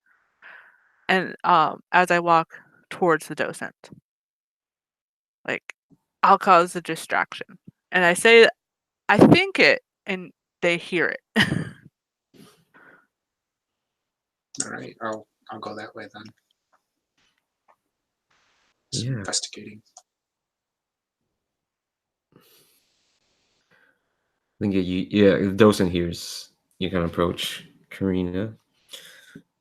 And as I walk towards the docent, like I'll cause a distraction. And I say I think it and they hear it. All right, I'll go that way then. Just Yeah. investigating. I think the docent hears you kind of approach Carina,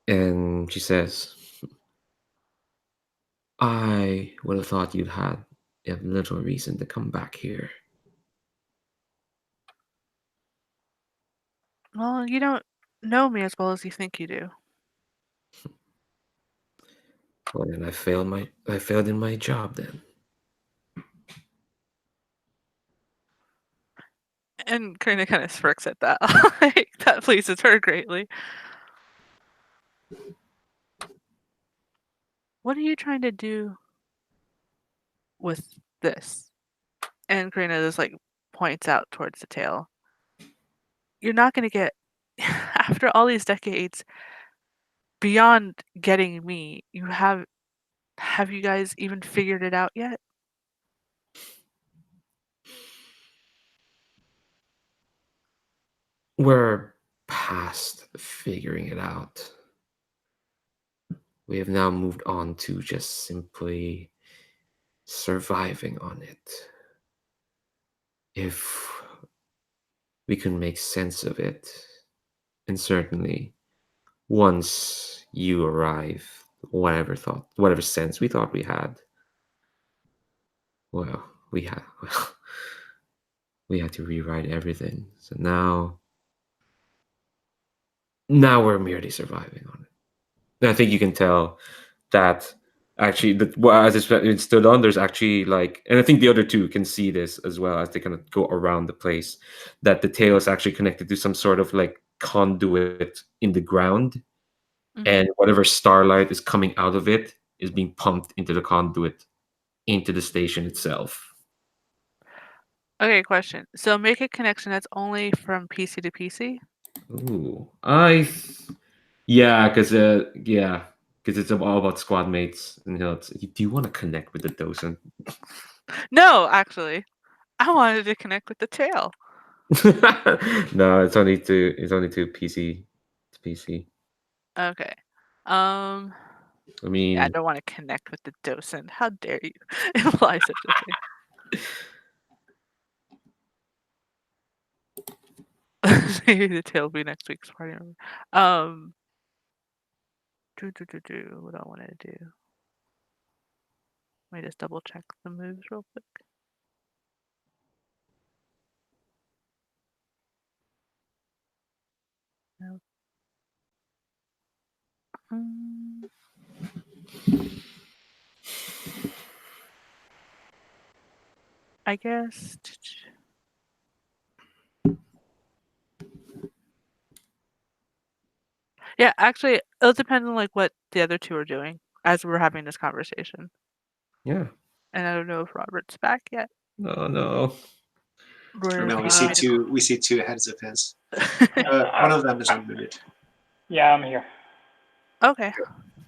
and she says, "I would have thought you'd have little reason to come back here." Well, you don't know me as well as you think you do. Well, then I failed in my job then. And Karina kind of smirks at that. Like, that pleases her greatly. What are you trying to do with this? And Karina just like points out towards the tail. You're not going to get, after all these decades, beyond getting me, have you guys even figured it out yet? We're past figuring it out. We have now moved on to just simply surviving on it. If we can make sense of it, and certainly once you arrive, whatever sense we thought we had, well, we had to rewrite everything. So now we're merely surviving on it. And I think you can tell that actually, as it stood on, there's actually like, and I think the other two can see this as well as they kind of go around the place, that the tail is actually connected to some sort of like conduit in the ground, and whatever starlight is coming out of it is being pumped into the conduit into the station itself. Okay, question. So make a connection that's only from PC to PC? Ooh, because it's all about squad mates and Hilts. Do you want to connect with the docent? No, actually. I wanted to connect with the tail. No, it's only to PC to PC. Okay. I mean, Yeah, I don't want to connect with the docent. How dare you imply such a thing? Maybe the tail will be next week's party. What do I want to do? Let me just double check the moves real quick. No. I guess. Yeah, actually, it'll depend on like what the other two are doing as we're having this conversation. yeah. And I don't know if Robert's back yet. No, no. We're No, we thinking see maybe- two. We see two heads of his. One of them is unmuted. Yeah, I'm here. Okay.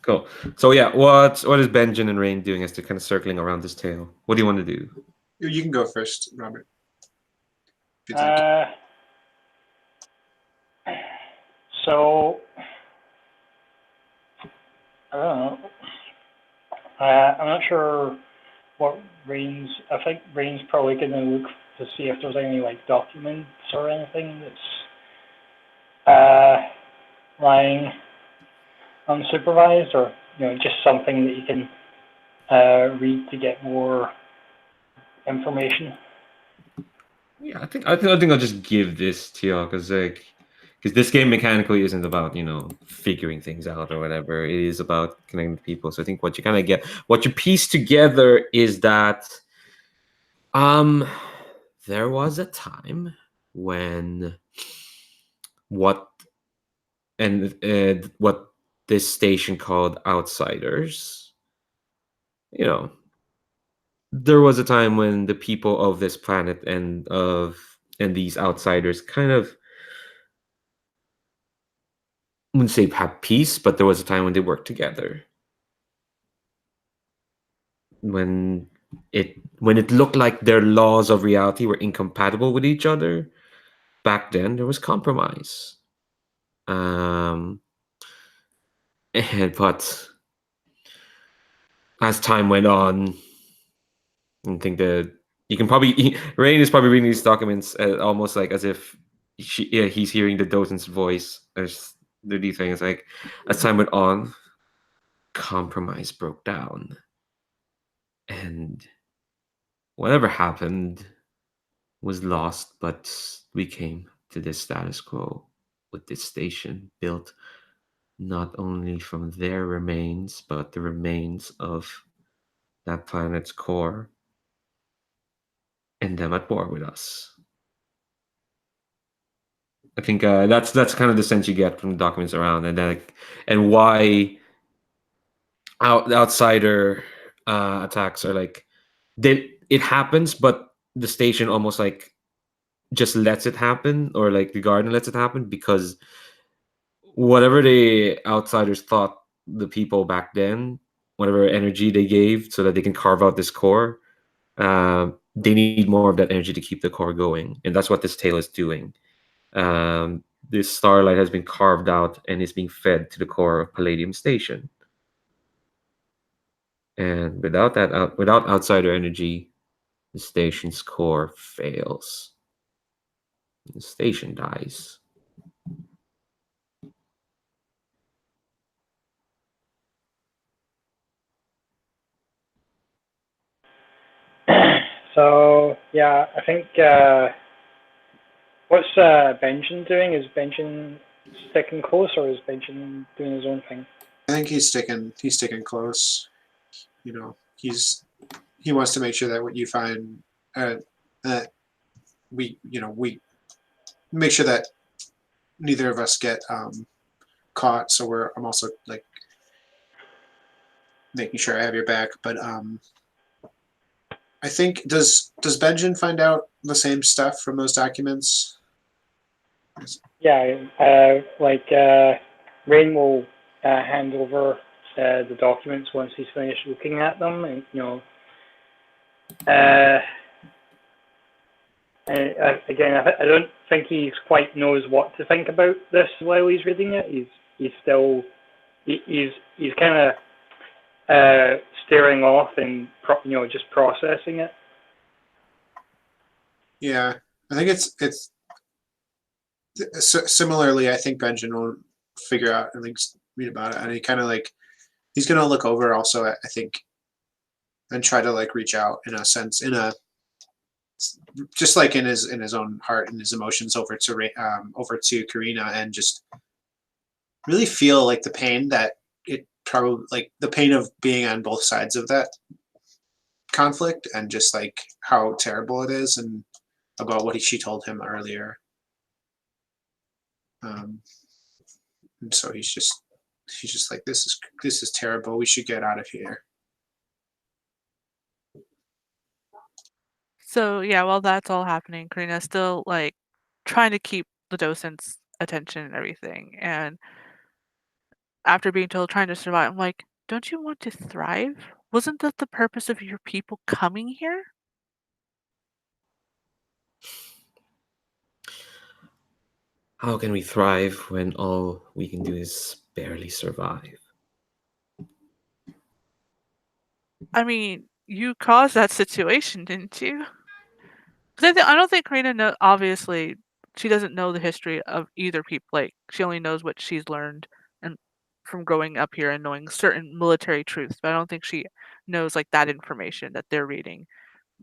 Cool. So yeah, what is Benjen and Rain doing as they're kind of circling around this tail? What do you want to do? You can go first, Robert. If you'd like. So I don't know. I'm not sure what Rain's. I think Rain's probably going to look to see if there's any like documents or anything that's lying unsupervised, or just something that you can read to get more information. Yeah, I think I'll just give this to you because this game mechanically isn't about figuring things out or whatever. It is about connecting with people. So I think what you kind of get, what you piece together is that there was a time when what this station called Outsiders, there was a time when the people of this planet and these outsiders kind of, I wouldn't say have peace, but there was a time when they worked together. When it looked like their laws of reality were incompatible with each other, back then there was compromise. But as time went on, I think that you can probably Rain is probably reading these documents almost like as if he's hearing the docent's voice. As the thing is like, as time went on, compromise broke down, and whatever happened was lost. But we came to this status quo. with this station built not only from their remains, but the remains of that planet's core, and them at war with us. I think that's kind of the sense you get from the documents around, and why outsider attacks are like it happens, but the station almost like just lets it happen, or like the garden lets it happen, because whatever the outsiders thought the people back then, whatever energy they gave so that they can carve out this core, they need more of that energy to keep the core going, and that's what this tail is doing. This starlight has been carved out and is being fed to the core of Palladium Station. And without outsider energy, the station's core fails. The station dies. So yeah, I think what's Benjen doing? Is Benjen sticking close, or is Benjen doing his own thing? I think he's sticking close. You know, he wants to make sure that what you find that we make sure that neither of us get caught. So I'm also like making sure I have your back. But I think does Benjen find out the same stuff from those documents? Yeah, Rain will hand over the documents once he's finished looking at them, and again, I don't think he quite knows what to think about this while he's reading it. He's still kind of staring off and just processing it. Yeah, I think it's similarly. I think Benjen will figure out and like read about it, and he kind of like he's gonna look over also. I think, and try to like reach out in a sense, just like in his own heart and his emotions over to Carina, and just really feel like the pain that it probably like the pain of being on both sides of that conflict, and just like how terrible it is, and about what she told him earlier. And so he's just like, this is terrible. We should get out of here. So yeah, while that's all happening, Karina's still like trying to keep the docent's attention and everything. And after being told trying to survive, I'm like, don't you want to thrive? Wasn't that the purpose of your people coming here? How can we thrive when all we can do is barely survive? I mean, you caused that situation, didn't you? Because I don't think Karina obviously, she doesn't know the history of either people. Like, she only knows what she's learned and from growing up here and knowing certain military truths. But I don't think she knows like that information that they're reading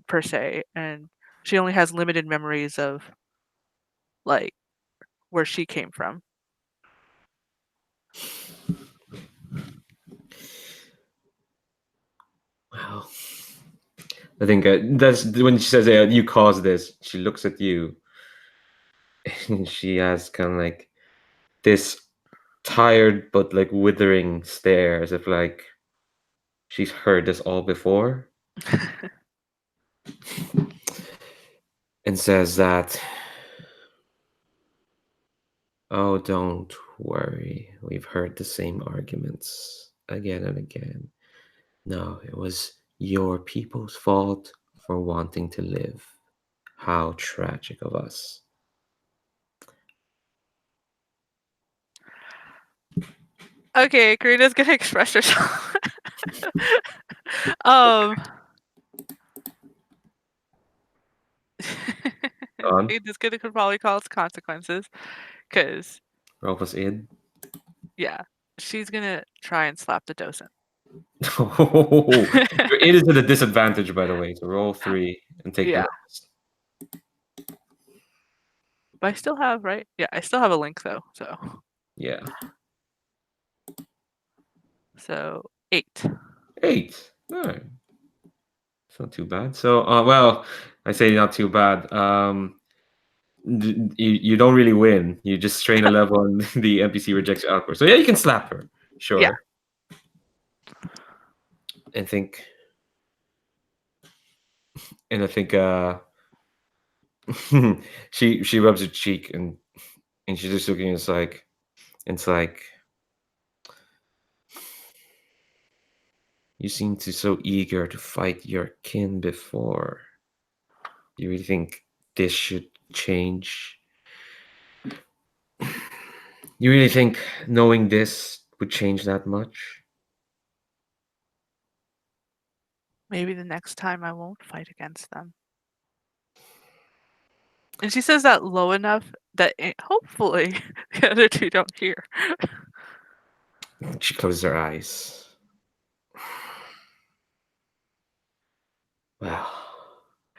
per se. And she only has limited memories of like where she came from. Well, I think that's when she says, "You caused this." She looks at you, and she has kind of like this tired but like withering stare, as if like she's heard this all before, and says that, "Oh, don't worry. We've heard the same arguments again and again. No, it was your people's fault for wanting to live. How tragic of us." Okay, Karina's gonna express herself. On. It's gonna probably cause consequences, because Roll plus id. yeah, she's gonna try and slap the docent. Your id is at a disadvantage, by the way. So roll 3 and take the Yeah. rest. But I still have, right? Yeah, I still have a link though. Yeah. So 8. 8. All right. It's not too bad. So, well, I say not too bad. You don't really win. You just strain a level and the NPC rejects your output. So yeah, you can slap her. Sure. Yeah. I think she rubs her cheek and she's just looking. It's like you seem to so eager to fight your kin before. You really think this should change? You really think knowing this would change that much? Maybe the next time I won't fight against them. And she says that low enough that hopefully the other two don't hear. She closes her eyes. Well,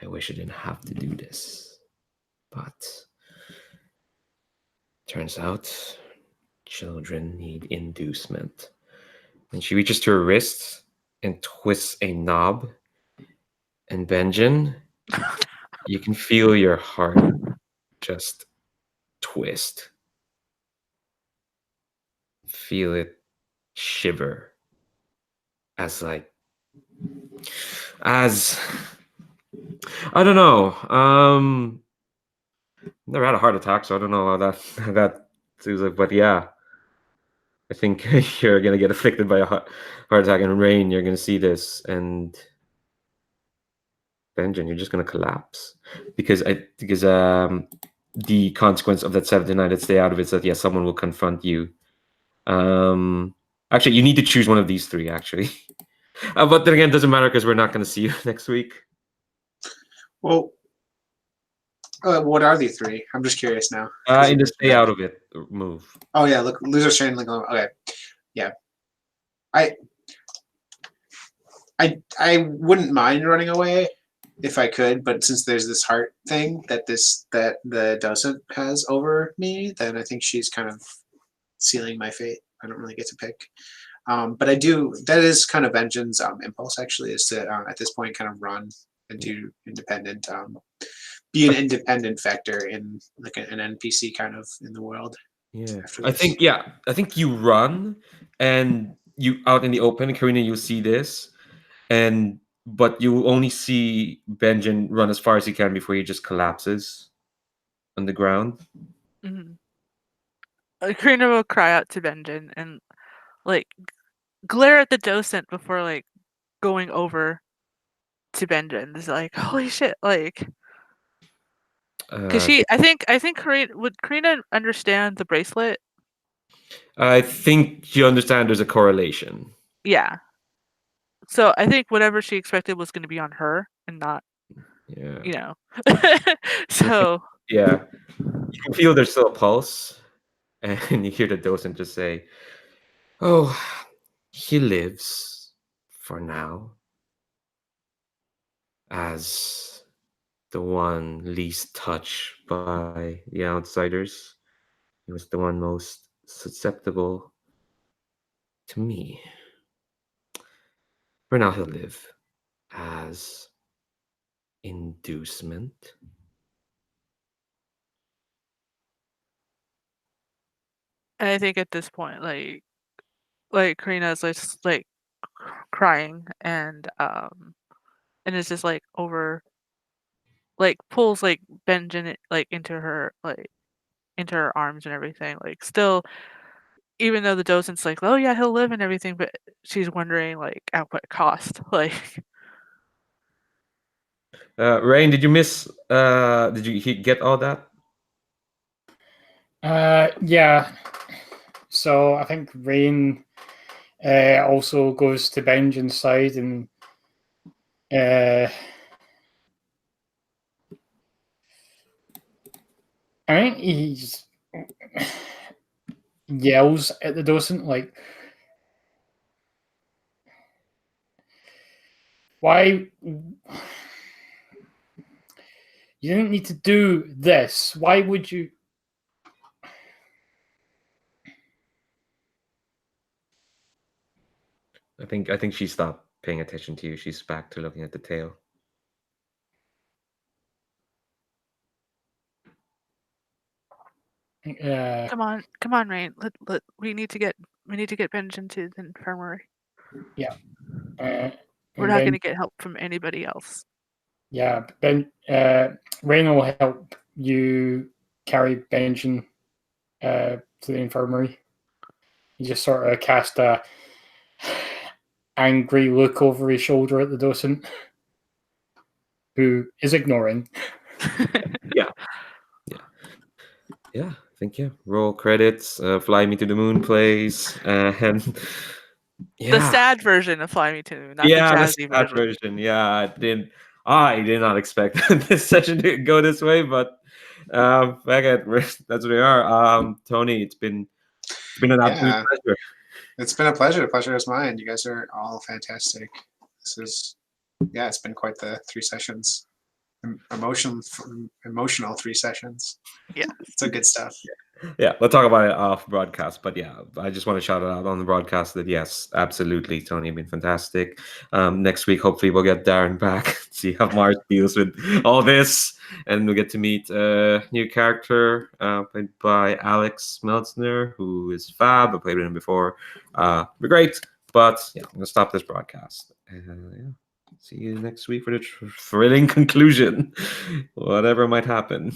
I wish I didn't have to do this. But turns out children need inducement. And she reaches to her wrist and twists a knob. And Benjen, you can feel your heart just twist. Feel it shiver as I don't know. Never had a heart attack, so I don't know how that feels like. But yeah, I think you're gonna get afflicted by a heart attack, and Rain, you're gonna see this, and Benjen, you're just gonna collapse because the consequence of that 79 that stay out of it is that someone will confront you. Actually, you need to choose one of these three. Actually, but then again, it doesn't matter because we're not gonna see you next week. Well, what are the three? I'm just curious now. In the stay out of it move. Oh yeah, look, loser strain link. Okay, yeah. I wouldn't mind running away if I could, but since there's this heart thing that the docent has over me, then I think she's kind of sealing my fate. I don't really get to pick. But I do. That is kind of Benjen's impulse, actually, is to at this point kind of run and do independent, be an independent factor in like an NPC kind of in the world. Yeah, I think you run and you out in the open, Carina. You see this, but you only see Benjen run as far as he can before he just collapses on the ground. Mm-hmm. Carina will cry out to Benjen and like glare at the docent before like going over to Benjen. It's like, holy shit, like, because I think would Carina understand the bracelet? I think you understand there's a correlation. Yeah. So I think whatever she expected was going to be on her and not, you know. So yeah, you can feel there's still a pulse, and you hear the docent just say, "Oh, he lives for now as the one least touched by the outsiders. He was the one most susceptible to me. For now, he'll live as inducement." and I think at this point, like Karina's like crying and it's just like over, like pulls like Benjen like into her arms and everything. Like still, even though the docent's like, oh yeah, he'll live and everything, but she's wondering like at what cost. Like, Rain, did you miss? Did you get all that? Yeah. So I think Rain also goes to Benjen's side and I think he just yells at the docent like, "Why? You didn't need to do this. Why would you? I think she stopped paying attention to you. She's back to looking at the tail. Come on, Rain. We need to get Benjen to the infirmary. Uh, We're and not then- going to get help from anybody else. Yeah, Rain will help you carry Benjen to the infirmary. He just sort of cast a angry look over his shoulder at the docent, who is ignoring. Yeah, thank you. Roll credits. Fly Me to the Moon plays, and The yeah, sad version of Fly Me to the Moon, not yeah, the the jazzy sad version. version. Yeah, I did not expect this session to go this way, but back at that's what we are. Tony, it's been an absolute Yeah. pleasure. It's been a pleasure. The pleasure is mine. You guys are all fantastic. This is, yeah, it's been quite the 3 sessions. Emotional 3 sessions. Yeah. It's a good stuff. Yeah, we'll talk about it off broadcast. But yeah, I just want to shout it out on the broadcast that yes, absolutely, Tony, you've been fantastic. Next week, hopefully, we'll get Darren back, see how Mars deals with all this, and we'll get to meet a new character played by Alex Meltzner, who is fab. I played with him before. Be great. But yeah, I'm gonna stop this broadcast. Yeah, see you next week for the thrilling conclusion, whatever might happen.